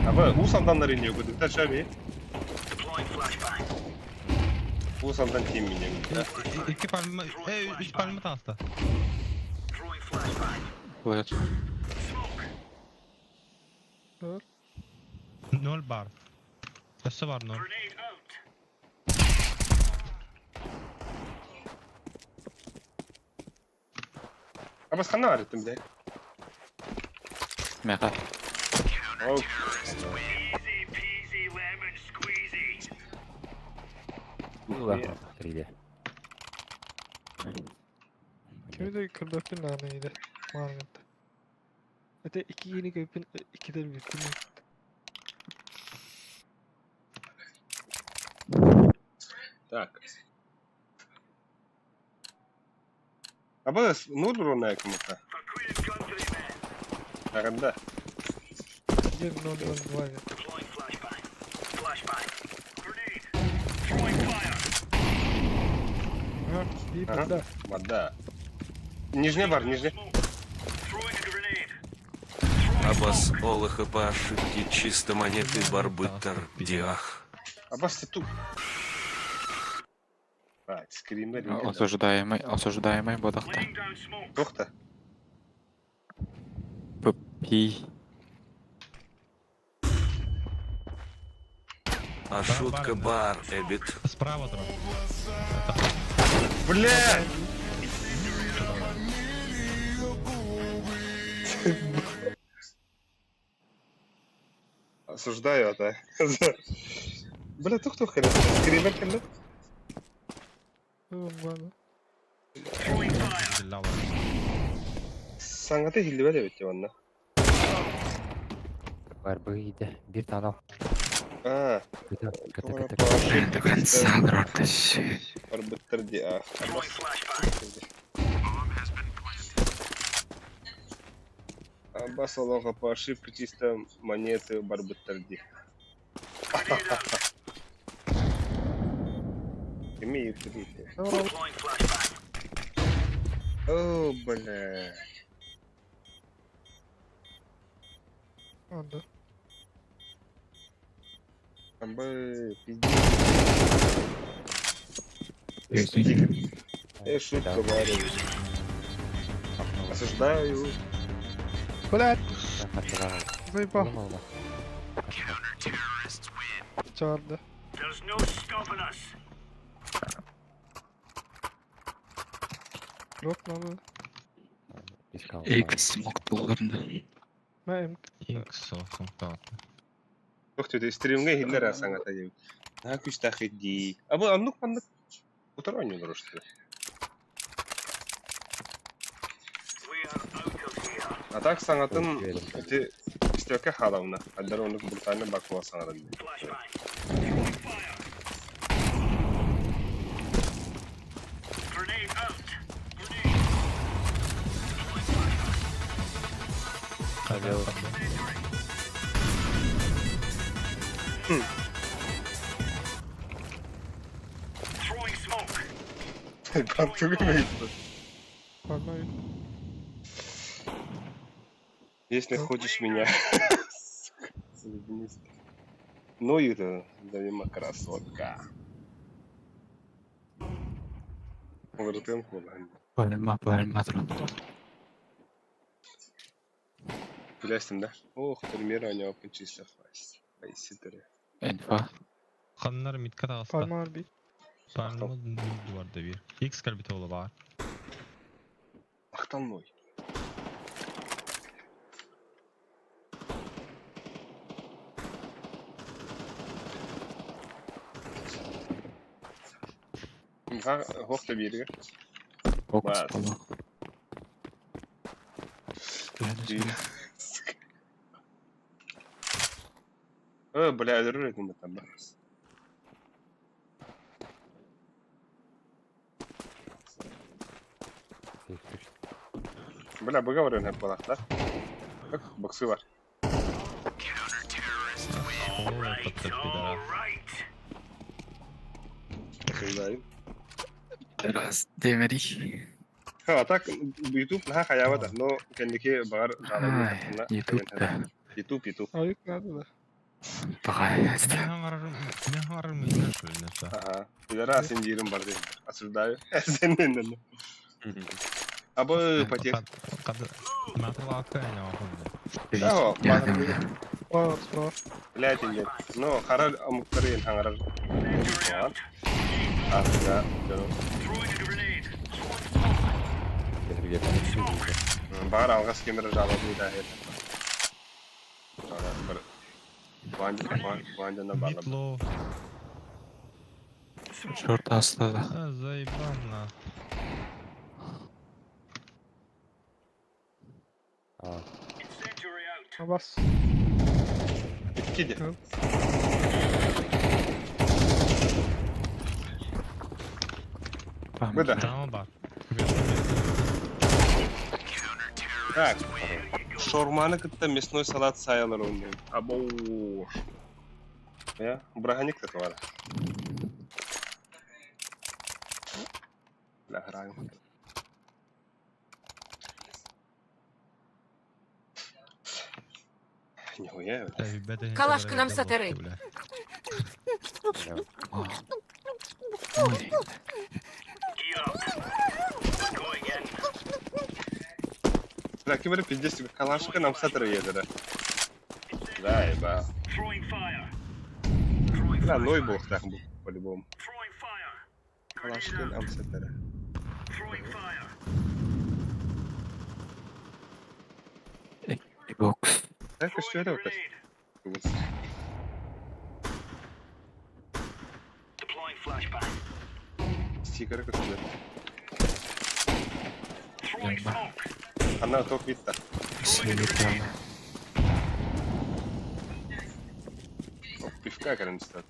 Abi Usan'dan iniyor bu da şabi. Usan'dan kim iniyor? İki palma, üç palma tasta. Вот. Dur. 0 bar. Nasıl var 0? Abi sen ne öğrettin bir de? Mega. Oh. Ulan. Ride. Kimi de kırdöpün naneydi. Margıntı. Öte iki yeni göpün ikidir bitti mi? Так. Abi ne olur ona yakınlıkta? Nerede? Gelin onu var ya. Ha, iyi Ага. bende. Да. Нижний бар, нижний. Аббас Олаха по ошибке чисто монеты барбытер диах. Аббас ты тут. Скример. Осуждаемый бодахта. Тохта. Пи. А шутка бар, Эбит. Справа трохи. Бля! Осуждаю это. Бля, тухту хрен. Скример кенде. Bana. Lava. Саңаты хилли бәле бетте ванна. Var bıydı. Bir tane al. А, Kıtı kıtı Sonra kıtı. по ошибке До конца, гротasi. барбыттар диах. Аббас Олаха по ошибке чисто монеты барбыттар диах. Имею третье. О, бля. Anda. Амбы, пиздец. Шутка, Варя. Осуждаю. Блядь, Kaçılar al. заебал. Oğlum olma. Çağırdı. Yok lan bu. Biz kaldık. X смог долларında. Ben X olsun tamam. Yok dedi, стримге хиллер асаң ата деп. На күч тахиди. А bu anlık anlık otur oynuyorlar işte. А так саңатын эти истөкө халавна. Аддар onu бултаны бакуа саңатын. Hadi al. Пантугу мейт. parmağı. Если хочешь меня. Соединись. Ну и это, завима красотка. Выртем кулан. Пальма трон. Bilestim de. Oh, primero año open чисто фаст. Байситер. Инфа. Kanlar mid kat ağızda. Palma var bir. Parmağımız mid duvarda bir. X kalbite ola var. Акталмой. Ha, hofta biri. Фокус Бар. болу. Бля, дөрөк юм там. Бля, выговорен hep балактар. Bak, boksu var. Oo, patlat Şuradayım. Раз демери. Ha, tak YouTube ha kayava da. No, kendiki bağır Ай, YouTube'da. YouTube. Ayık nerede de? Багай. Ben hararım yine şöyle neyse. Aha. Bir ara sen yerim var değil. Asırdayım. Senin elinden. Aba patih. Kadı. Matı vakı ya oğlum. Да, Var var. Блядь, нет. Ну, харар амуктарин хангарар. Арка, Бар алгас кемер жабы да хет. Бір ванжана бала. Mid low. Шорт астада. Заебал на. Bas. Gidi. Быда. Tamam var. Так. Шорманы кытта мясной салат саялар ойнайм. Або. Я, браганик так var. Бля, граем. Нихуя. Калашка нам сатери. Бля, кибер пиздец тебе калашка нам сатыр еді. Да, еба. Бля, ной бог так был, по-любому. Калашка нам сатыр. Бокс. Так, что это вот? Стикеры какие-то. Она топ видно. Силикон. Пивка, короче, стоит.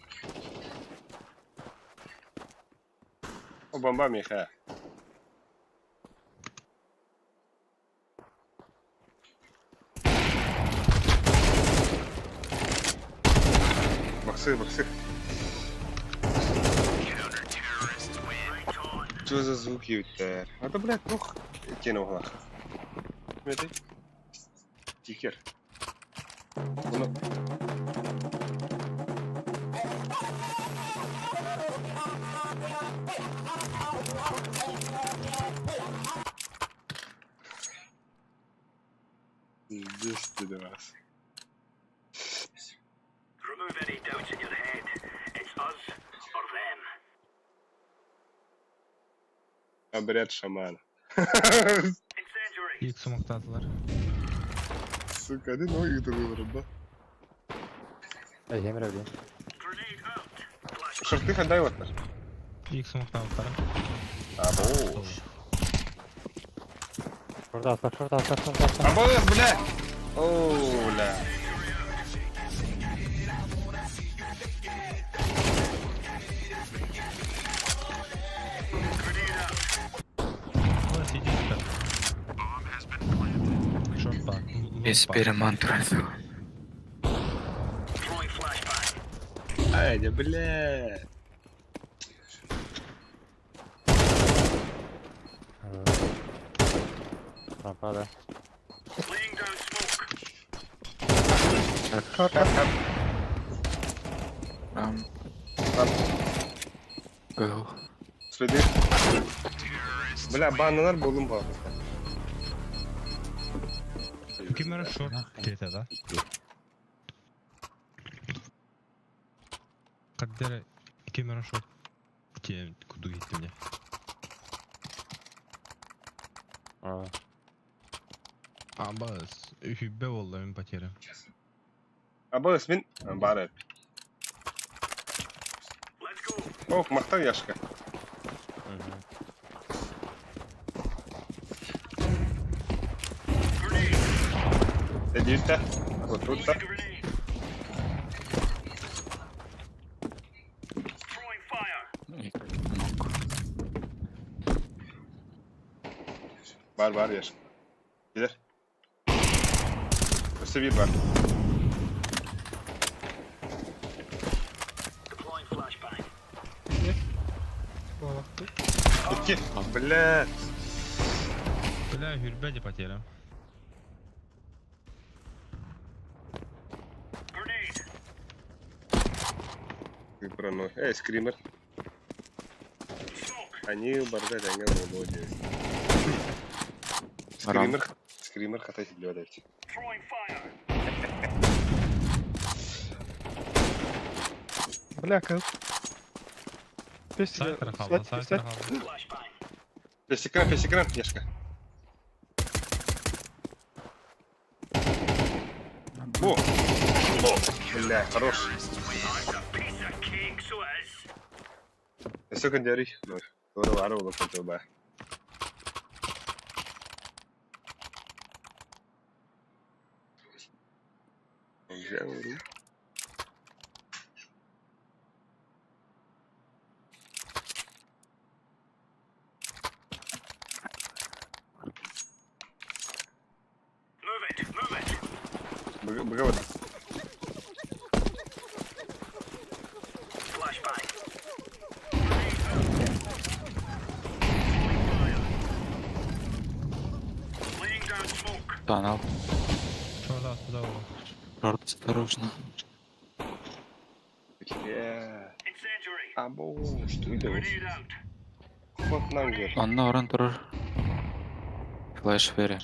О, бомба, Миха. Боксы. Что за звуки у тебя? Это, блядь, плохо. Кинул глаз. Смотри. Стикер. Ну. Здесь ты раз. Remove any doubts in your head. It's us or them. Обряд шамана. Incendiary. İlk smoke'da attılar. Сука, один ноги это выбрал, да? Emre abi. Grenade out. Шорты ходай вот так. İlk smoke'da attılar. Або. Şurada atla. Або, бля! Оу, бля. Burası ikinci kat. Short var. Эксперимент разу. Throwing flashbang. Айди, бля. Rampada. Laying down smoke. Был. Следи. Бля, баннар болун бар. Камера шорт. Тета, да? Каддер камера шорт. Те куду gitti мне. Aa. Абас. Hübbe oldu ön pateri. Абыс мен бар еді. Let's go. Ох, мақтау яшка. Mhm. Grenade. Сидіть. Вот тут. Throwing a grenade. Throwing fire. И мог. Бар яшка. Gider. Üstü bir var. Deploying flashbang. Балақты. İki. Блядь. Бля, hübbe de pateri. Grenade. Ты проной. Скример. Smoke. Они барда деньги молодец. Рам. Скример хата сидят. Throwing fire. Бля, кыз. Sağ tarafa aldı, sağ tarafa aldı. Flashbang. Песекран, яшка. О! Бля, хорош. That's a piece of cake, so it is. Все кондярий. Тоже вару было хотел бы. Move it. Богавод. Flashbang. Laying down smoke. Тоннел. Şurada aslında o. Шорт, осторожно. Incendiary. Або, что это? Grenade out. Вот нам говорит. Онна орын тұрыр. Флэш ферри.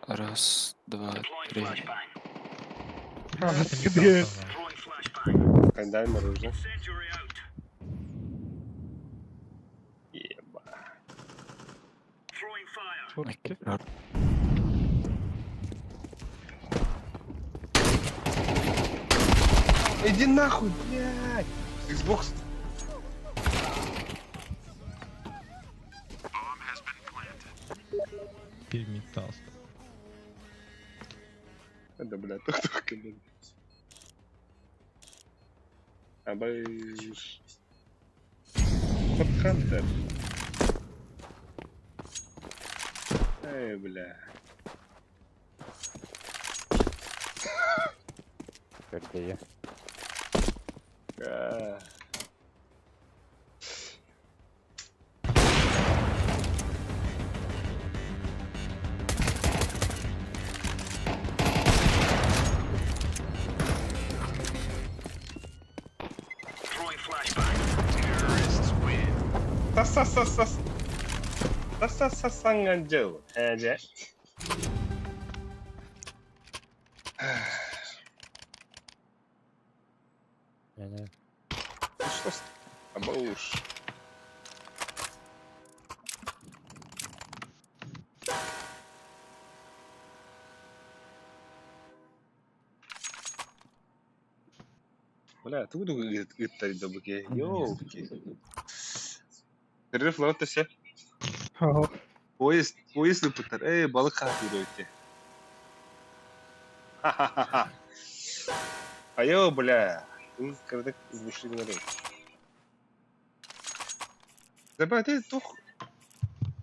Раз, два, Deploying три. flashbang. Где? Throwing flashbang. Кандай мороженое. Incendiary out. Еба. Throwing fire. Шортки. Шорт. Иди нахуй, блядь. Xbox. Bir mid de astı. Да, блядь, только, блядь. Абайш. Хот Хантер. Эй, бля. Perdeyi. А. Throwing flashbang. Terrorists win. Сас. Сасанганджел. Эже. Yani Что с... Абауш. Бля, ты буду гыттать да быке. Ёлки. Перерыв лаватта все. Ага. Поезд выпытар. Эй, балык хатыр өте. Ха-ха-ха. Айо, бля. Вы когда вышли на рейд. Забай, ты тух.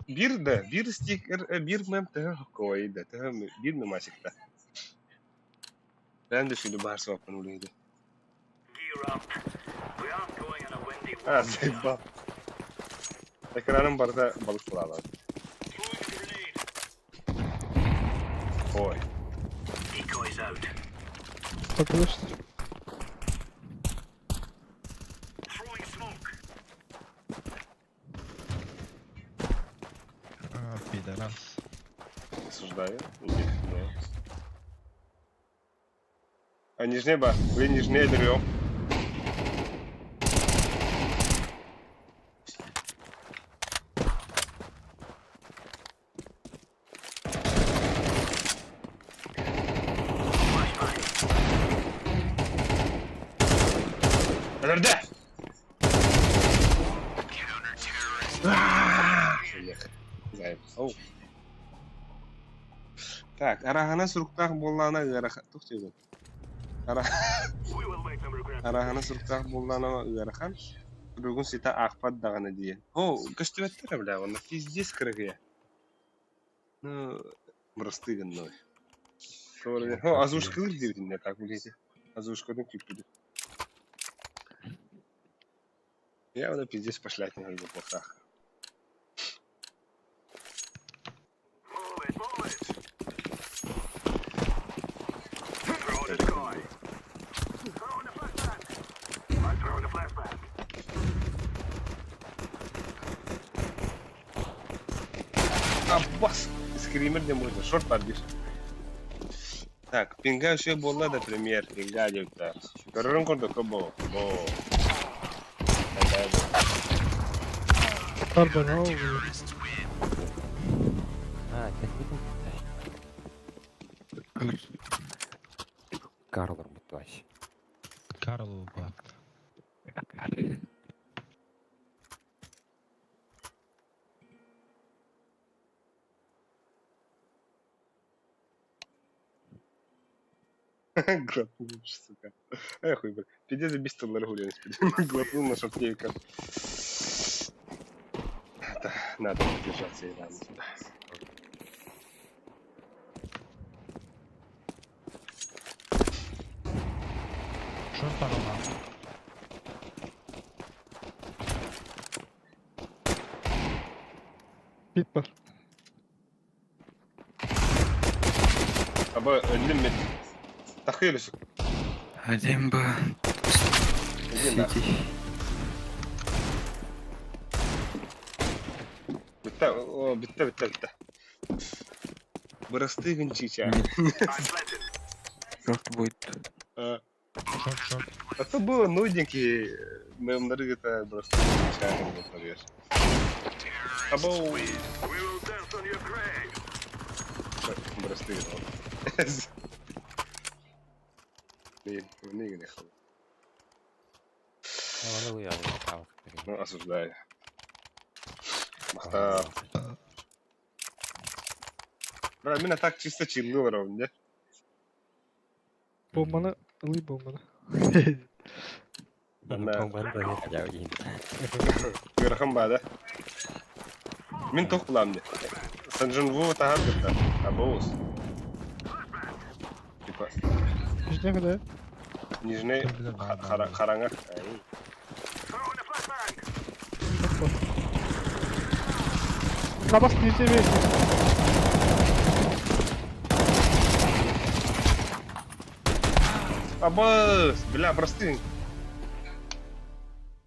Bir sticker, bir mem teh koydu. Teh bir memasıkta. Ben de şimdi bahar soğuktan uluydu. Gear up. We aren't going on a windy Ha, walk. zeyba. Ekranın barda balık bulalar. Throwing a grenade. Koy. Decoys out. Takılıştır. Throwing smoke. Aa, pideras. знаю. А нижнее ба? Вы нижнее берем. Подожди! Так, арахана суруктах боллана ыарахан. Тухтуйгун. Арахана суруктах боллана ыарахан. Бүгүн сита ахпат даганы диен. О, көстүбеттер бля, оны пиздец кырыгы. Ну, простыгын ной. О, озвучкалар дебитин не так блядь. Озвучкадан киппиди. Я оны пиздец пошлять не могу плохо. Аббас! Скример не можно, шорт подбишь. Так, пинга еще была, например, пинга где-то. Короче, куда кабо. Pardon, oh. Карлор бутвач. Карл Бак. Глотнул, сука. Эх, хуй, блядь. Пиздец, без долларов гуляем. Глотнул на шапкейка. Да, надо держаться и рано. Short var ona. Pit var. Аба, лимит. Тахились. Один бы. Иди нахуй. Битта. Барастыгын чича. Шорт будет. Short. А то было нудненький. Мемнары это барастыгын чича. Абоу. Барастыгын. Не гнехал. Вони уявили, там. Ну, осуждаю. Махта. Бля, меня так чисто чиллил ровно, не? Bombana, alayım bombana. Бомбаны да нет, я уйду. Гырхам бада. Мен тоқ буламын де. Санжунву тахар гырта. Абоус. Типа, Нижняя куда? нижний хараңа. Kabas nижняя весь. Абоус! Бля, простынь.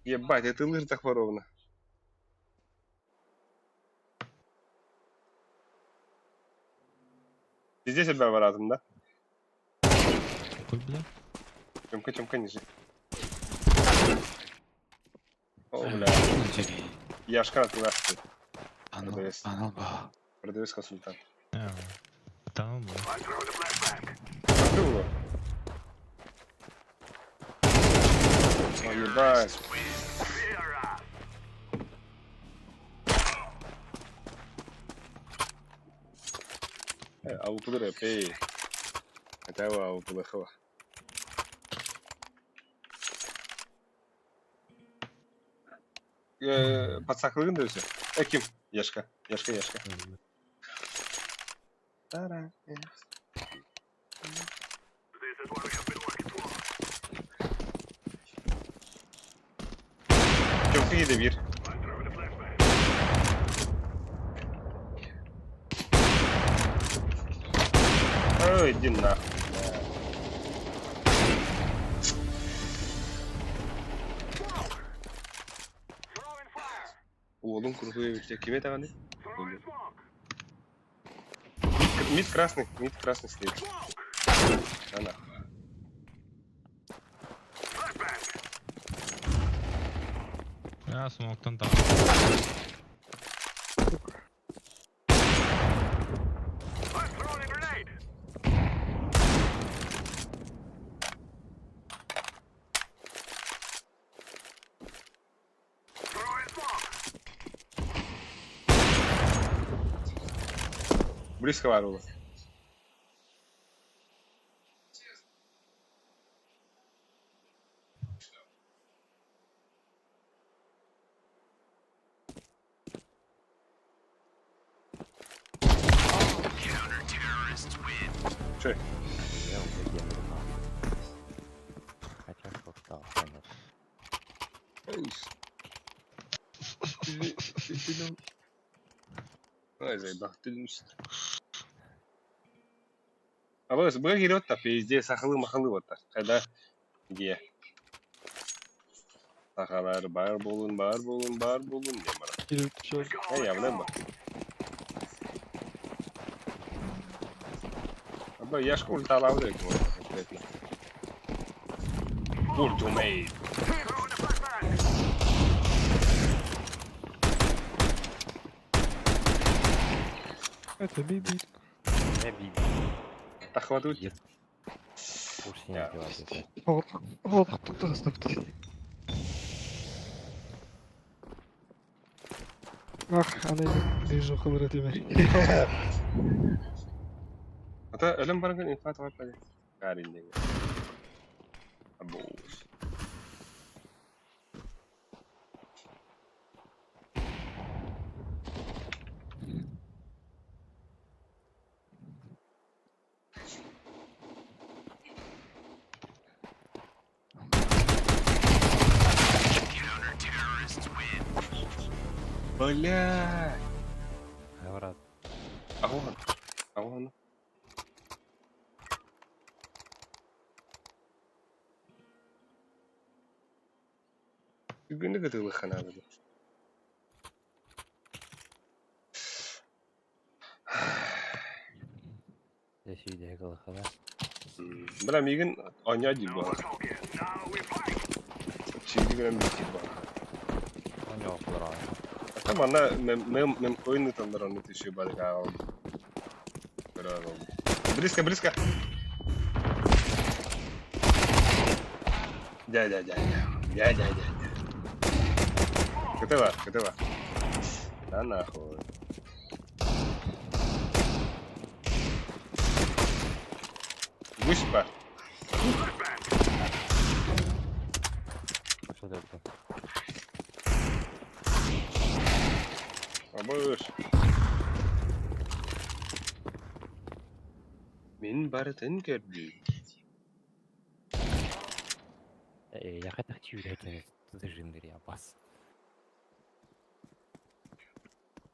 Ебать, это лыжа так воровна. Ты здесь себя воротом, да? Хуй, бля. Чемка ниже. О, бля. Я шкаф туда. Анал ба. Продавец консультант. Там, бля. Открыл. О, ебать. Ауплы рэпэй. Это его ауплы хава. Подсахлыгын да все. Ким? Яшка. Тара. Чемка еды бир. Ой, иди нахуй. Oğlum kurguya bitecek. Kime tane? Мид красный стоит. Она. Я смоктан там. Близко варила. Че? Я уже генерал. Хотя что стал, конечно. Ой, заебал, ты А вот бэк идет так, везде сахалы-махалы вот так. Когда где? Сахалар бар болун. Не мара. Келіп жүр. Явно бар. Аба, я школ талавды екен ғой, конкретно. Ультимейт. Это бибит. Я бил. Так хватует? Уж не делать. Вот тут оставьте. Ах, аны вижу хымыры демей. Ата ölüm bargan infat var pade. Karindenge. Abo. Бля. Говорят, Агон. Günü gıdılı xana böyle. здесь видео голохана. Бля, мигін ойнайды bu. Şimdi gülen bir tip var. У него вторая. Там она, мем коины там дороги тысячи бадга. Близко. Дядя. Готово. Да нахуй. Гуська. Что это? Абыш. Мен барытын көрдім. Я хотел тюрять, зажимдер я бас.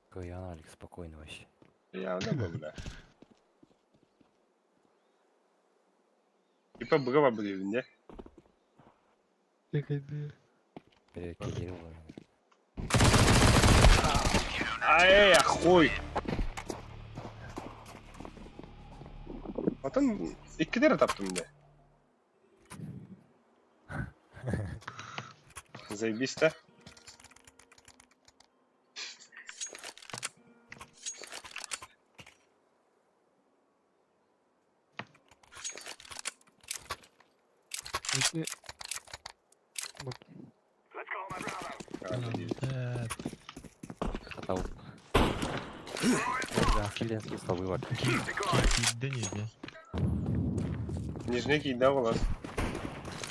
Какой аналик спокойно вообще. Я не бля. Типа быгава были, не? Якайды. Перекидывал. Ай, ахуй. Потом iki kere таптым да. Заебись, да? Если... Хотел. Да, хилен смысл вывод. Кидde neydi? Нижнекий да волос.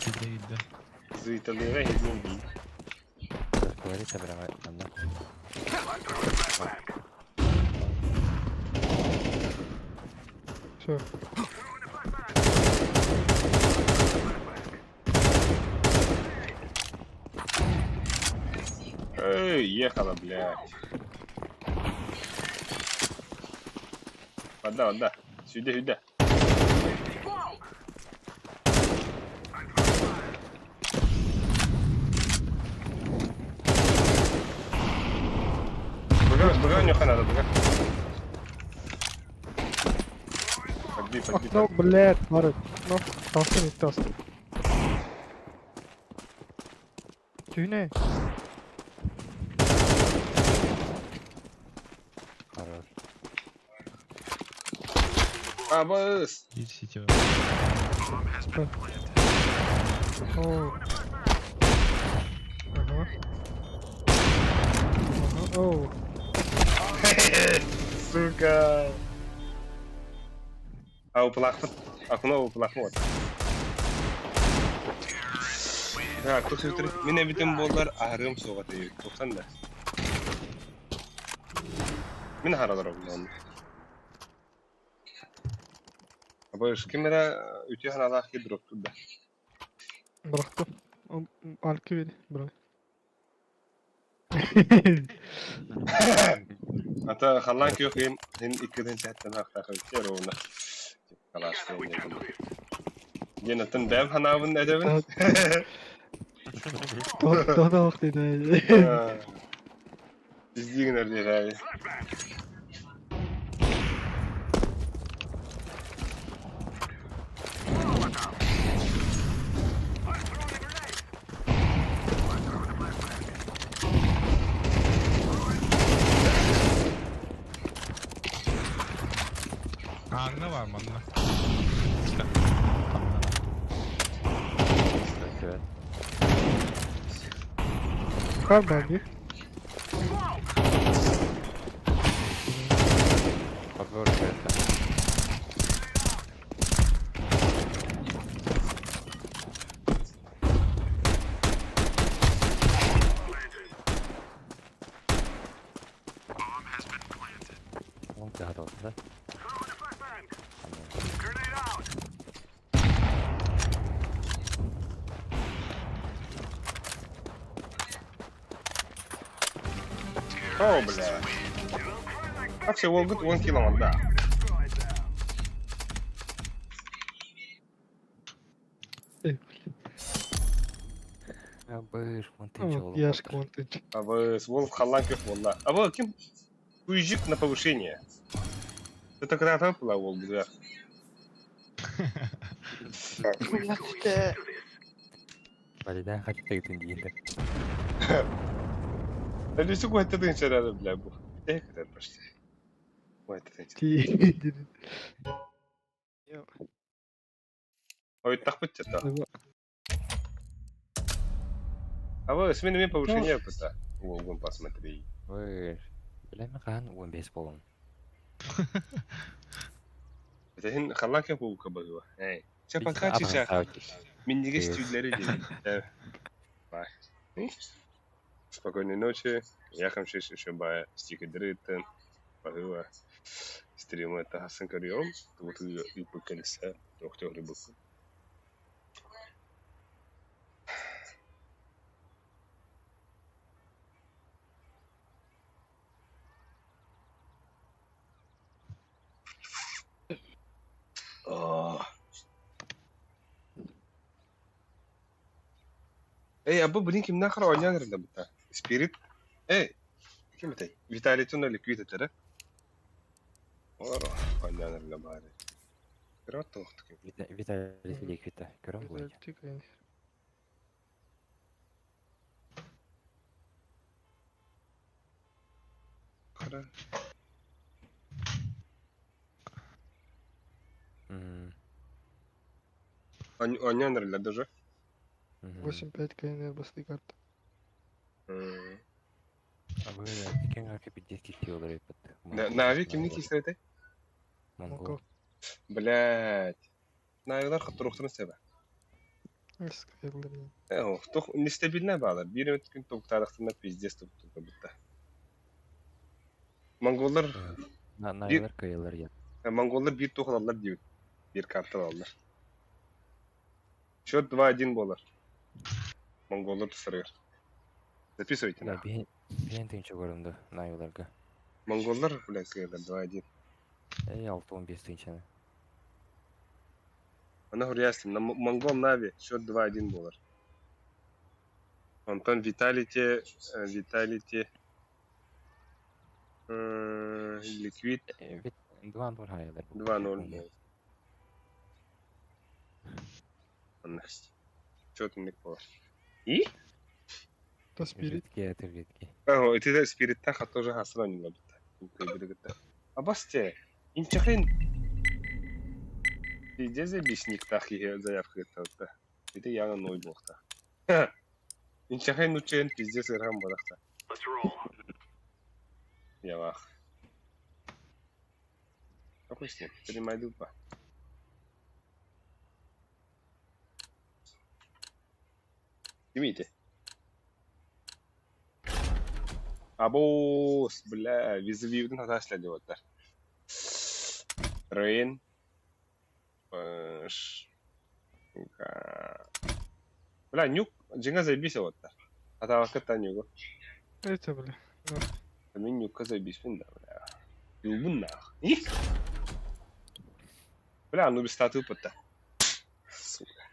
Kidde. Зрителя хиднул бий. Говорит, прямо одна. Все. Эй, ехала, блядь. Вода. Сюда. Быга у него надо, быга. Окно, блядь, барыт. Ну, тастын ит таст. Түйне. Хорош. Абыс. Bir city var. Оу. Ага. Ага, оу. Сука. А уплахмыт. Окно уплахмыт. Ha, kösütür. Mine bütün bollar ağrım soğatı. Toksan da. Min haralar oldu. Ama şu kimera ütü hanalar ki drop tuttu. Bıraktım. Alkı veri. Bırak. Hatta halan ki yok hem ikiden chatten hakta kayıtlar ona. Kalas yani. Yine tın dev hanavın edebin. Daha vaktiydi. Bizdiğin nerede abi? Ağrına var mı anla? Evet. Kar bagi. Favor, evet. Oğlum daha da oldu da. Oh, бля. Actually, we'll get 1 kill on that. Ya buyur, montinç Вот, oğlum. яшка вон ты. А вы с Волк Халанков волна. А вы кем? Уезжик на повышение. Это когда там была Волк, да? Validen kaçta gittin diyeyim. Да не сука, это ты рядом, бля, бух. Эх, это почти. Ой, это ты. Ти. Ой, так быть это. А вы с минами повышение пыта. Волгом посмотри. Buyur. Bileme kan, 15 bolun. Это хин Халанков Волка было. Эй. Сейчас пока чича. Миниги стюдлери делали. Бай. Спокойной ночи. Я хочу еще бая стики дрыттен. Погыва. Стримы это Хасан Кариом. Вот и поколеса. Доктор рыбок. Эй, абы блин ким нахер ойнаныр да бута. Спирит. Эй, ким это? Виталий Туна ликвид это, да? Ора, ойнаныр да бari. Кырат тоқтық. Vitalis Liquid'e görüyor musun? Тикай. Кыра. Ойнаныр да даже. 8-5 КНР басты карта. А вы кем как 50 долларов под? Нави кимник истети? Монгол. Блять. Навилар хатруктун себе. Эскайлер. Эх, тох нестабильная бала. Бир өткөн токтардыктан пиздец токту бутта. Монголдар Найдар кайылар я. Монголдар бир тоқалалар дейбит. Бир карта алалар. Счет 2-1 болар. Монголдар тусырыр. Записывайте Ya на. ben tünçe göründü Найдарга. Монголдар, блядь, сказали 2-1. Ey 6-15 tünçe. Она говорит, на Монгол Нави счет 2-1 болар. Антон Виталити, Ликвид Evet, Doğan Doğan hayallar. 2-0. Чётынlık bu. İyi? Да спирит. Жидкий. Это да спириттен хат тоже хасра не лабит. А басте, инчахин. Иде за бисник тахи заявка это. Это яна ной бохта. Инчахин учен пиздец ирхам барахта. Let's roll. Ява. Какой с ним? Перемайду па. Видите? Абос, бля, визавивден хаташлады оттар. Рейн. Бля, нюк, джинга заебись оттар. Атавакта нюк. Это, бля. Мен нюкка заебись да, бля. Юбун нах. Бля, ну без статуи пытта. Сука.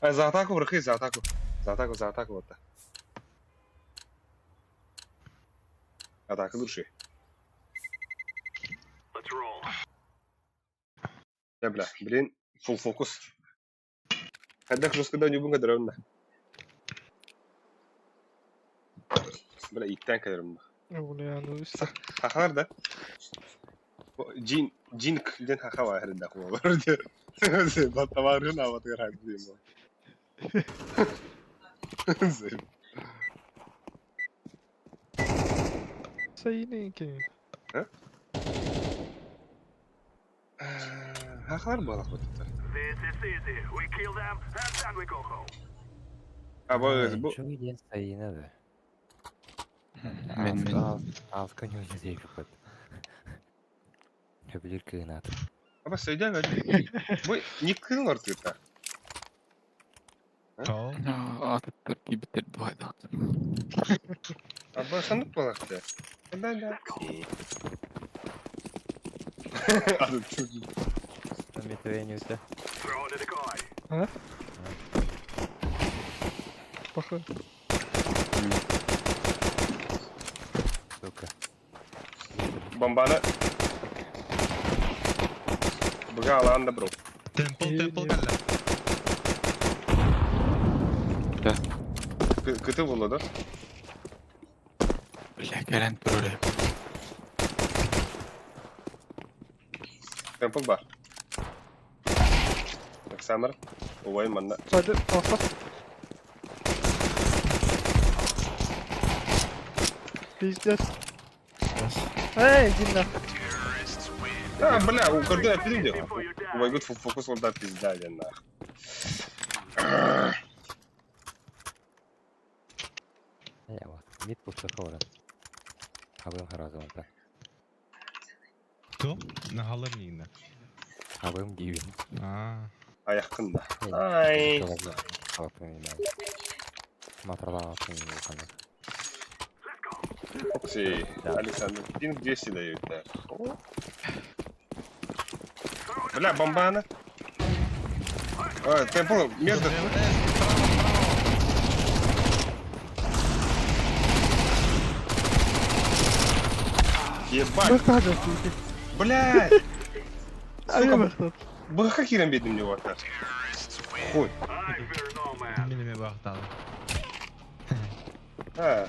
За атаку, врахи, за атаку. За атаку вот так. Атака души. Let's roll. Я, бля, блин, фул фокус. Отдах жестко да не bunga дровна. Бля, itten kadarım. Bu ne yani işte. Hakalar da. Jink den haka var herhalde bu var diyor. Batta var ya na batta var diyor bu. Sayın ki. Hakalar balık bu. This is easy. We kill them and then we go home. Ha bu Çok iyi sayına da. Men Alt kanyon yazıyor kapat. Öbür kığınat. ama söyle ver. Bu nick'in artık da. Ja. atıp bitirdi bu adam. Ama sandık balık da. Ben de. Adı çok iyi. Там метровень ute. Throw in a decoy. Bakın. Сука. Bombanı. Bug'a alanda bro. Temple, İyi, temple iyi. kalla. Kıtı buladı. Bля, gelen böyle. Temple var. Alexander. Ovay manna. Hadi kalk. Пиздец. Эй, Дина. А, бля, у карды опять делал. Овай гуд фокус он да пизда, я нах. Ja вот. Мид пустой хорон. Абым харазон та. Кто? На Халарнина. Абым дивин. Ayakında. Ay. Матралан atın kanka. Şey, Alexander. Din 200 дают, да. Бля, бомбана. Темпл между... Ебать. Бахтады. Блядь. Ай, Сука, бахтады. быха кирен бедным не вот так. Хуй. I fear no man. Minime baktalı. Ha.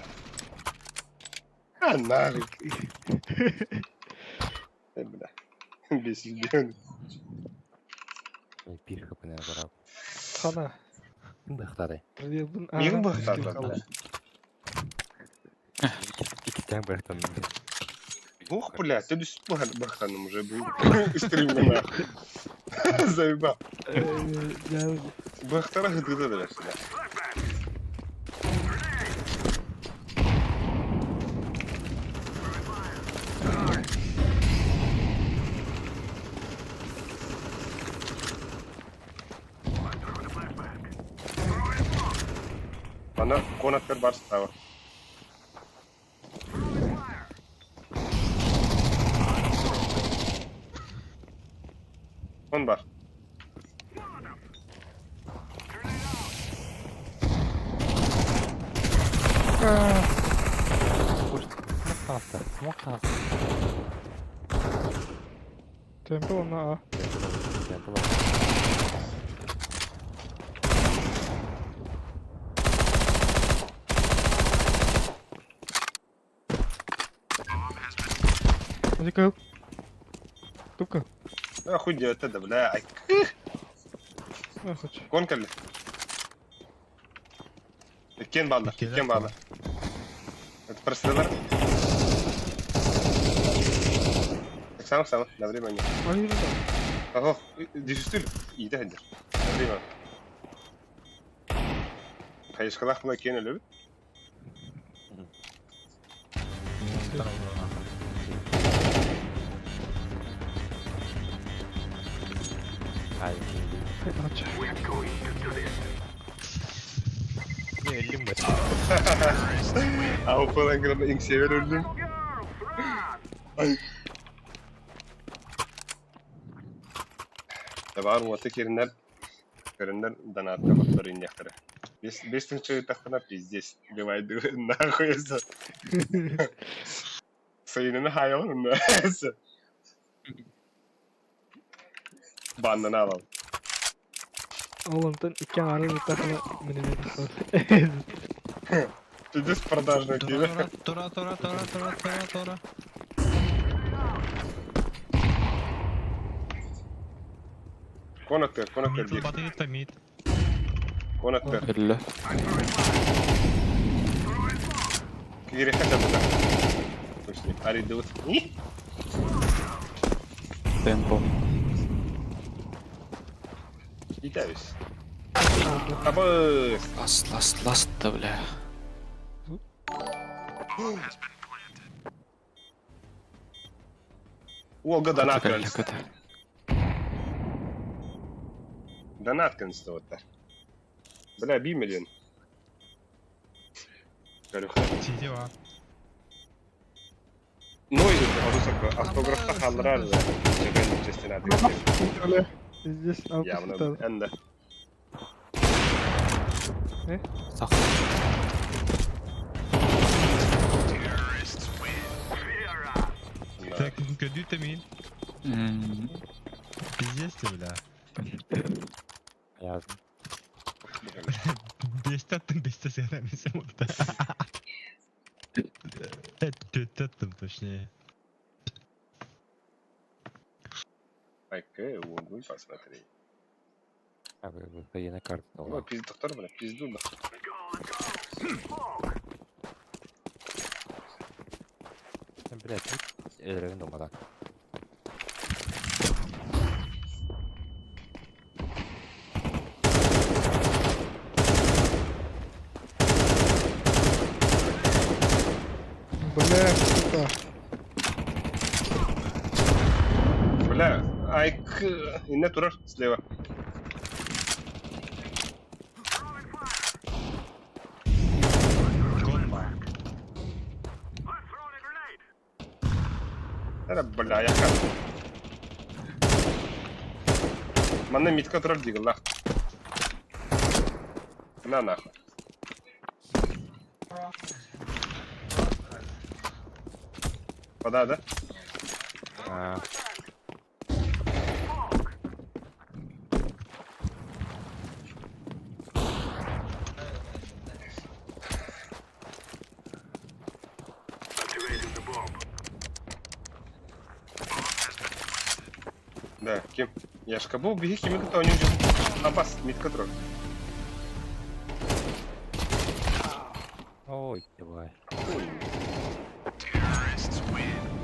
Ha, narik. Бля. Бесильден. Bir kapına bırak. Хана. Бахтады. Ребун. Мигін бахтады, бля. İki tane bıraktım. Ух, бля, ты без бахтаном уже был. Стримно нахуй. Заебал. Я Бахтара гыдгыда да сюда. Bana konaklar var sağ. On var. Сука. Смок таста. Темпл на А. Дикал. Тука. Охуеть, это, бля. Ай, Хоть. конкали. Кен бала, кен бала. Это прострелер. Так само, на внимание. Ай, Ого, дежистиль. Иди, хендер. На внимание. Хайшкалах мына кен любит. Ай, Aç. ne öldüm ben. Ау falan gırma ink sever öldüm. Ay. Tabar muhatta kerinler донат кабактар инъяхтары. Бестінші тақтана пиздец. Бывает, нахуй это. Sayınını hayvan neyse. Bandını alalım. Oğlum sen iki ağrı bir takına minimum. Пиздец продажный киви. Тора. Конектор дейік. Батыйт та мид. Конектор. Өлі. Керек хотя бы так. Точно. Ариды вот. Темпо. Итаюсь. Абыс. Ласт, да, бля. Олга донат Какая көнсті. лякота. Донат көнсті оттар. Бля, 1 миллион. Галюха. Сиди var. Нойды алусак автографта қалдырар. Жеген жестен атып. Öyle. Здесь Я мұны алпыстады. әнді. Сақ. Так, көдү та мид. Пиздец ти, бля. Yazdım. 5'te attım, 5'te seyremişim orada. Evet, 4'te attım точнее. Айка, вон, посмотри. А вы на карту. Ой, пиздуктар, бля, пизду, да. Блять, элерин думадан. Бля, сука. Бля, айк, инне турар, слева. Гонба. Ара, бля, яка. Манна митка турар дигыл, нах. На нахуй. Пода, да? Да, кем? Я ж кабу беги, кем это у него Аббас, митка турар. Ой, давай.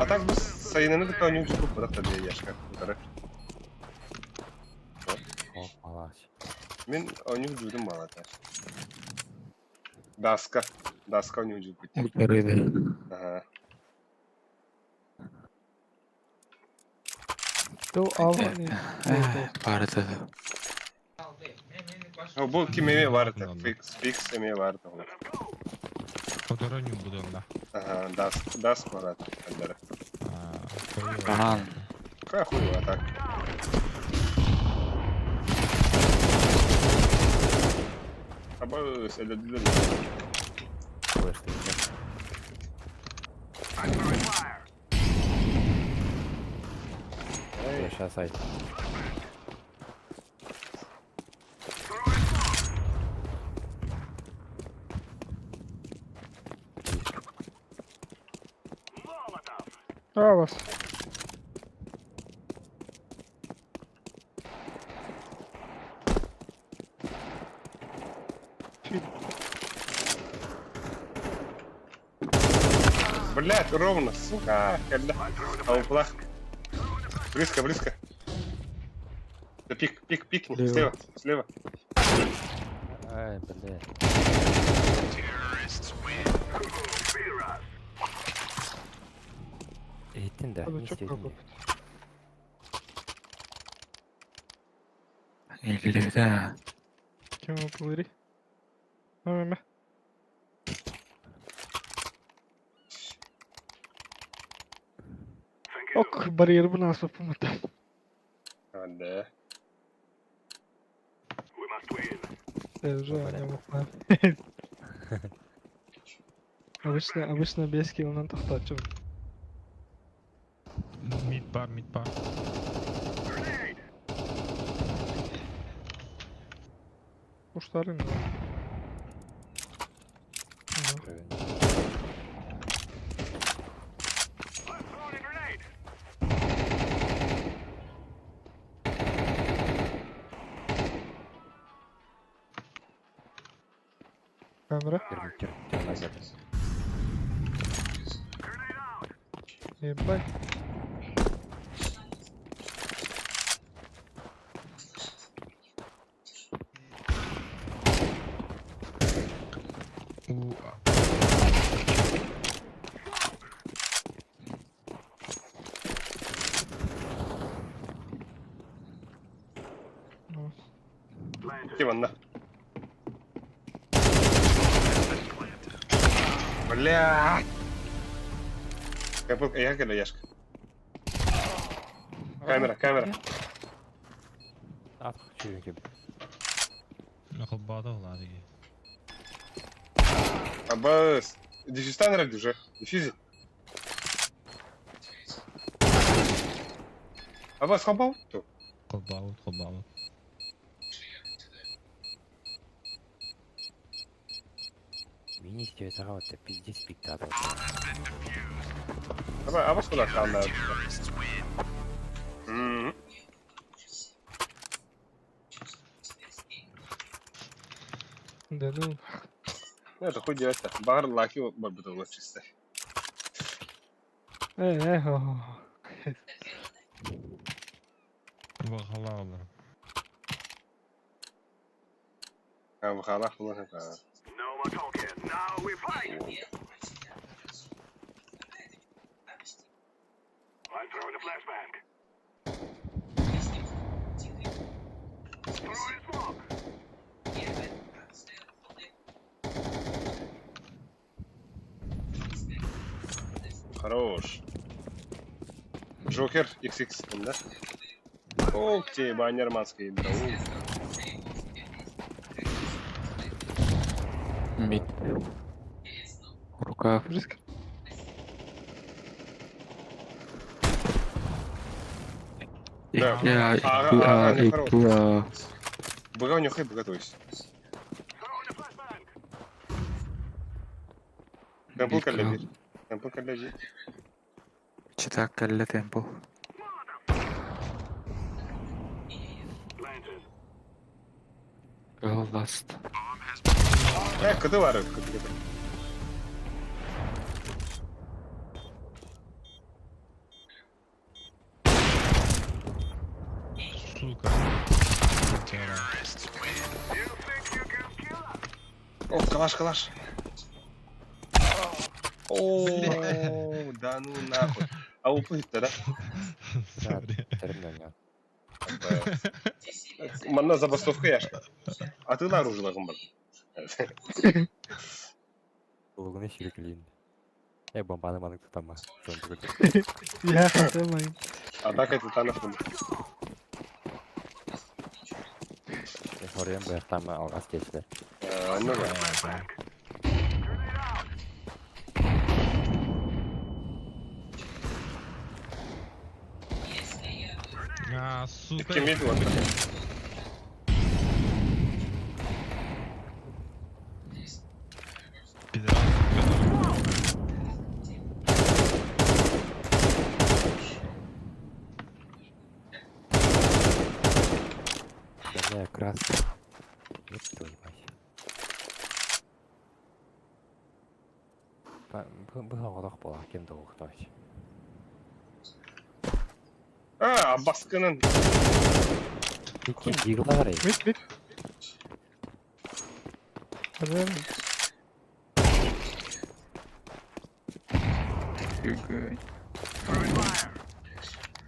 А так бы sayınını da kanyon çıkıp bıraktı diye yaşka kurtarı. О, палач. Ben onu duydum bana da. Daska onu ucu kutu. Ультарыды. Aha. То алма не. Парты. Ha bu kim emeği vardı? Fix emeği vardı. Фотороню буду, да. Aha, Dask var artık kendileri. Роман. Какая хуева так? Абы, öyle düzeli. Флеш. Флеш сайт. А, вас. Блядь, ровно, сука. Когда? Аупла. Близко, близко. Да пикни. Слева. Слева. Ай, блядь. Eğitin de. Abi Ne çok istedin korkunç. ya? 50'de. Kim o bunları? Hemen. Ok, bariyeri bu nasıl yapılmadı? Hadi. Уже, не мог. Обычно без килл'dan to'xtatchim. Mid bar. Kuşların ne? Камера? Girme zaten. Ебать. Киван, на. Блядь. Я кидаю яшка. Камера. At şuraya gibi. Nog op bad laten. Аббас. Дефистан ради уже. Дефизи. Аббас, хабал? Gebouwd. Мини стоит это пиздец спектакль. Аббас куда там надо? Да ну. Ну, это хуй делать-то. Багар лаки вот бы было чисто. Хо. Geladen. А в халах было это. No more talking. Now we fight. I'm throwing a flashbang. Throwing smoke. Хорош. Джокер XX, да? Ох ты, баннерманский дров. Мид. Рукав. Близко. Да. Я Ага, хорош. иду. Быга нюхай, готовься. Throwing a flashbang. Темпл калеби. Чита калле темпл. Planted. Go last. Куди варив? Сука. О, калаш. О, да ну нахуй. А уплыть-то, да? Терминал. Манна забастовка яшка. А ты наружу лагом бар. Bulgunu sürükleyin. Bombanı tutama. Я хотел. А так это танов. Oraya bıraktım algaz geçti. Ну да. сука. Kim mid var? Пидорас. Бля, красный. Ёб твою мать. Бұл оғылық бола, кемді оғықтауыз. Baskının. Иккен дигіла қарай. Mid. Hadi. Good.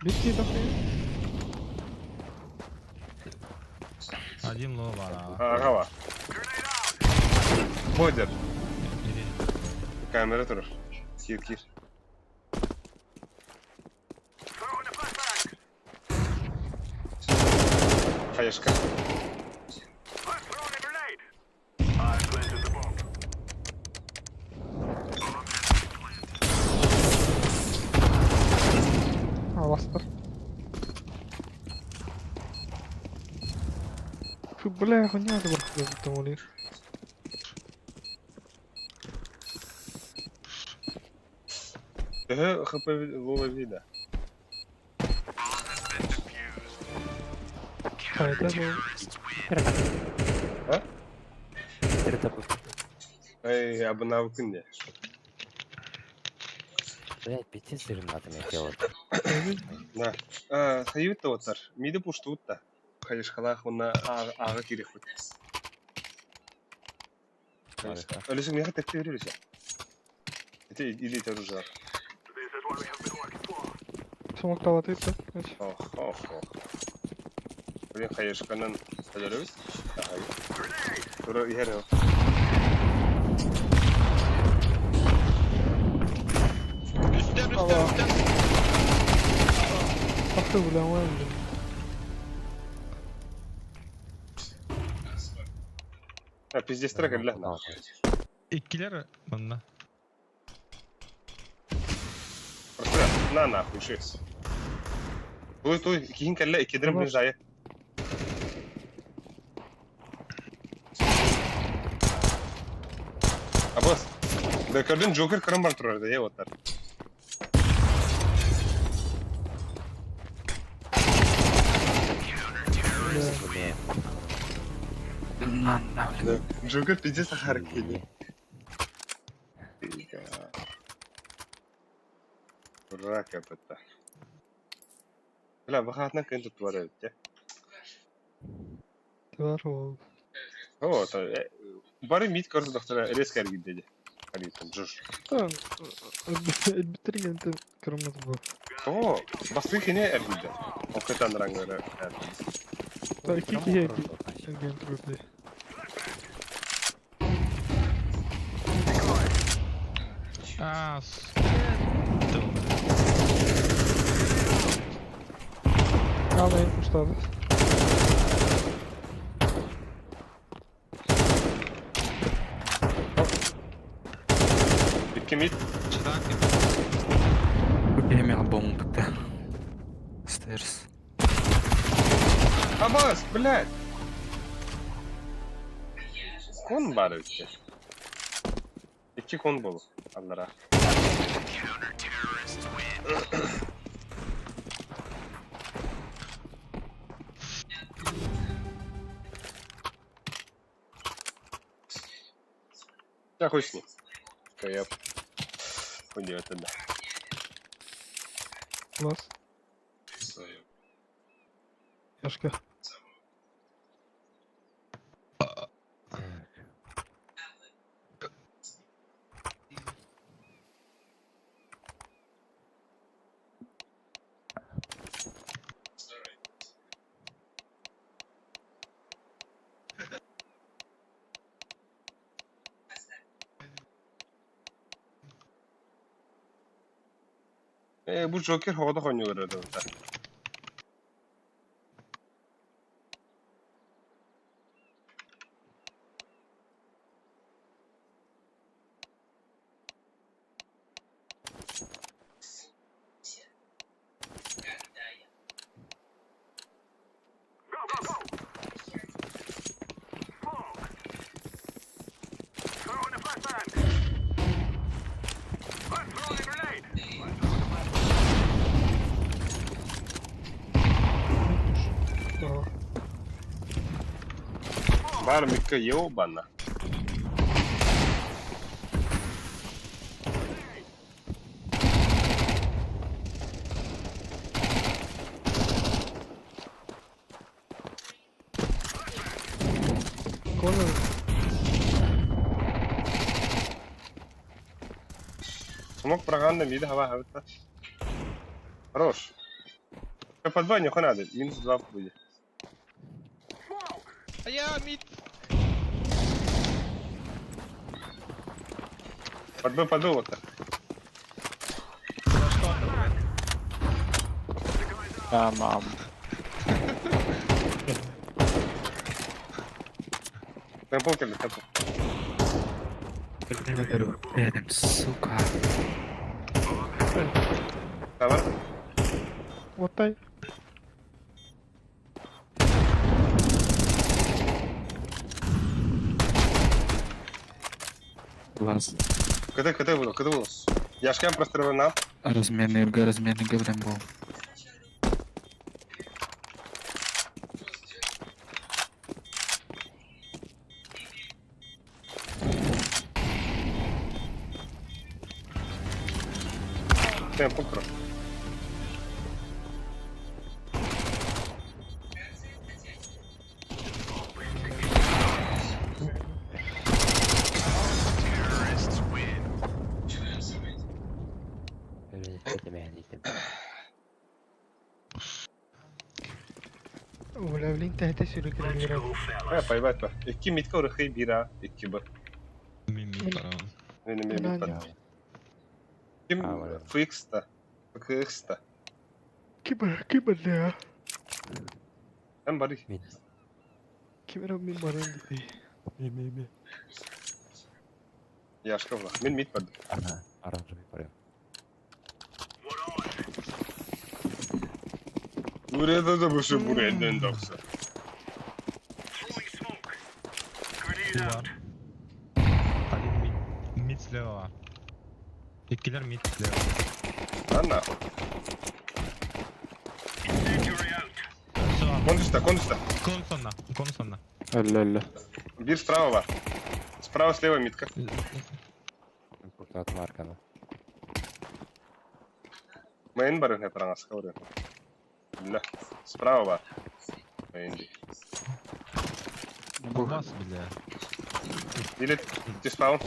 Mid değil bakayım. Один лоу var ha. Aga var. Boyder. Biri. Kamera durur. Gir. Хаешка. Аластыр. Фу, бля, хуйня это было, там улиш. ХП лова вида. Это был. Тірі бұл. Эй, абынавы күнде. Блядь, бетин сырым надо мен делать. На. Хайыт та отар. Миді пушты ұтта. Хаешкалақ оны аға керек бұд. Өлісің меға тәпті берілісі. Это или это оружие. Смоктал ты. Ох. Блин, хаешканын сәлерөз. Тура иһәре. Üstten. Ахты бля, var mı? Пиздец трек әлі. İkkiler bunda. На нахуй, шесть. Той, кейін кәлі екедірім білін жайы. Абас, да көрдің Джокер кірім бар тұрарды, оттар. Джокер пиздец ахарық келді. Дурак это. Бля, выходная кем тут творит, да? Здорово. О, то бары мид көрді доктора резко әргейді деді. Қалийтын, жүр. Там, бітірген ты кірміз бұл. О, басты кене әргейді. Оқытан раңғары әргейді. Та iki ergen turdu. Alayım Mustafa. İki mid. Время альбом тогда. Стейрс. Абас, блядь! Кон бар өтті. İki kon bolu. Allah'a. Да хуй с ним. Я хуйню это да. Класс. Яшка. Bu Joker havada oynuyor arada orada. Бар Микка ёбана. Конор. Смог программно мида хава хавта. Хорош. Под баню надо. Минус 2 будет. А я мид. Под Б вот. Tamam. Темпл килли, темпл. Рядом, сука. Давай. Оттай. Глаз. Кыды буду. Яшкам прострелена. Разменный блин был. Темпл кро. Улавлин тәхте сürükler bir Поебать по. 2 митка урахи бира. 2 б. Мид барам. Benim Ulan mid ya. Kim? Ha, var. Fix'ta. Fix'ta. Kim ya? Ben bari. Kim era min baran gibi. Яшка вла. Мен мид под. Ага, оранжевый парень. Buraya da bu şu buraya dön doksa. Throwing smoke. Grenade out. Один мид слева. İkiler mid слева. Lan nahul. Incendiary out. Все, Конуста. кон сонна. Ля-ля. Бир справа var. Справа слева митка. Burada atma arkana. Main barın hep rangaska oraya. Ля. Справа var. Main değil. У вас, бля. Или ты спаун?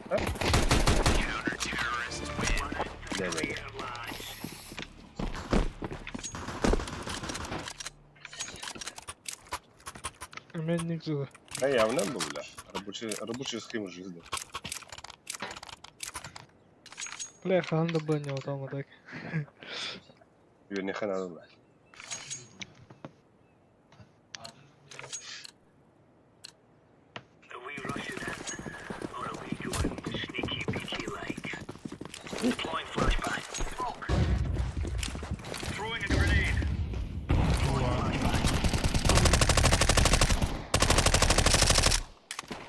А? Да. Hemen ne güzel. А явно был, бля. Рабочий схем жизни. Bля, han da banyo otomatik. Вернее, надо, бля. Are we rushing in? Or are we doing sneaky peeky like? Deploying flashbang. Smoke. Throwing a grenade.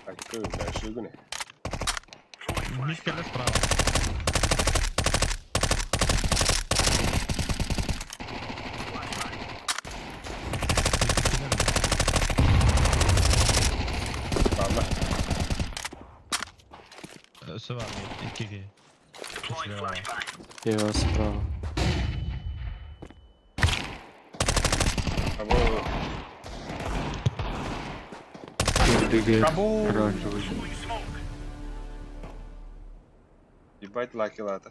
А какой, бля, шигуни? Мид келе справа. Ладно. Все var mid. 2G. Deploying Слева. flashbang. Я вас справа. Кабу. Двигает. Кабу. Оранжевый. Throwing smoke. Ебать лаки лата.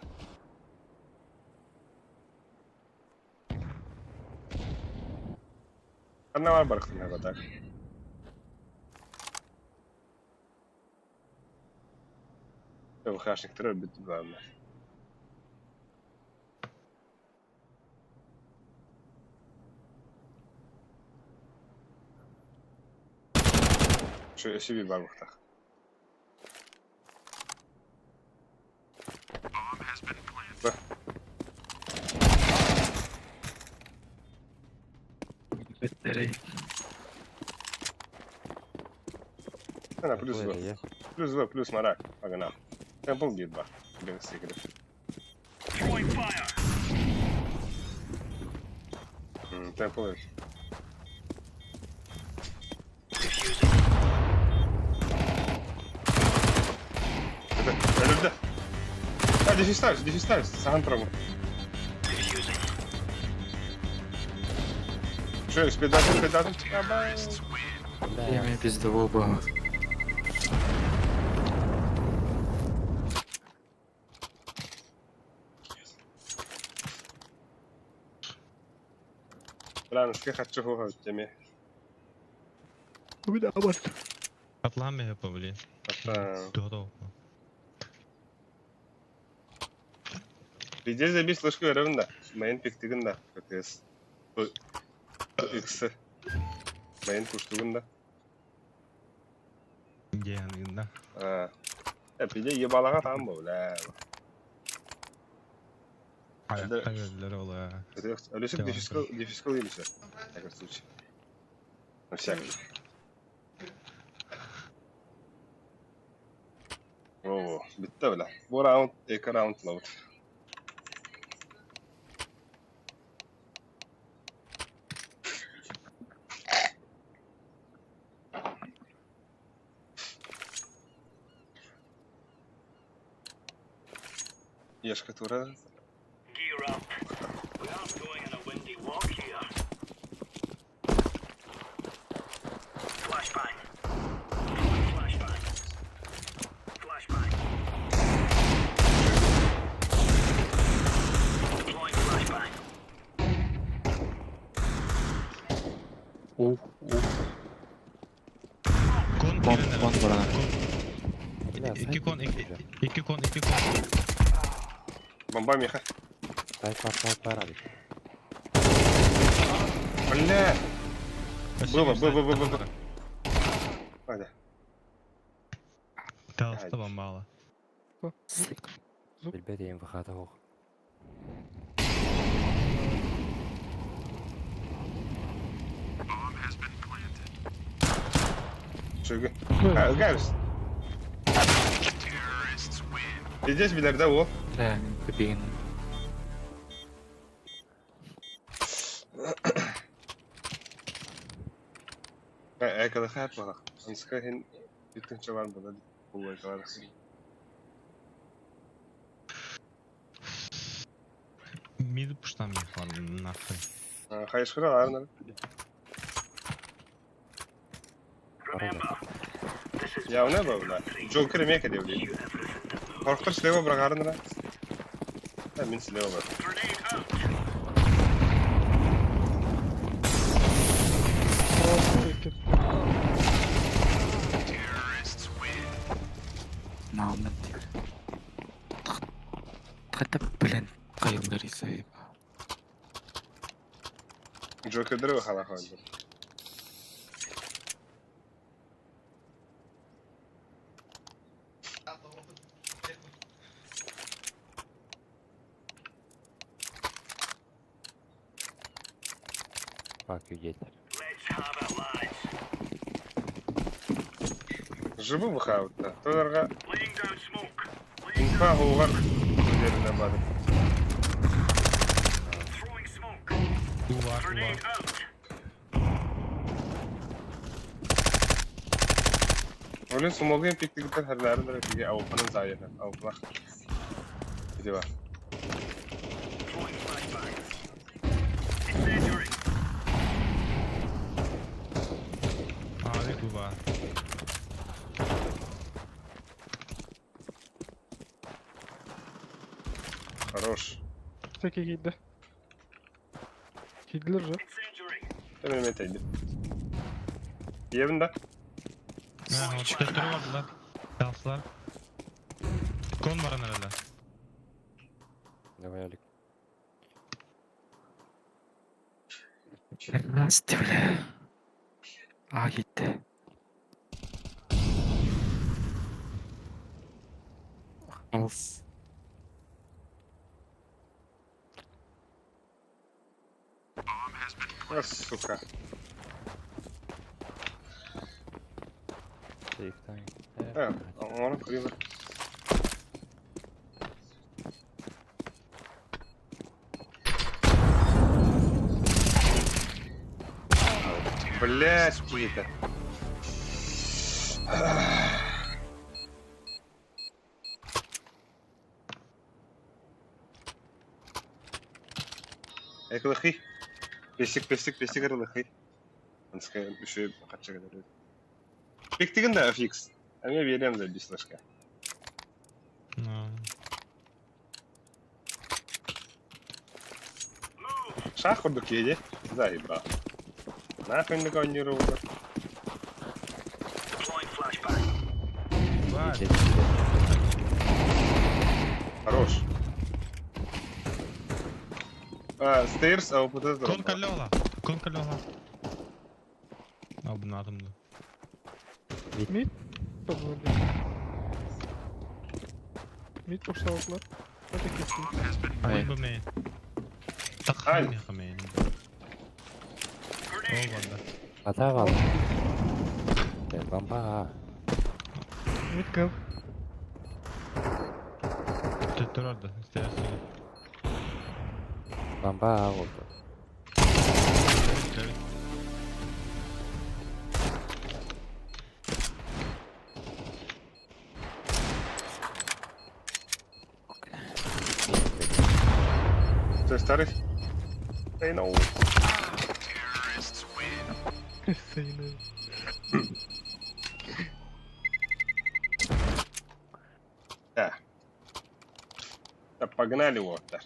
Одного бархатного так. ВХшник трое бит главное. Что, я себе бар так. Да. Она плюс 2. Böyle ya. Плюс 2, плюс марак. Погнал. Темпл бит бар. Без секрет. Throwing fire. Темпл. Diffusing. А, дефиставишь, саған тұрамын. Что, спидатым. Абай. Время пиздового. Французский хочу говорить тебе. Bir de abart. Атлами я повли. Ата. Готов. Видишь, забить слышку ярым да. Майын пиктигін да. КТС. Иксы. Майын пуштугін да. Генинда. Пиде ебалаға там бұл. Ayakta geldiler ola. Ölüsük defiskal değilse. Такой случай. На всякий. Oo, bitti öyle. Bu round, iki round load. Ешка тура. Gear up. We aren't going on a windy walk here. Flashbang. Flashbang. Flashbang. Deploying flashbang. Kon Kon girenler. var ana. İki kon. Бомба меха. Sniper abi. Бля! Спасибо, Было. Hadi. Kalsı da bombalı. Bilbediğim vakada hoog. Şöyle. Gel. Здесь билерде о. Да, копейн. Kada xayat bana. Anska hen bütün çaban bana. Bu kadar. Mid puştan bir falan nafı. Hayır şura var. Ya ne böyle? Joker yemek ediyor diye. Korktur silahı bırakarın lan. Ben min silahı var. Мамна. Хотя, блин, кайылдар исайып. Joker'ları ve hala koydu. Bak gelir. Let's have it, lads. Живу выхаватта. Толарға Laying down smoke. инфа оғар өздеріне бады. Throwing smoke. Duvar. Grenade out. Олен сумолген пиктигітер хәрләрін дәрі бізге ауқанын зайыны. Ауқлақ. Біде бар. Throwing flashbang. Incendiary. Abi duvar. Хорош. Teki giydi. Giydiler ya. Incendiary. Hemen meteydi. Yerinde. Ha, hoşçakalın vardılar. Kalsılar. Kon var herhalde. Давай, Алик. Nasıl bile? Aa gitti. Of. А, сука. Safe time. Onu kırıyorlar. Блять, какие-то. Ekılıkı. Pesik arılıkı. Anska düşü kaçacak kadar. Bektigin de FX. Ama vereyim de dislashka. Ну, Шах kurduk yedi. Zahiba. Ne yapayım da oynuyor oldu? Deploying flashbang. Хорош. Stairs, а вот это... Конка лёла. Конка лёла. Abi adımdı. Подводим. Mid boşaltlar. Hadi kesin. Ай. Abi main. Tak Ай. ne main. Olmadı. Hata kaldı. Bamba. Mid gel. Tuttur orada. İstersen. Bamba oldu. Evet. To jest stary? Ej no. Sayın. Да. Да погнали, Уотер.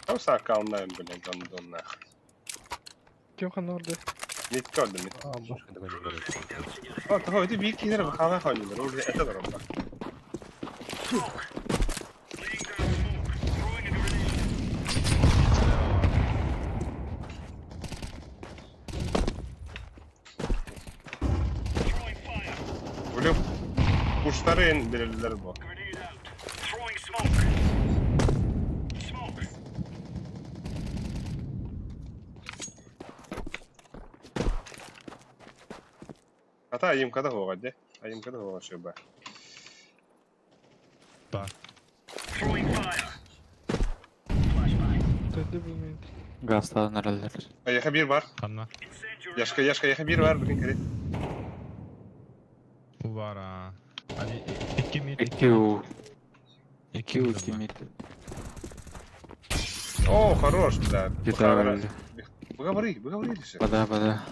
Там сакалнаем, блин, гандон нахуй. Gökhan orada. Mid gördüm mid. Başka da böyle. Aa, tamam öyle bir iki lira kahve koyuyorlar. Orada ete var orada. Böyle kuşları en belirliler bu. Grenade out. Throwing smoke. Smoke. Hatta ayımkada hoğadı. Ayımkada hoğadı şu be. Bak. Throwing fire. Flashbang. Döndü bu mid. Gazladı herhalde. Yaka bir var. Kanma. Incendiary. Yaka bir var. Bugün kere. Bu var ha. Hadi 2 mid. 2 U. 2 2 ultimate. О, хорош, да. Где-то вроде. Поговори все. Вода.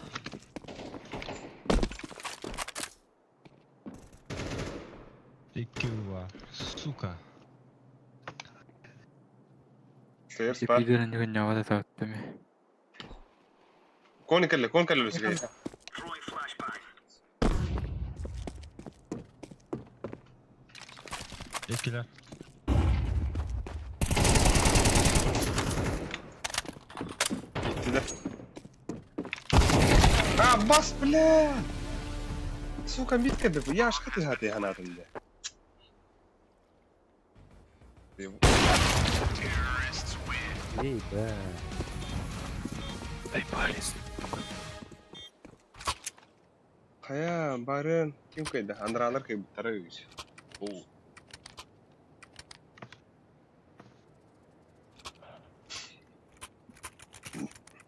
2 var. Сука. Stairs Тип бар. лидера не гонял это оттами. Кон калле lösüge. Throwing flashbang. 2'ler. Gittiler. Bas bля! Сука, биткеді bu. Я ашқа тыгаты ғанатымды. İyi be. Дай палец. Қая, барын. Кім кайды? Андыралар кай бұттара өз. Оу.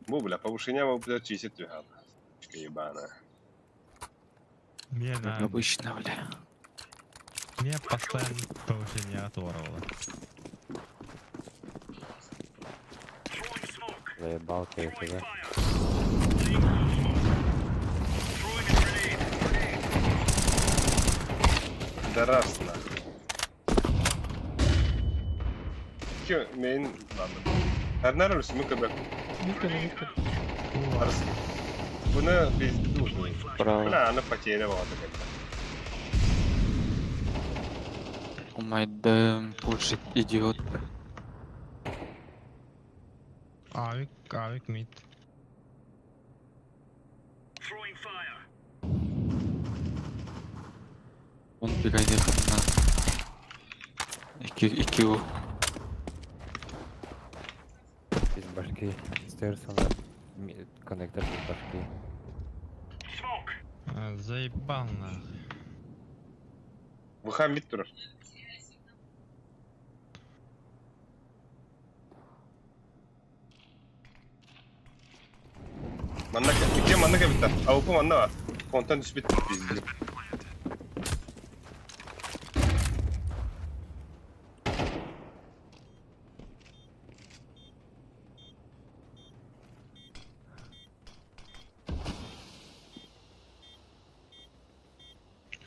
Бу, бля, повышение был, бля, 60 тюгал. Чка ебаная. Niye Как lan? обычно, бля. Niye постоянно повышение оторвало? Throwing smoke. Заебал ты Throwing тебя. fire. Laying down smoke. Throwing a grenade. Да раз, нахуй. Кё, мейн, ладно. Her ölüsü mü kadar? Mid gel. Arası. Bunu biz durdu. Право. Bля, она потеря была такая. О май да, пушит идиот. Avik mid. Throwing fire. Он бегает на. 2 U. Biz başka istersen de konnektör biz başka. Smoke. Заебал нахуй. Выхам бит durur. Manna bitti. Avuku manna var. Konten düş bitti bizde.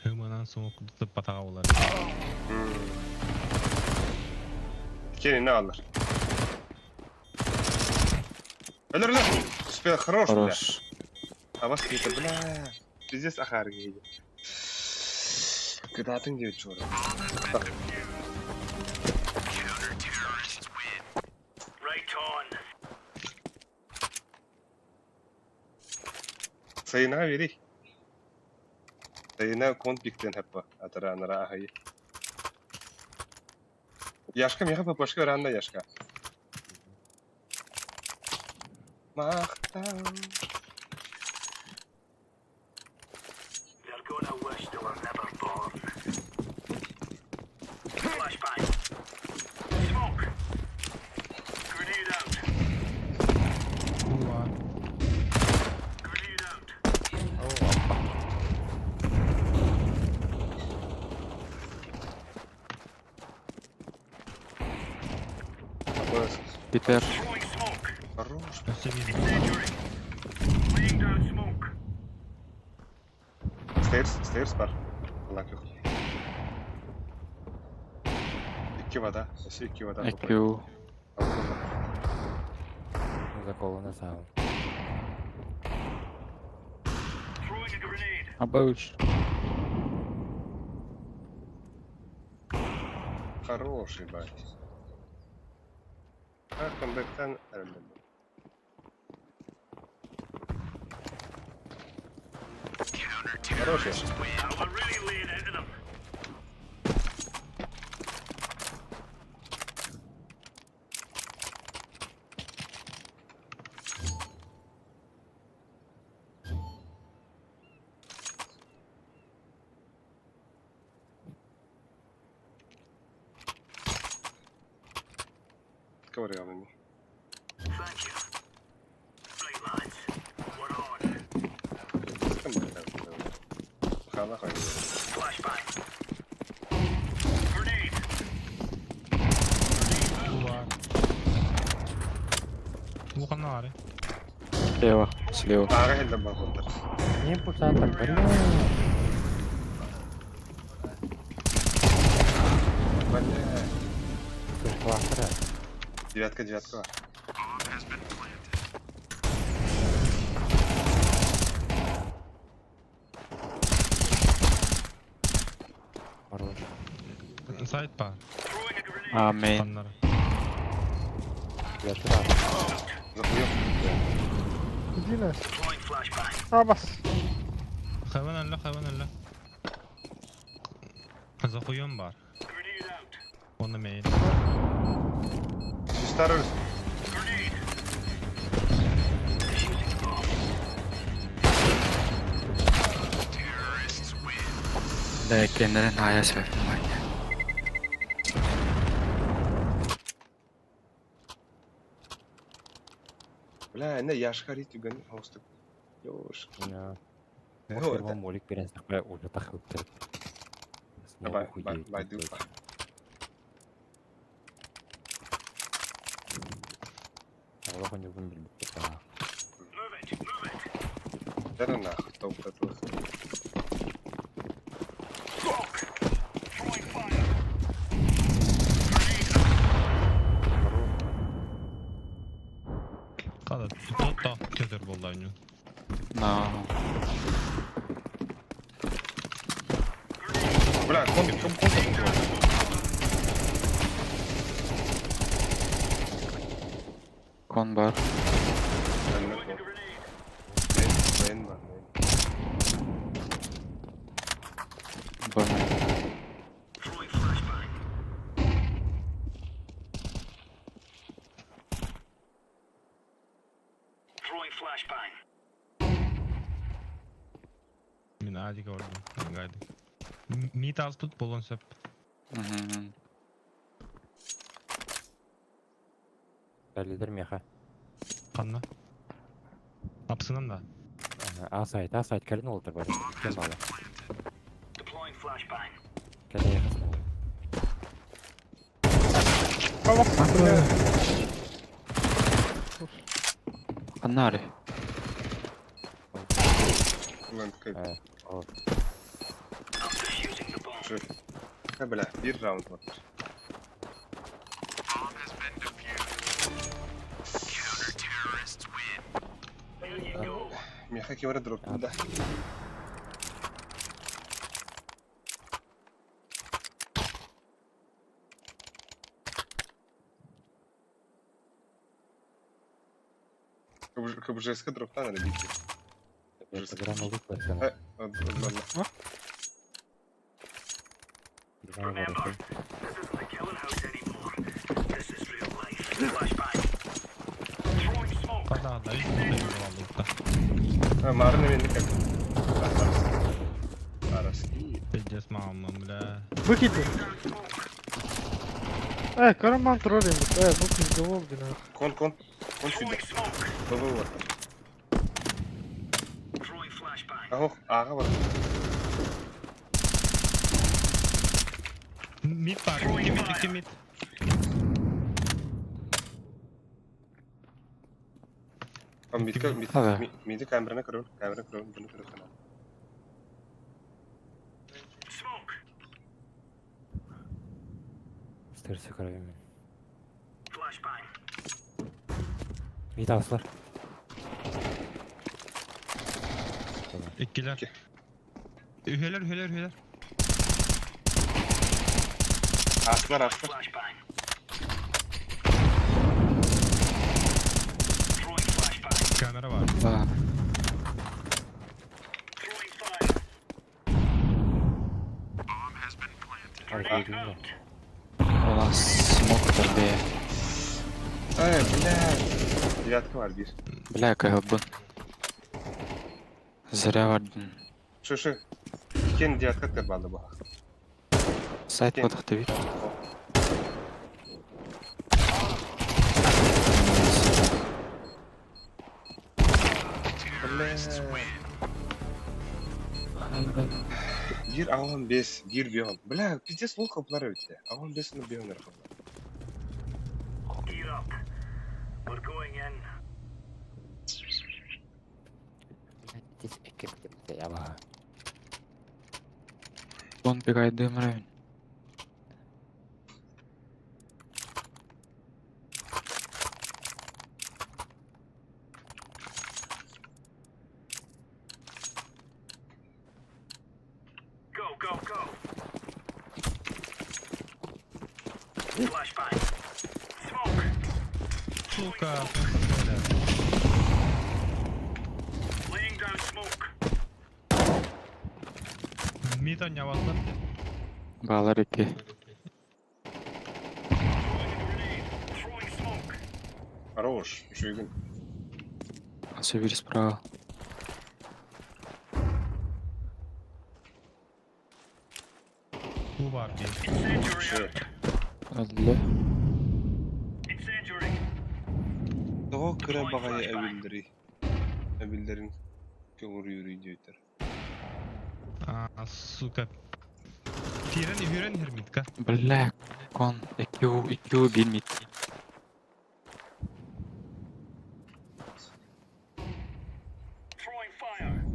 Hımanan soğuk tutup batağa olar. Kendini alır. Ölür lan. Успел, хорош, бля. Хорош. А вас какие-то, бля. Пиздец, ахар гейди. Когда ты где чё? Right on. Sayına veri. Sayına kont bikten heppa. Atara anara ahayı. Yaşka mı yapıp başka öğrende yaşka. Mahtam. They're gonna wish they were never born. Flashbang. Smoke. Grenade out. Bu var. Grenade out. Питер. Throwing smoke. Хорош. Göstereyim. Incendiary. Laying down smoke. Stairs var. Allah yok. İki vada. Esi iki vada. IQ. За колу на сау. Throwing a grenade. Абауч. Хороший, бать. Как он бэктан öldü. Хороший. Now we're really laying into them. Говорил ему. Thank you. Right, lads. We're on. Sıkın bakalım. Hala hayır. Flashbang. Grenade. Bu var. Bu канаре. Слева. Слева. Ağa elde bakıldır. Не пусата, бля. Бля. Ты класс, Девятка var. Хорош. Сайт бар. Throwing a grenade. Амейн. Канаре. Я туда. Zıplıyor. Yine. Deploying flashbang. Ha bas. Hayvan elle. Захуем бар. Grenade out. Onu mail. Üstarız. Grenade. Да, kendine hayas ver. Бля, ne yaş karı tügün hostuk. Yoş. Я. Ну, Может, это- молик перенесла, уже так вот. Байду. Аллах не вымерли. Move it. Дара нахуй, толпа тут. Smoke. Throwing fire. Када. Тотта тезер болды айню. На. Бля, ком. Кон бар. Ben var. Бон. Throwing flashbang. Throwing flashbang. Мен ади gördüm. Gaydi. Meet az tut bolon söp. Мгм. Лидер меха. Kanna. Apsынан da. Асайт, кәрін ол да бар. Кем балы. Deploying flashbang. Кәді яқысын ол. Канаре. Ulan tıkayım. Ол. I'm Şu. Ha bile bir round var. Meha kimara drop da. КБЖСК дропта надо бить. Грана выплатила. Ладно. Грана выплатила. This isn't the killing house anymore. This is real life. Flashbang. Throwing smoke. Kadada 3 modeli aldık da. Марна менде как. Арас. Пиздец мамам, бля. Выкиньте. Караман троллинг. Ну пиздовал, блин. Кон сюда. Throwing smoke. Вот. Throwing flashbang. Ага var. Mid var, 2 mid. Midi kamerana kırın. Bunu kırın. Smoke. Stırsı kırayım ben. Flashbang. Bir taslar. İkiler. İki. Üheler. Aslar. Flashbang. Throwing flashbang. Kamera var. Ba. Throwing fire. Hadi gidelim. Ulan smoke'dur be. Ay блядь. Девятка var bir. Бля, кайбын. Зря вардын. Şu. İken девятка kırbaldı bu. Сайт подықты бит. Bir avon 5, bir biyon. Bля, пиздец лол kapıları bitti. Avon 5'ini biyonlar kapıları. Gear up. We're going in. Ya bak. Он бегает район. Go. Flashbang. Smoke. Сука. Laying down smoke. Mid oynayalım. Балар 2. Throwing a grenade. Throwing smoke. Хорош. Еще один. Особенно справа. Bu var bir. Incendiary Şey. out. Öldü. Incendiary. Daha kıra bağaya evilleri. Evillerin kömür yürüyü diyorlar. Aa, сука. Тирен hermitka. Бля, кон. IQ bilmit. Throwing fire.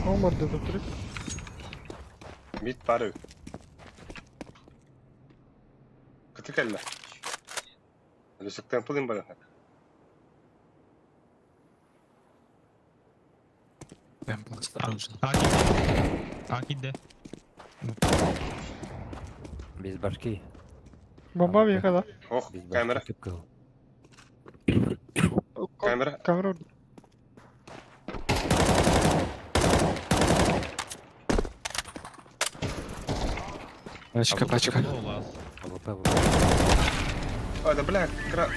Olmadı da trip. Mid parı. Kıtı kelle. Lüsükten pılın bana. Ben осторожно. Akide. Biz başki. Bomba bir kadar. Oh, Biz kamera. başki kıl. Kamera. Kamera. Пачка. AWP. Ada bля, kıra.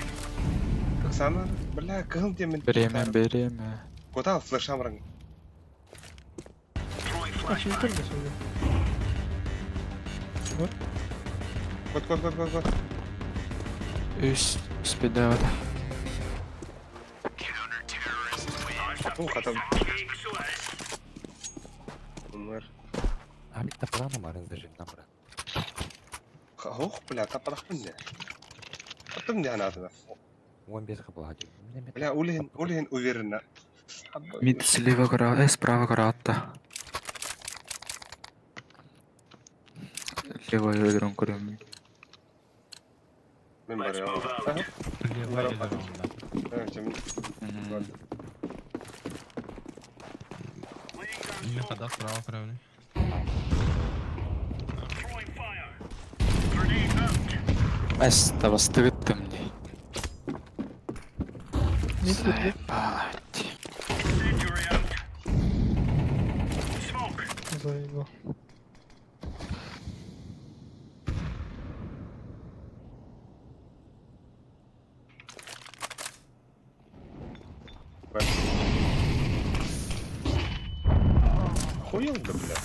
Sana bля, kığım demin. Береме. Koda flash'am rang. Throwing Açıltır flashbang. mı şimdi? Kod. Üst spedada. Oh, hatam. So Bunlar. Abi tapılan mı arın zırhından bırak. Oh, bля, tapadak mı ne? Atım ne anadına? 11 kapı hadi. Bля, ulihin uverina. Мид слева гора, справа гора атта. Левый дрон көрөм. Мен бар я. Левая или раунда? Не хода справа, правильно? Эс, да бастырыттым мне. Мид, мид, мид. Ебать. Incendiary out. Smoke. Заебал. Охуел, да, бля.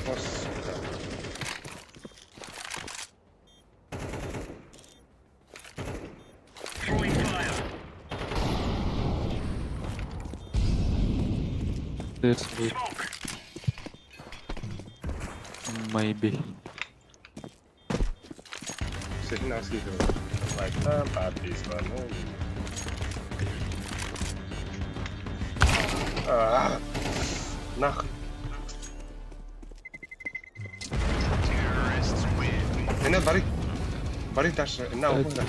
Господи. Throwing fire. This будет Smoke. maybe. Senin nasıl gidiyor? Baştan partisi var, ne oldu? Нахуй. Эне бари даш на окунда.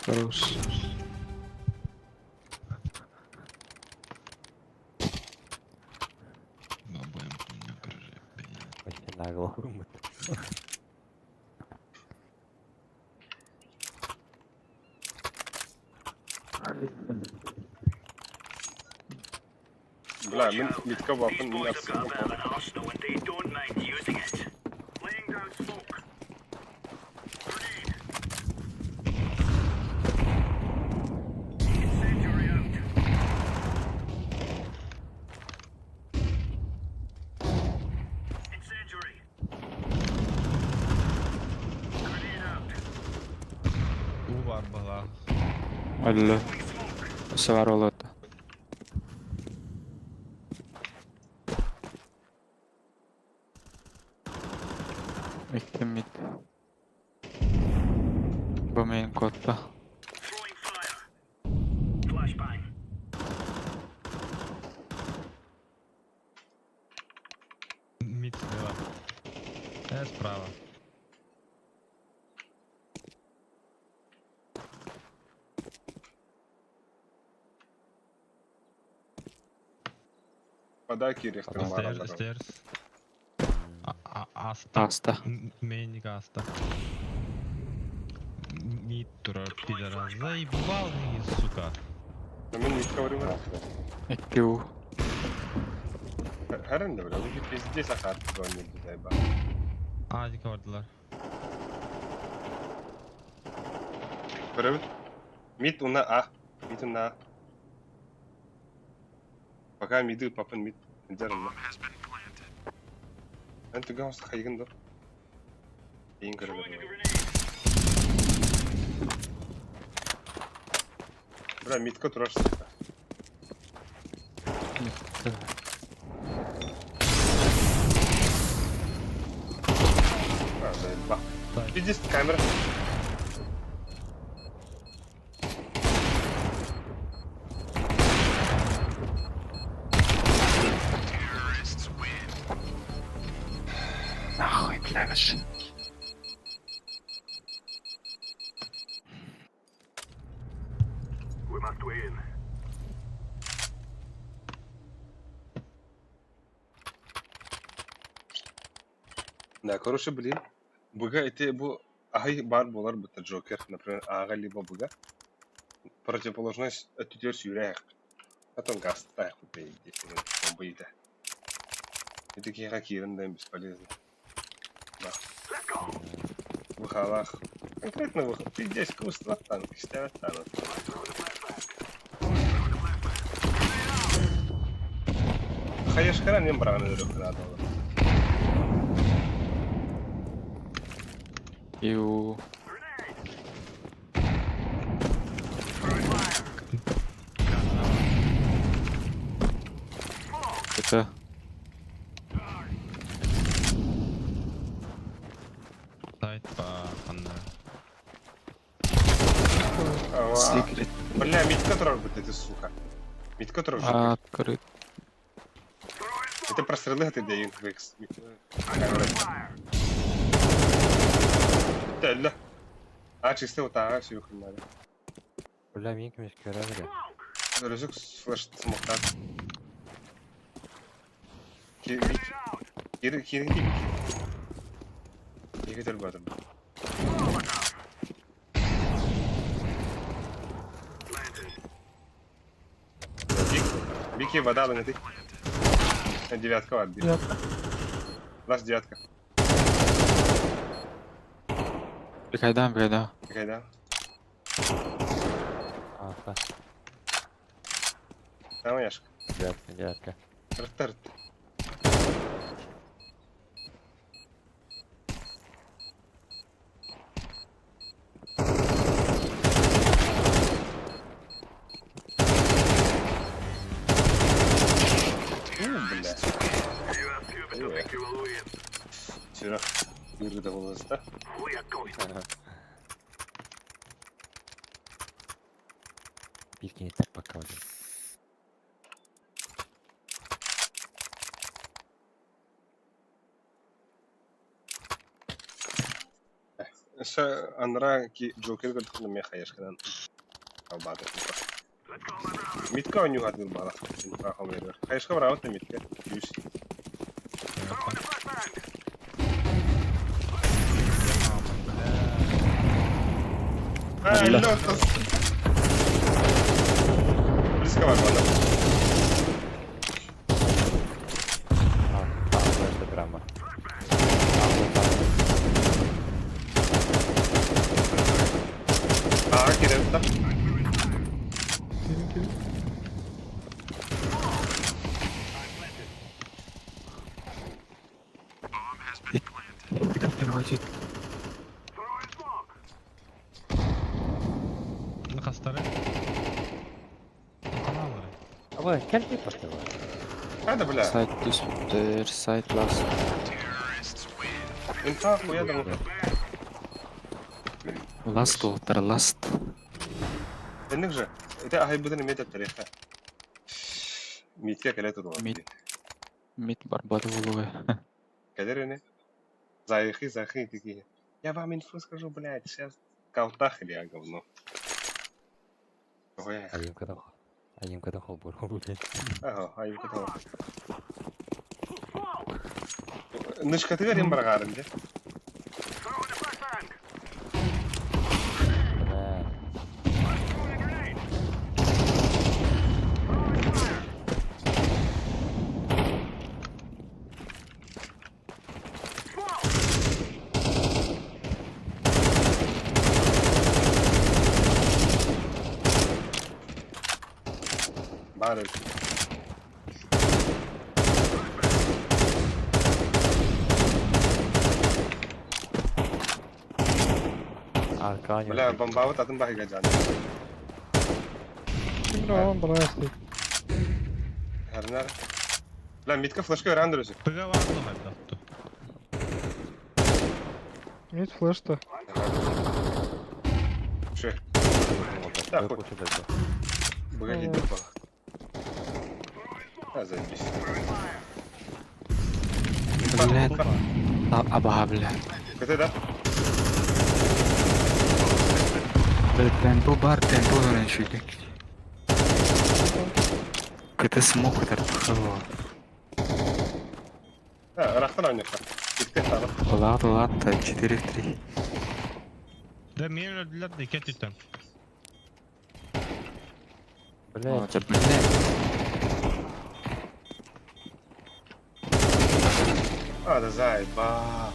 Хорош. Бабаем у меня крыжи. Почти на голову. Бля, мен митка вапын мен Boys арсен. have got a bit of an arsenal and they don't mind using it. Laying down smoke. Grenade. Incendiary out. Incendiary. Grenade out. У var bala. Алло. Throwing smoke. Савар болот. Икки мид. Бу мейн котта. Throwing fire. Flashbang. Мид слева. Справа. Подай кирихтен мара. Stairs. Аста. Аста. Мейник Аста. Мид турар пидора. Заебал меня, сука. Мен митка варим. Икки у. Herinde bile. Bu pizde sakat oynuyordu zayba. Ağacı kavardılar. Görüp mit una a. Mit una a. Пока миды папын мид. Жарым. Ben tüge olsa kaygın dur. İyin kırılır. Throwing a grenade. Bura mitko turarsın. Ha, zayba. Видишь, камера. Нахуй, блядь. We must win. Да, короче, блин. Буга эти бу ахай бар болар бу Джокер, например, ага либо буга. Противоположность тетер сюрек. Потом газ так купить, он боится. И такие хакиры, да, бесполезно. Да. В халах. Конкретно в ты здесь искусство танки ставят танок. Хаяшкара не браны друг надо. Ю. Это Сайт по Ханна. Секрет. Бля, митка турар бит, сука. Митка турар. Открыт. Это прострелы ты даешь квикс. Да. А чисто вот так все надо. Бля, мин кемеш көрә бля. Рюкзак флеш смоктан. Кири. Егетер батыр. Бики вода на ты. Девятка отбил. Девятка. Лаш девятка. Кайдан. Какая да? Аха, Там яшка. девятка. Ртырт. Бля. Вчера вырыдывалось, да? Пивки не так пока уже. Анра ки Джокер гөлтүнө меха яшканан. Абады. Митка оню гадыр бала. Рахамер. Хайшка брават митка. Юс. Лотос. Близко var bana. Флешка драма. Girelim da. Gelin. Переводит. Ne kastları? Kanalları. Aba, gel bir pasta var. Hadi bля. Сайт диспутер, сайт ласт. Инфа хуя да. Ласт олтар, ласт. Энек же. Это ахайбыдын мет тарихта. Митке келе туру. Мид барбады болуы. Кадер эне. Заихи такие. Я вам инфу скажу, блядь, сейчас каутах или я говно. Ой. Ayım kadar hol bor hol блядь. Ага, айым катау. Нышкаты верим баргарын, да? Bari. Arka Bля, бомбавы татын бахига жан. Şimdi aman bana yaslayın. Herner. Bля, митка флешка öğrendirüsü. Pıga var mı hadi attı? Мид флеш-то. Şey. Да, Да, хоть. Бля, иди по. А, заебись. Блядь. Аба, бля. КТ, да? Темпо бар, темпо раньше. КТ смог тарпахало. А, рахтан oynuyor. İlk taraf. Ладно, 4-3. De mir öldüler de iki tüten. Блядь, Блядь. А, да заеба.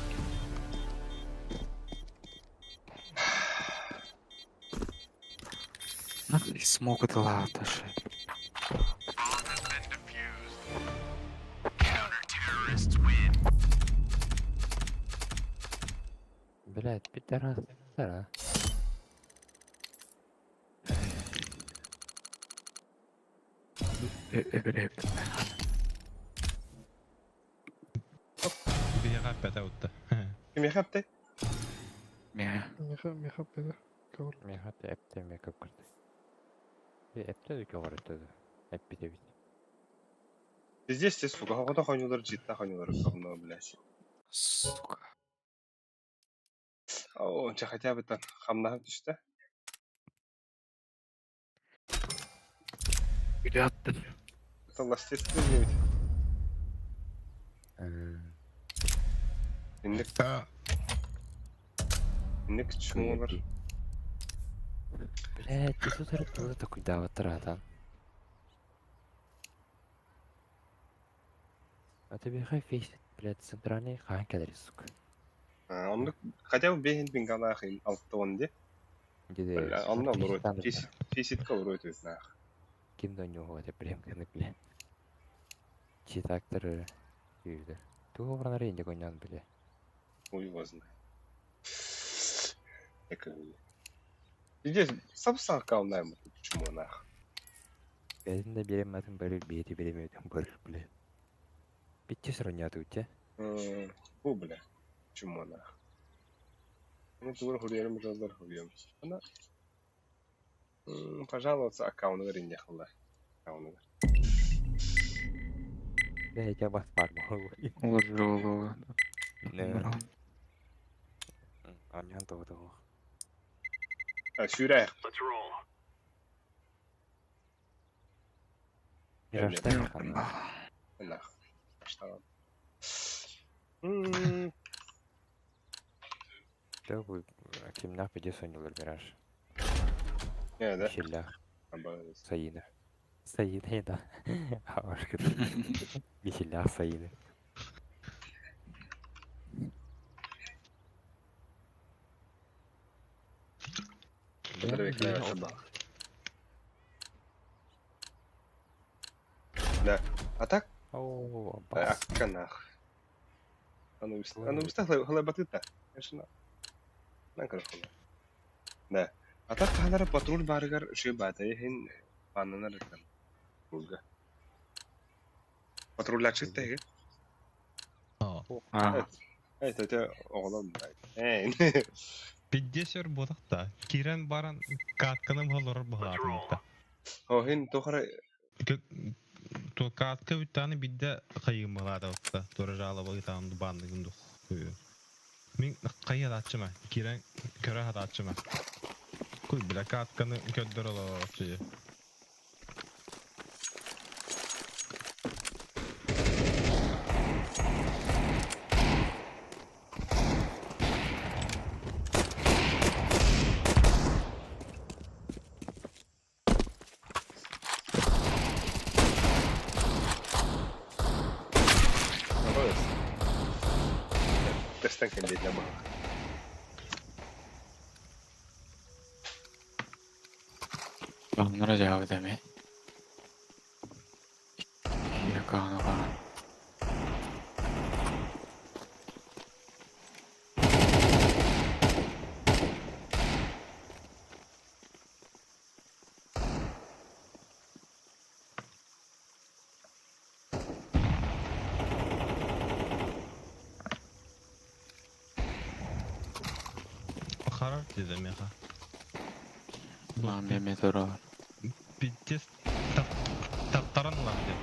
Нахуй смог это ладно же. блядь, пидорас. Да. Bir yere pete uutta. Kim yaptı? Мя. Меха педа. var. Мен хаты эпте мекап кырды. Эпте өкө бар өтөдү. Эп бите бит. Здесь те, сука, хода хонюлар житта хонюлар говно, блядь. Сука. О, че хотя бы так хамнахып düştü. Яттым. Allah естественно бит. Инник чумулар. Блядь, ты тут это такой даватыр атан. А тебе хайфейс, блядь, центральный хан кадрис, сука. Onu хотя бы бейін бин галахин алтты онде. Где Онна olur ötü. Писитка olur ötü. Ким до него это прям каны, блядь. Читакторы үйді. Туғы бұран рейнде көйнен, блядь. Хуй его знает. Здесь сапсақ калнаймын. Почему нах? Бәзін де береметін бірі, бейті береметін бірі, блядь. Битте сұрыняту өте. Bu bile. Почему нах? Ну, тур хуриерим жаздар хурием. Она пожаловаться аккаунты веринде хылла. Аккаунты. Блядь, я бас бар бұл. Олар жолы. Аньян тоғы. Сюрәйік. Let's roll. Миражда яқанна. Нах. Баштаған. Тө бұл кемнақ беде соңылыр мираж. Ne de? Шеллях. Обалдеть. Sayını. Sayını da. Başka. Bir şeyler sayını. Bunları bekliyorsun bak. Ne? Atak? Oo, bas. Akkanah. Оно встало хлебатыта. Конечно. Нан корохуна. Не. Атак халары патруль барыгар ши батай хин паннанар экен. Булга. Патрульлар чыкты эге. Это оғлам. Пиддесер бодақта. Кирен баран катканым холор бұғалатымықта. О, хин тохара То катка бүттаны бидде қайым бұғалады ұқта. Торы жалы бұғытанымды бандығымды қойы. Мен қайы адатчыма. Кирен көрі адатчыма. Кой біля катканы көддір олар чүйі. Testten kendiyle bak. Onlara cevap edemey. Yakanı falan. Karar dedim ya. Lan Mehmet Orar. Piddes taptaran lan de.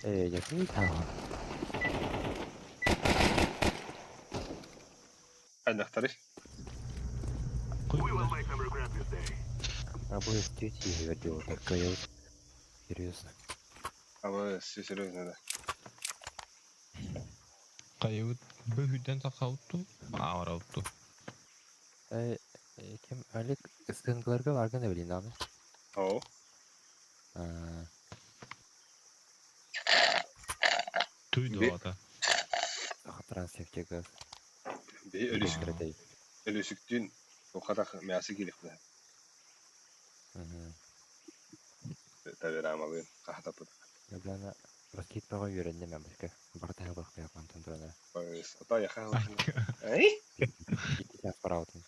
Yakın tamam. Hadi aktarış. We will make them regret this day. А будет третий видео, такая вот. Серьезно. Ama seriously da. Kayıt büyüden takavuttu. Ağır avuttu. Kim Alik ıskıntılarga vargan ne bileyim abi. O. Tüydü Bir- o ata. Трансефтегі Bir Ölüşkірдей. ölüsüktün o kadar meyası gerekli. Tabii ramalıyım. Kahtapı. Яблана раскидпаға үйренді мен бізгі. Бартағы бақпай апантын тұрана. Ota yakın. Ay? Икки сәт қараудың.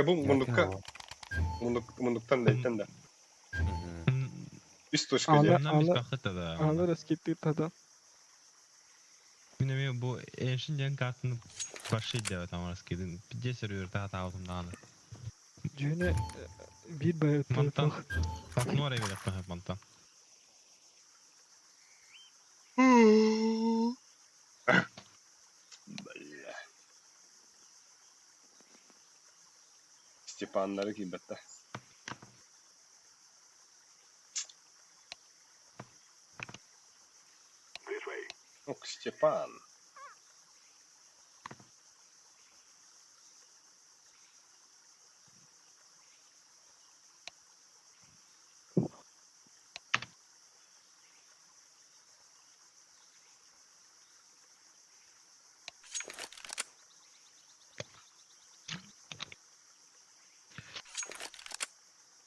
Bu munduktan deyten de. Üst точка Ala- diye. Ondan biz ala- bakıta da. Alır eskitti tadan. Mine bu eşin jen kartını başıydı evet ama raskedin. Bir ceser yürü daha da aldım dağını. Cüne bir bayat. Mantan. Bak nu oraya verip hep mantan. Stepanları kibette. Ok Stepan.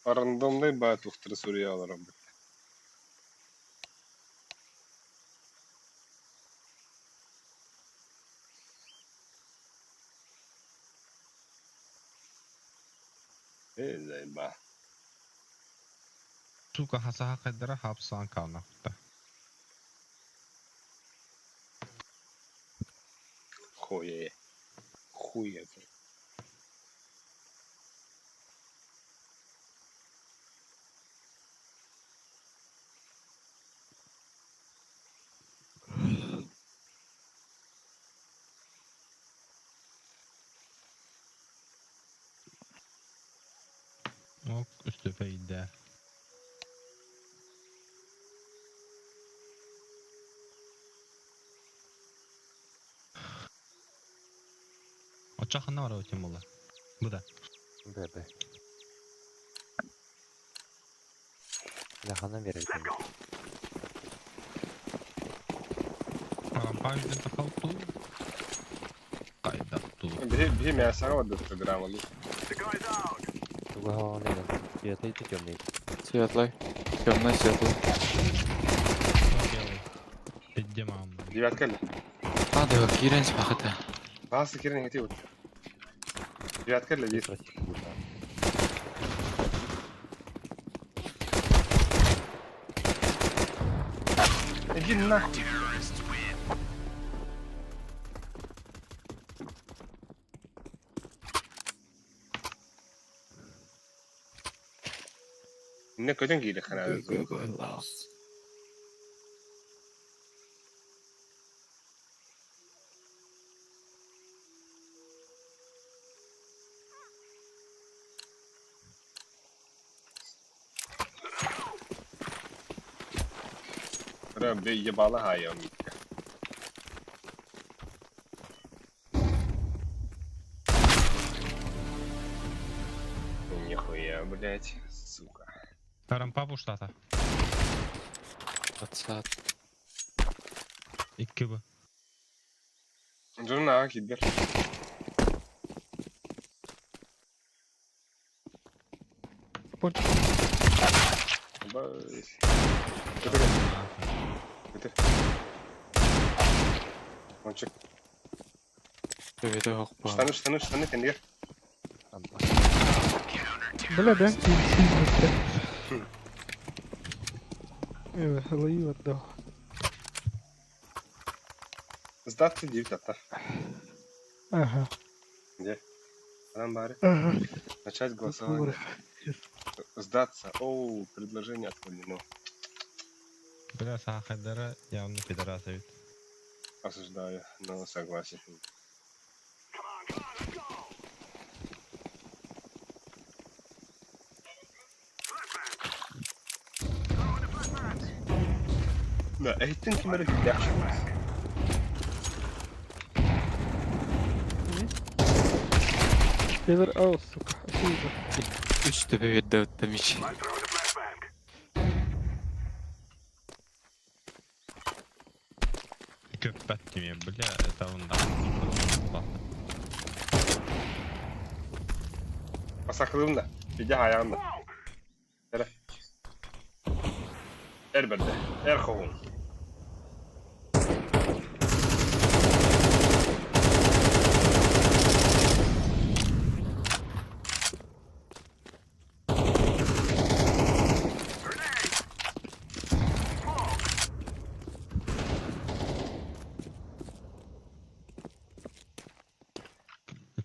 Randомday bayat uhtırı Suriye alırım. Zay ba. Suka hasa kadara hapsan kalmakta. Хуе. Хуе. Ok üstü feyde. Açakında var o için bunlar. Bu da. Б. Яханан берілген. Памятен takal tu. Kaydak tu. Bir meyasana vardı programı. Туға хаванайдан. Светлый ты темный. Светлый. Темный, светлый. Edde mamma. Девятка ли? А, да, кирен спахата. Bazı kirin heti ut. Девятка ли? Bir. Иди нахуй. Ne kadar giydi kanal. Rabbi ебало hayvan. Нихуя, блять, сука. Tarampa bu штата. 20. 2 bu. Жена кибер. Ponç. Бай. Götür. Konçuk. Приведу хокпа. Штаны, kendine. Bile ben Evet, halayı var da. Сдаться 9 ата. Ага. Где? Там бары. Ага. Начать голосование. Сдаться. Оу, предложение отклонено. Biraz hakadara yanlı federasya bit. Осуждаю, но согласен. Да, eğitim kimleri yaxşı. Gelir al suka. Şuydu. 3 tepe ведет до мечи. Бәттеме, бля, тавында. Pasaklığım da. Bir de ayağım da. Hele. Elbette. Her kovun.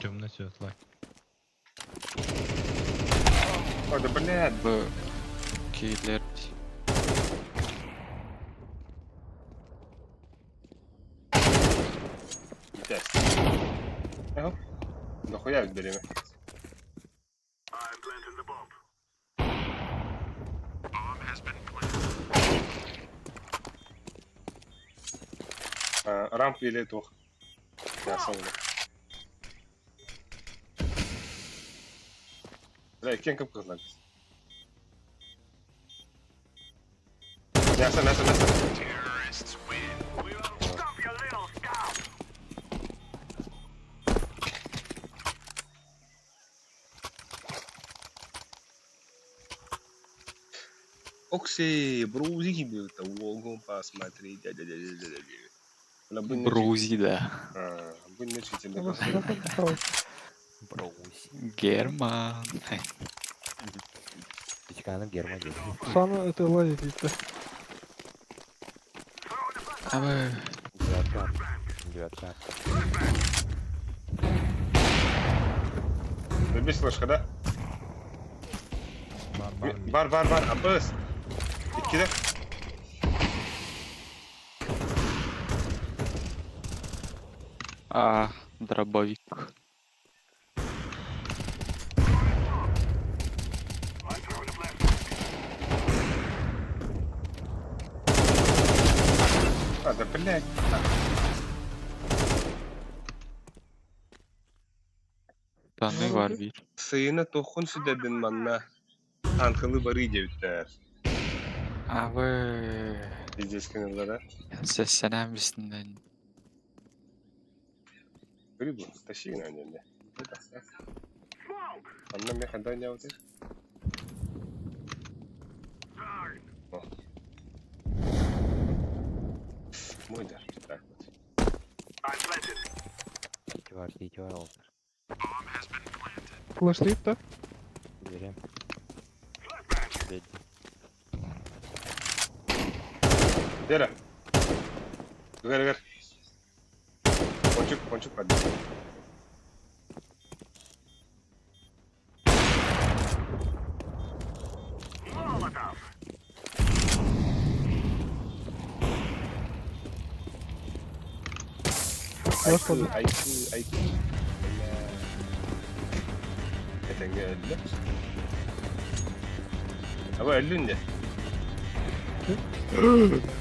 Темный светлый. Hadi блядь. Bu killer. Битер. Ага. Нахуя береме. I'm planting the bomb. Bomb has been planted. Рамп или тух. Я сам. Бля, кем кып кызлар. Яса. Terrorists win. We will stop your little scout. Окси, брузики бьют, угол посмотреть. Брузи, да. Будь начительный. Броуси. Герман. Ичканым Герман dedi. Sana ötela dediydi. Abi. Девятка. Без слышка, да? Бар. Аббас. İkide. Дробовик. Да блядь. Tanrı var bir. Sıyına tokun südedin manna. Tankılı barı cevitler. Abi. Diyeceğiz kenarlara. Seslenen birisinden. Böyle bu. Taşıyın önünde. Anlam ya kadar ne olacak? Мойдер. Так вот. I'm planted. Сети var oldu. Bomb has been planted. Flashlayıp da. Vereyim. Belli. Дера. Гэр. Кончик поддай. Molotov. Başladı. Айку. Это не öldü. Ama öldün de.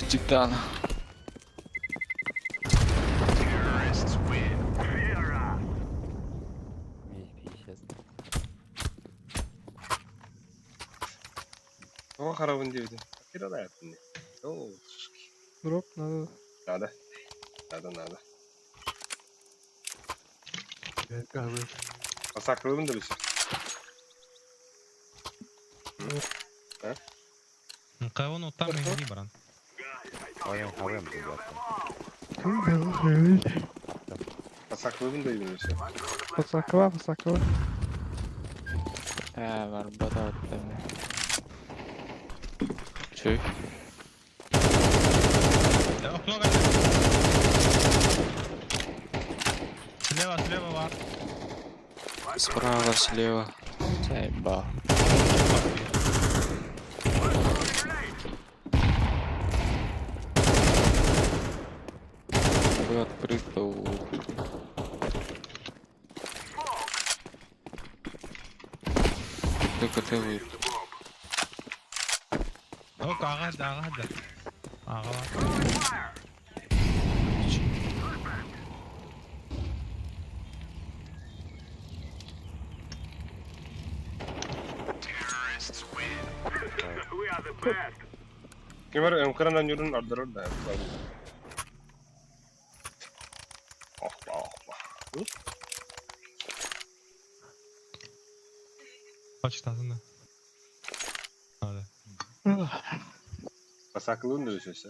Çıktı ana. Terrorists win. Fiera. Мейс 50. О, харабын девді. Кира yaptın ne? Oo. Drop надо. Надо. Pasaklığım da bir şey. Кайвон оттан мендей баран. Oyun havayım девятка. Pasaklığım da bir şey. Pasakla. Var bada attım. Çöy. Окно гады. Слева var. Справа, слева. Сайба. Вы открыто у... Только ты вы. Yok ağa da. Ağa var. Terrorists win. We are the best. Kim var? Emkaran yürün ardırar da. Kaçtasın da. Hadi. Pasaklığı da ösöse.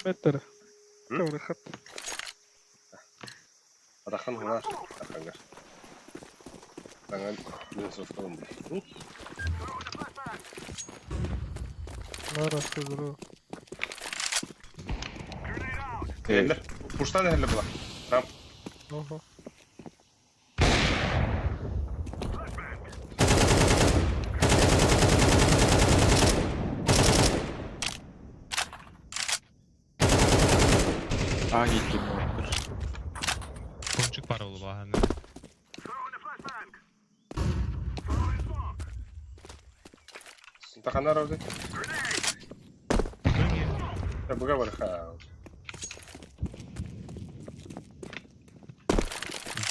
Mettere. Hı? Kıvrı kıt. Atakan var. Atakanlar. Tangan ben softum. Nar astı duru. Eller. Puştan eller bula. Tamam. Oho. А gitti mi? Konçuk para olu bahane. Takanlar orada. Dön geri. Ya buga var ha.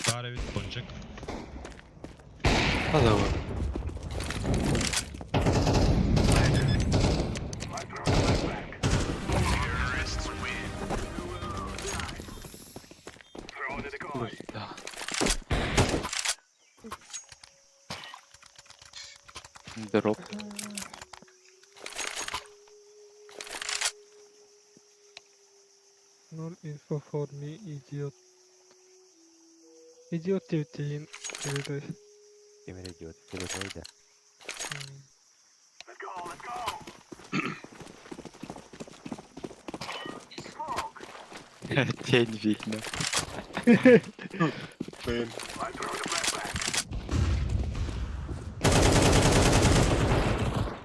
Dar evet konçuk. Hadi o. Ya. Drop. No info for me, idiot. Idiot девятин. Evet. Demir ediyor. Telefonu Тень видно. Ben.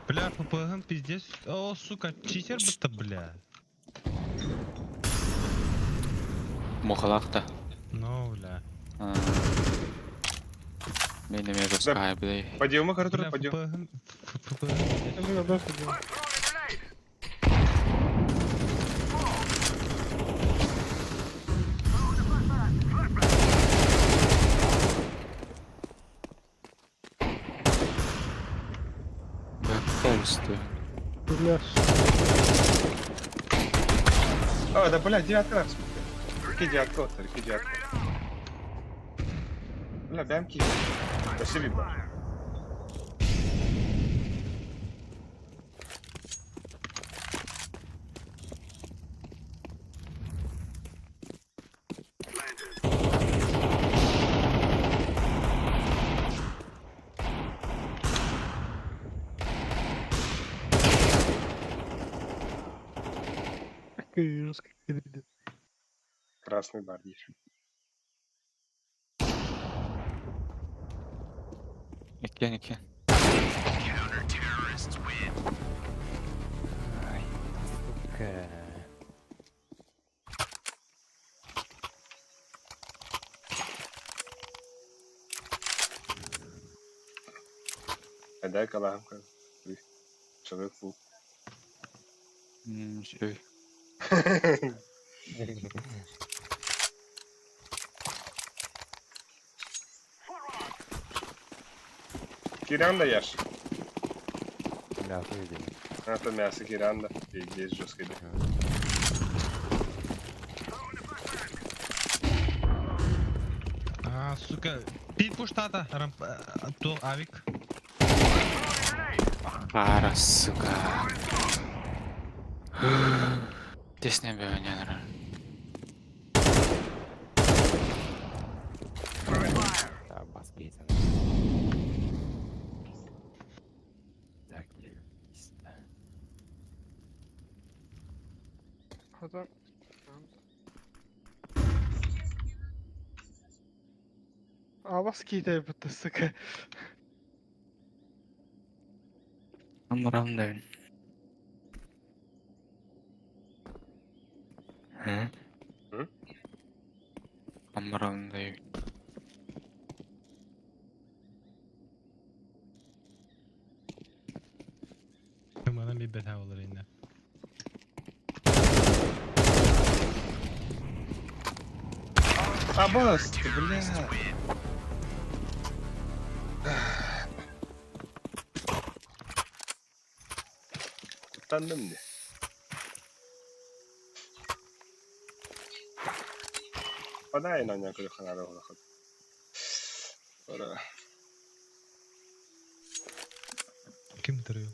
Бля, ППГ пиздец. О, сука, читер будто, бля. Мухалакта. Ну, бля. Benim evde Skype'de. Подъемы, Бля, который подъем. ППГ пиздец. Ben de nasıl diyorum? Полностью. Bля. А, да, блядь, девятка раз. Ки девятка, отыр, ки девятка. Бля, бәмки. Спасибо, бар. Kıyırız kıyırız. Красный барьер. İki. Сука. Дай калам. Человек фу. Şey. Киран да ешь. Lafı ediyor. Это мясо киранда. И есть жесткий. А, сука. Пит пуштата. То авик. Пара, сука. Тесне бе ойнаныр. Daha baskı yesen. Так. İşte. Adam. Авас кийде бітті сука. Амрамдайын. Hı? Hı? Амрамдайын. Kımana bir beta olur yine. А, баст, бля. Utandım de. Подай на някой хана да ход. Ора. Kim duruyor?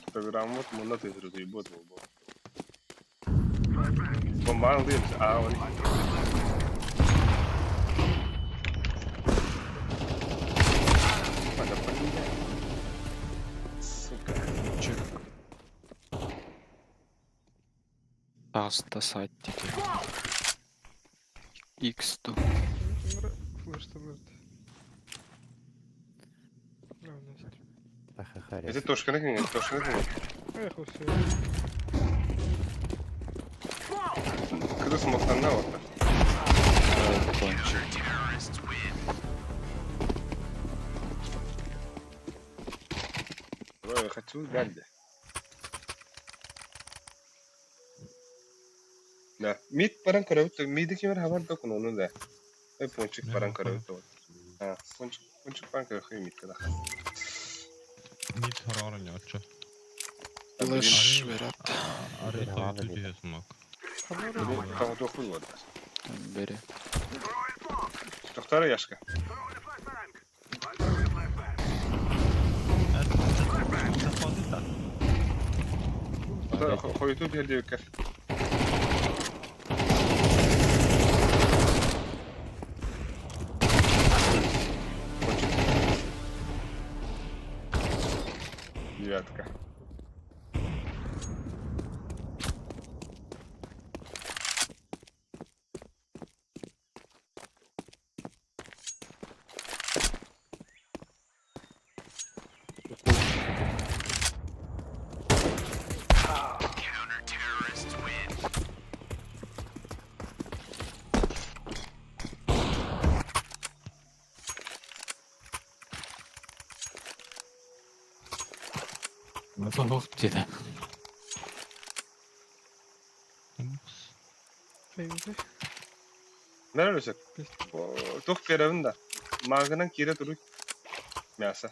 Instagram вот мы на ты друзей бот был. Бомбан değil, aa o Сука. Таста саттики. X100. Флеш'ta verdi. Тахахаря. Это тошканы книги, тошканы книги. Эх, все. Кыды смоктан да вот. Кончик. Я хочу дальше. Да, мид паран каравут, миди кимер хабар токун onu da. Пончик паран каравут. Ha, пончик паран каравут мид kada. Mid har jag också. Flash verap. Arı koydu diye smoke. Tamam dokuz var. Beri. Doktora yaşka. Koydu bir de kaf. Девятка. Nasıl bok dedi. Feyzi. Nerede? Tok kerevin da. Mağazadan kire duruyor. Miyasa.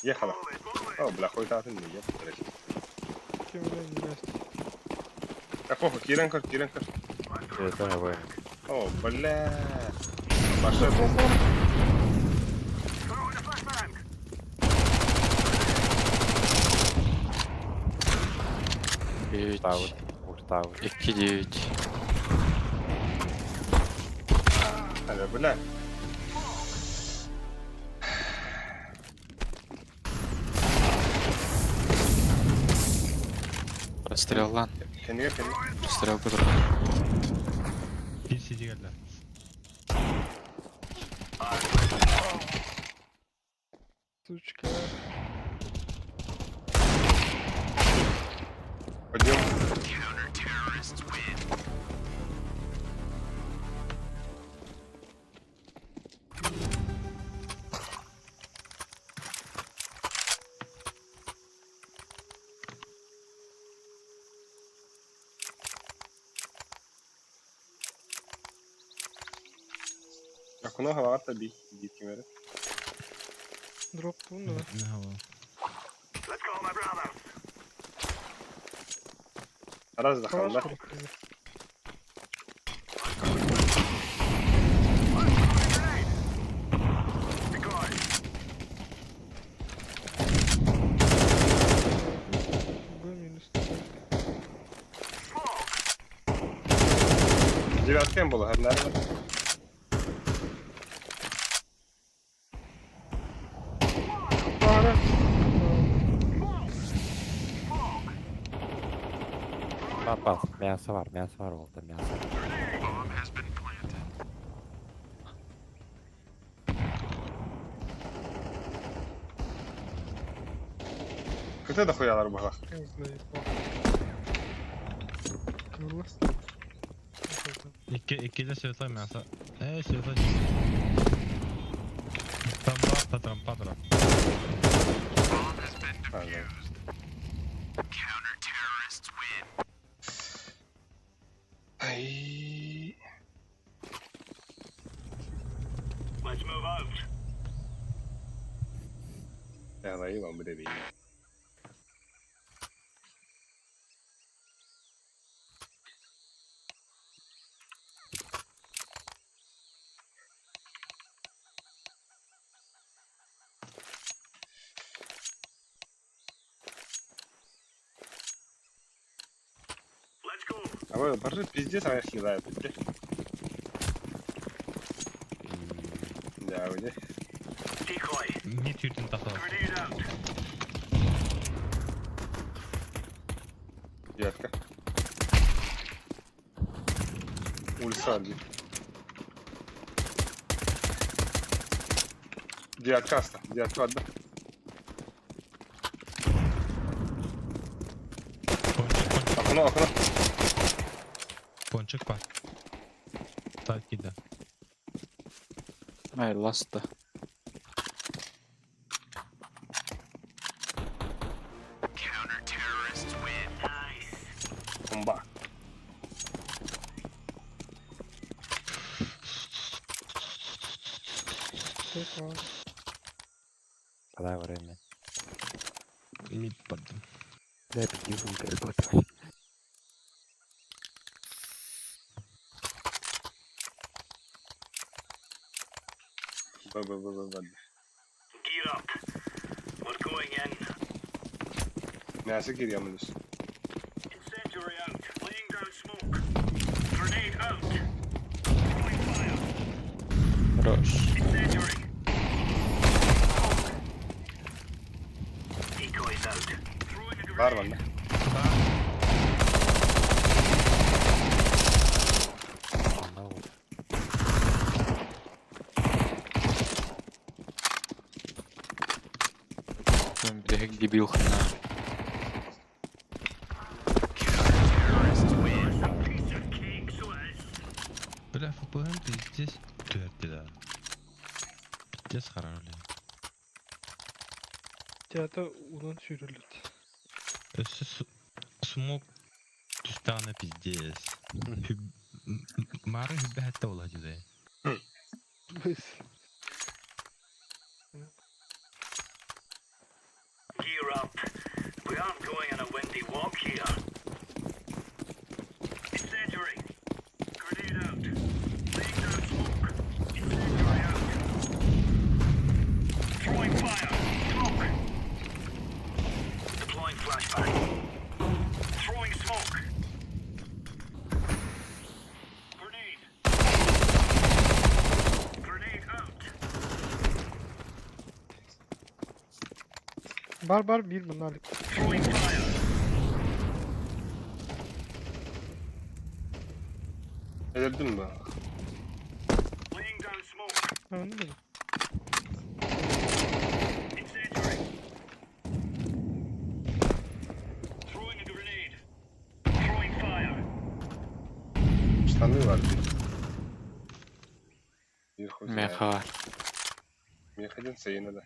Ye hala. Oh, bla koy tatın diye. Kimden invest. Kapo kiren kır. Это АВМ. Oh, bla. Başla. Таут. Уртаут. 2-9. Hadi bla. Расстрел лан. Kendine. Расстрел кудро. Bir CD geldi. Сучка. Пойдем. Akuna hava da bir gitki verin. Дроп bunu da. Ne hava? Araz da Kavaş kaldı. kırıklı. Девятка было, наверное. Попал. Мясо var oldu. Мясо. Kötü de koyarlar bu hala. Kırılmaz. İki de söylesem ya. Söylesem. Tam patron. Ay. Let's move out. Ya da iyi lan bu da değil. Ama barı pиздец аяқ хилает, bitti. Ya öyle. Decoy. Мид юрден тахал. Grenade out. Девятка. Улица один. Девятка аста. Девятка одна. Окно, окно. Пончик бар. Такида. Ай, ласта. Counter-terrorists win. Nice. Бомба. Tek var. Қалай барайын мен? Мид бардым. Бля, бігізім кіріп отырмай. Б. Gear up. We're going in. Мясо гирямыз. Incendiary out. Laying down smoke. Grenade out. Throwing fire. Хорош. Incendiary. Decoys out. Throwing a Var grenade. bende. Анда ғой. Ben bir de debил хана. Counter-terrorists win. Piece of cake, so it is. Бля, ФПМ пиздец. Төртті да. Пиздец харарли. Tiyata ulan sürülüt. Өсі смок түстағына пиздец. Мары хүббі хәтті ола жүзі. Biz. Gear up. We aren't going on a windy walk here. Incendiary. Grenade out. Laying down smoke. Incendiary out. Throwing fire. Smoke. Deploying flashbang. Throwing smoke. Grenade. Grenade out. Bar bir bunlarlık. Throwing fire. Edildin mi? Laying down smoke. Anladın mı? Incendiary. Throwing a grenade. Throwing fire. Standı var bir хуй знает. Меха var. Меха sayına da.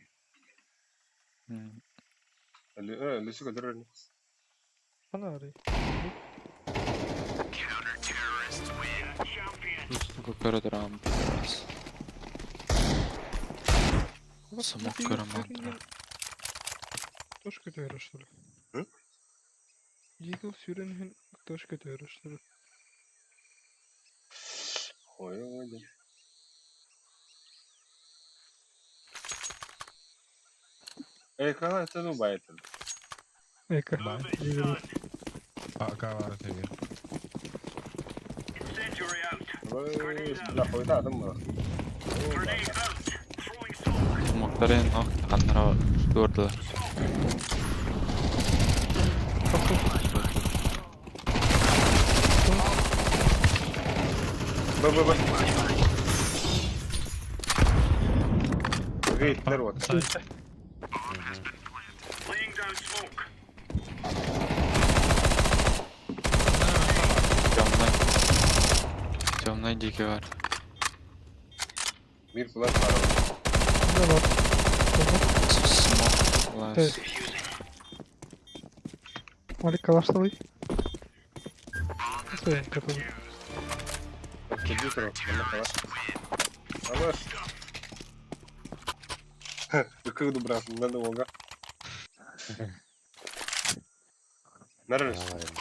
Hmm. Ölüsü kadar öyle. Bana arayı. Counter-terrorists win. Champion. Просто оператор амп. Самок карамантра. Тоже kötü yarıştırı. Hı? Eagle sürünün тоже kötü yarıştırı. Ой, ой. Kana это ну байт. Eka. Move it, Eagle. son. Aka var tabii. Incendiary out. La koyda adam mı? Grenade out. Throwing smoke. Smokları en kanlara gördüler. Б. Гейтler var. Laying down smoke. Camdan. Camdan diki var. Bir flash var. Ne var? Smok. Var. Evet. Malik kalaştalı. Nasıl yani kapalı? Ikinci taraf. Bana flash. Alır. Yıkıldı biraz. Nerede olga? Neresi? Қалай барайын?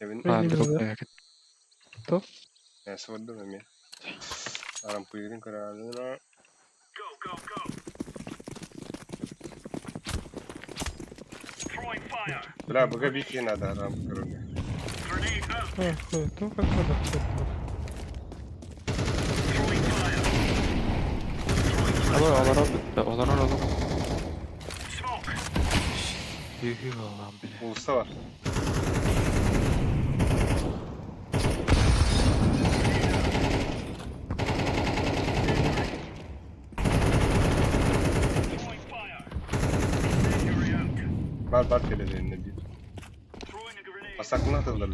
Evin. Ben Ha, yemin drop ederim. ayak. Я сводил на меня. Арам поедем карадина. Go, go, go. Бля, бага бики надо, рампу, короче. Grenade out. Хуй, ну как надо. Throwing fire. Олар. Smoke. Allah'ım bile. Ulusta var. Throwing fire. Incendiary out. Var telelerinde bir. Throwing a grenade. Asaklına atılırlar.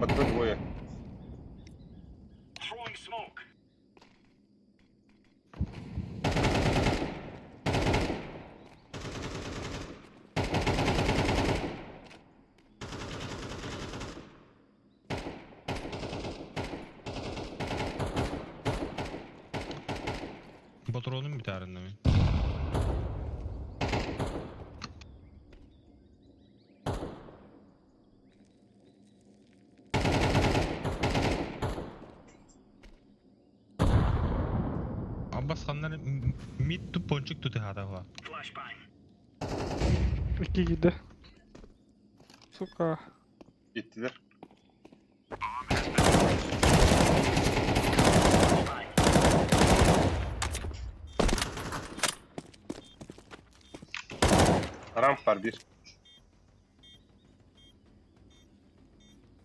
Patron boya. Throwing smoke. Patronun biterinde mi? Abbas Hanlar mid to ponçik tutu hada var. Flashbang. 2 gidi. Сука. Gittiler. Ramp var bir.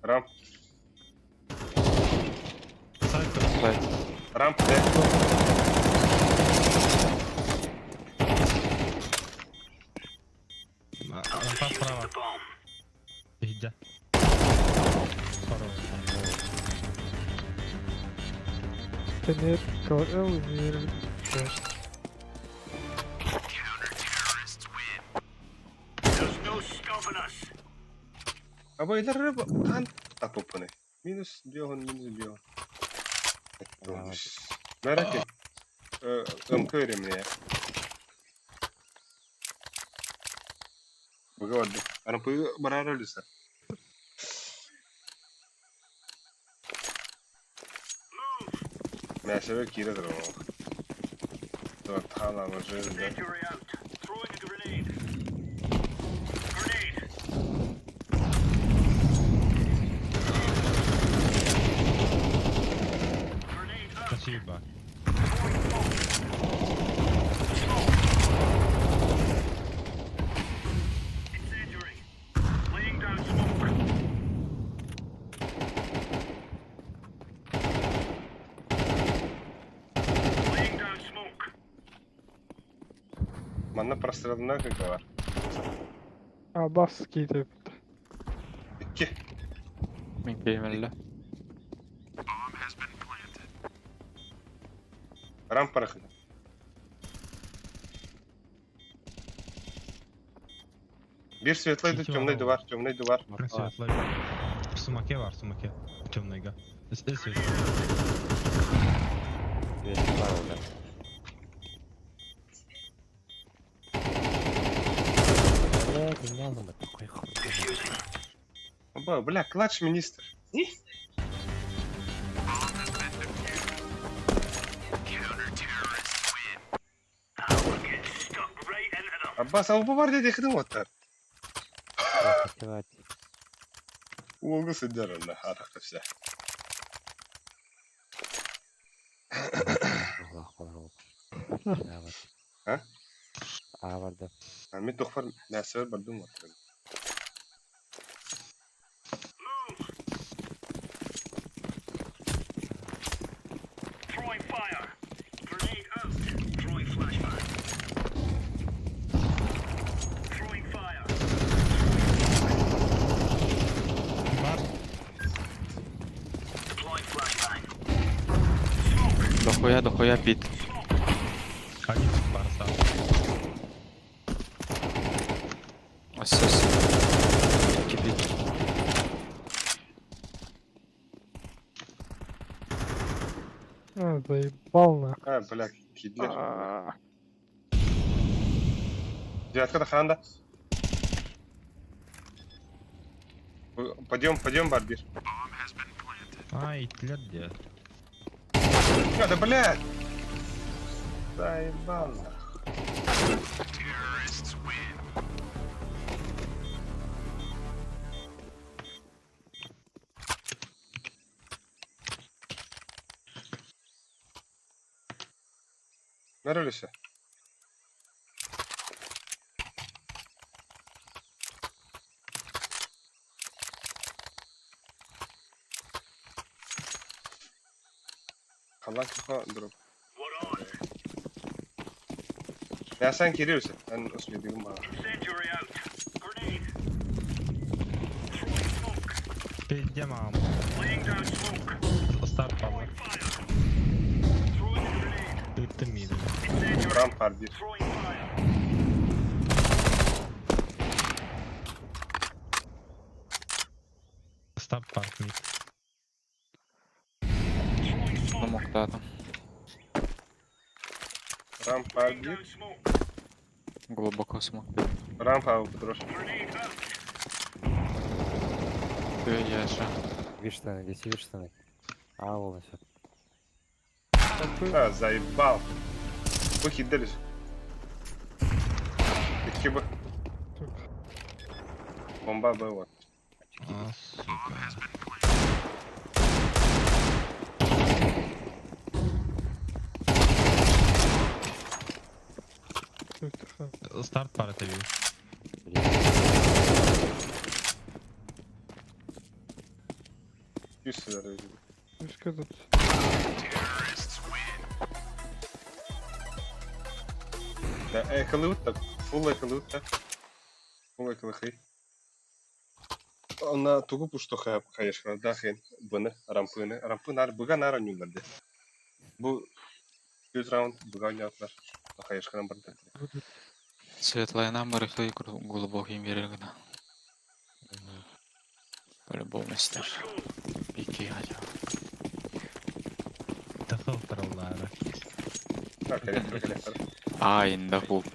Ramp. Side. Ramp de. Pas prava. Idzie. Tenetko, Elvir. There's no stopping us. Ama ileride kan atopunu. Minus diyor, minus diyor. Merak et. Ömkü öğrenme ya. Bugün oldu. Arabayı bana öyleyse. Mesela kira da o. Tamam, tamam, şöyle. Incendiary out. Throwing a grenade. Grenade. Grenade out. Kaçıyı bak. Incendiary. Laying down smoke. Laying down smoke. Manna пространная какая var. Abbas giydi. 2. Min kıymetli. Ramp bırakın. Bir светлый, темный duvar, темный duvar. Светлый. В сумаке var, сумаке. Темныйга. Светлый. Üyesi var orada. Dünya aldım. Koy Оба, бля, клатч министр. Stuck right into them. Abbas, ama bu var dedi kıdım otar. Festival. Olgu sıcar onda arkadaşlar. Allah kolar oldu. Ha? A vardı. Ahmet Dokfar nesel bardum var. Throwing fire. Grenade out. Throwing flashbang. Throwing fire. Var. Deploying flashbang. Дохуя бит. Один varsa. Ассас. 2 бит. Заебал на. Ha, bля, kidler. А, Девятка da ханда. Пойдем, Барбир. Ay ittiler diye. Да, блядь! Заебал. Nerelisi? Kalan kafa durup. Ya sen giriyorsun. Ben o söylediğim bana. Incendiary out. Grenade. Throwing smoke. Bilgem ağam. Laying down smoke. Start baba. Fire. Throwing a grenade. Bittim miydi? Incendiary. Ramp var bir. Throwing fire. Start park mid. Throwing smoke. Smoke'da adam. Ramp var Laying bir. down smoke. Глубоко смог. Ramp out durur. Grenade out. Я же. Виж штаны, здесь виж штаны. А, вон все. Ha заебал. Выход дались. İki bu. Bomba было. А, сука. Старт пара tabii. Yüz sıra öyle. Başka da. Да, эколут так. Full эколут так. Full эколухи. Она тугу пушто хайшкана дахин. Bunu rampını. Rampınar buga nara nyullardı. Bu 100 round buga oynatlar. Хайшкана barda. Светлая барыхай глубокий берег. По-любому мистер. Пики хотел. Takıl taraflara. Ha, коллектор. Ай, да хуп.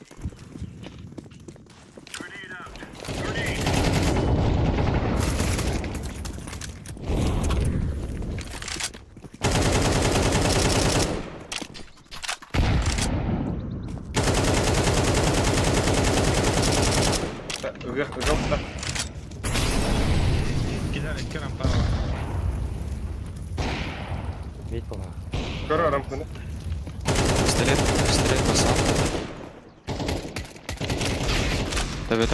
Grenade out. Grenade. Igı. İki rampa var. Медь была. Скоро rampını. Пистолет басал. Давай.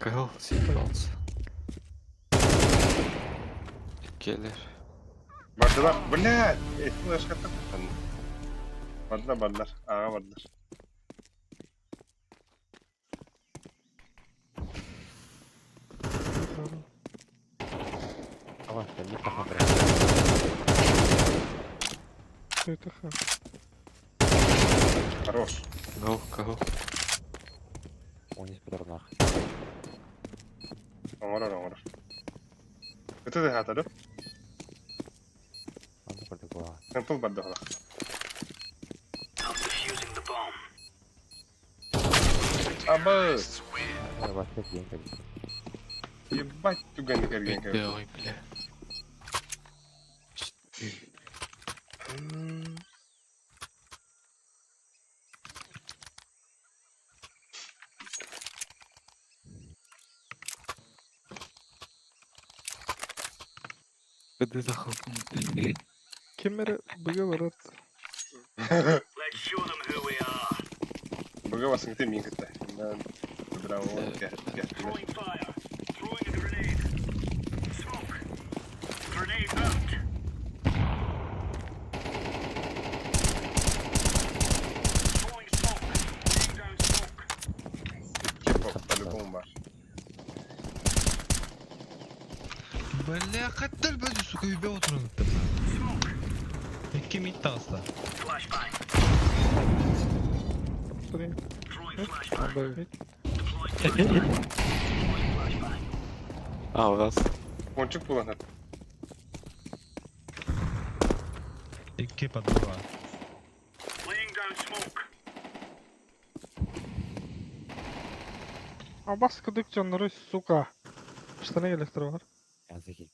Кэл, съебался. Келлер. Bardılar. Блядь! Flash kattı. Bardılar. Ağa bardılar. А вот, не похоже. Это ха. Хорош. Кэл. Он не спидорнах. Оңорор. Kötü de hatadı. Он не протокола. Temple bardı hala. I'm defusing the bomb. Абы! Ну, вас нет денег. Ебать туган келген Бедный, ой, бля. Куди захопнув? Кемері бұға барады. Let's show them who we are. Buga basın gitti min gitti. Ben bravo gel. Throwing fire. Throwing a grenade. Smoke. Grenade out. Throwing smoke. Laying down smoke. Kipo по-любому var. Бля, хотел бы, сука, übe oturun. İki mid tasla. Flashbang. Buraya. Throwing flashbang. Abi. Deploying flashbang. А, у нас. Ponçuk bulanır. İki padı var. Laying down smoke. А баскыдык жанры, сука. Штаны электр бар. Я закинь.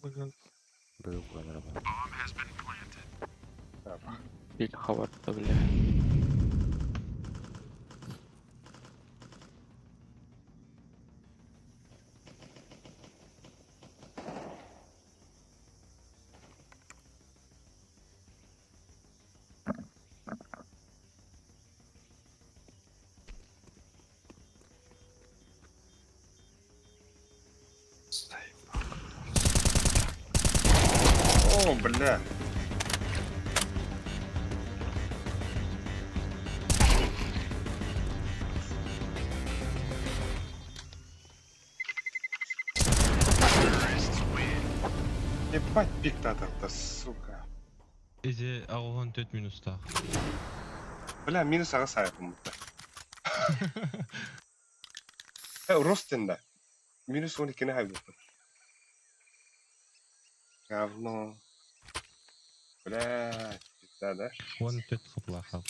Бұған. Был бы нормально. Бил хаватта, бля. О, бля. Ебать диктатор-то, сука. Иже ағылған 4 минуста. Бля, минус аға сайқым бұлда. Ростенда. Минус 12-ні хайбықты. Говно. Бля, диктатор. 14 қыпла қал.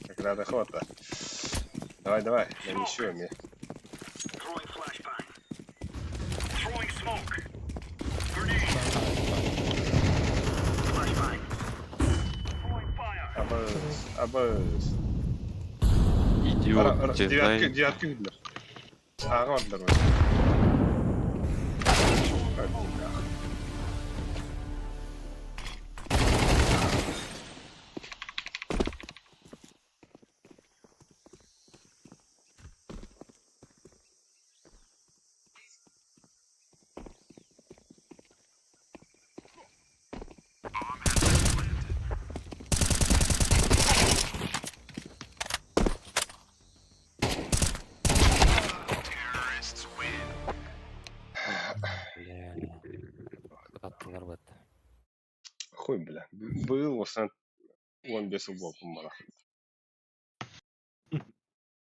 Как надо хвата. Давай, давай, нанесем я. Throwing flashbang. Throwing smoke. Grenade. Flashbang. Throwing fire. Абыз. Идиот, Девятки видно. Аға отдар ғой. Аттылар бат. Хуй, бля. Был осан 15 болком бала.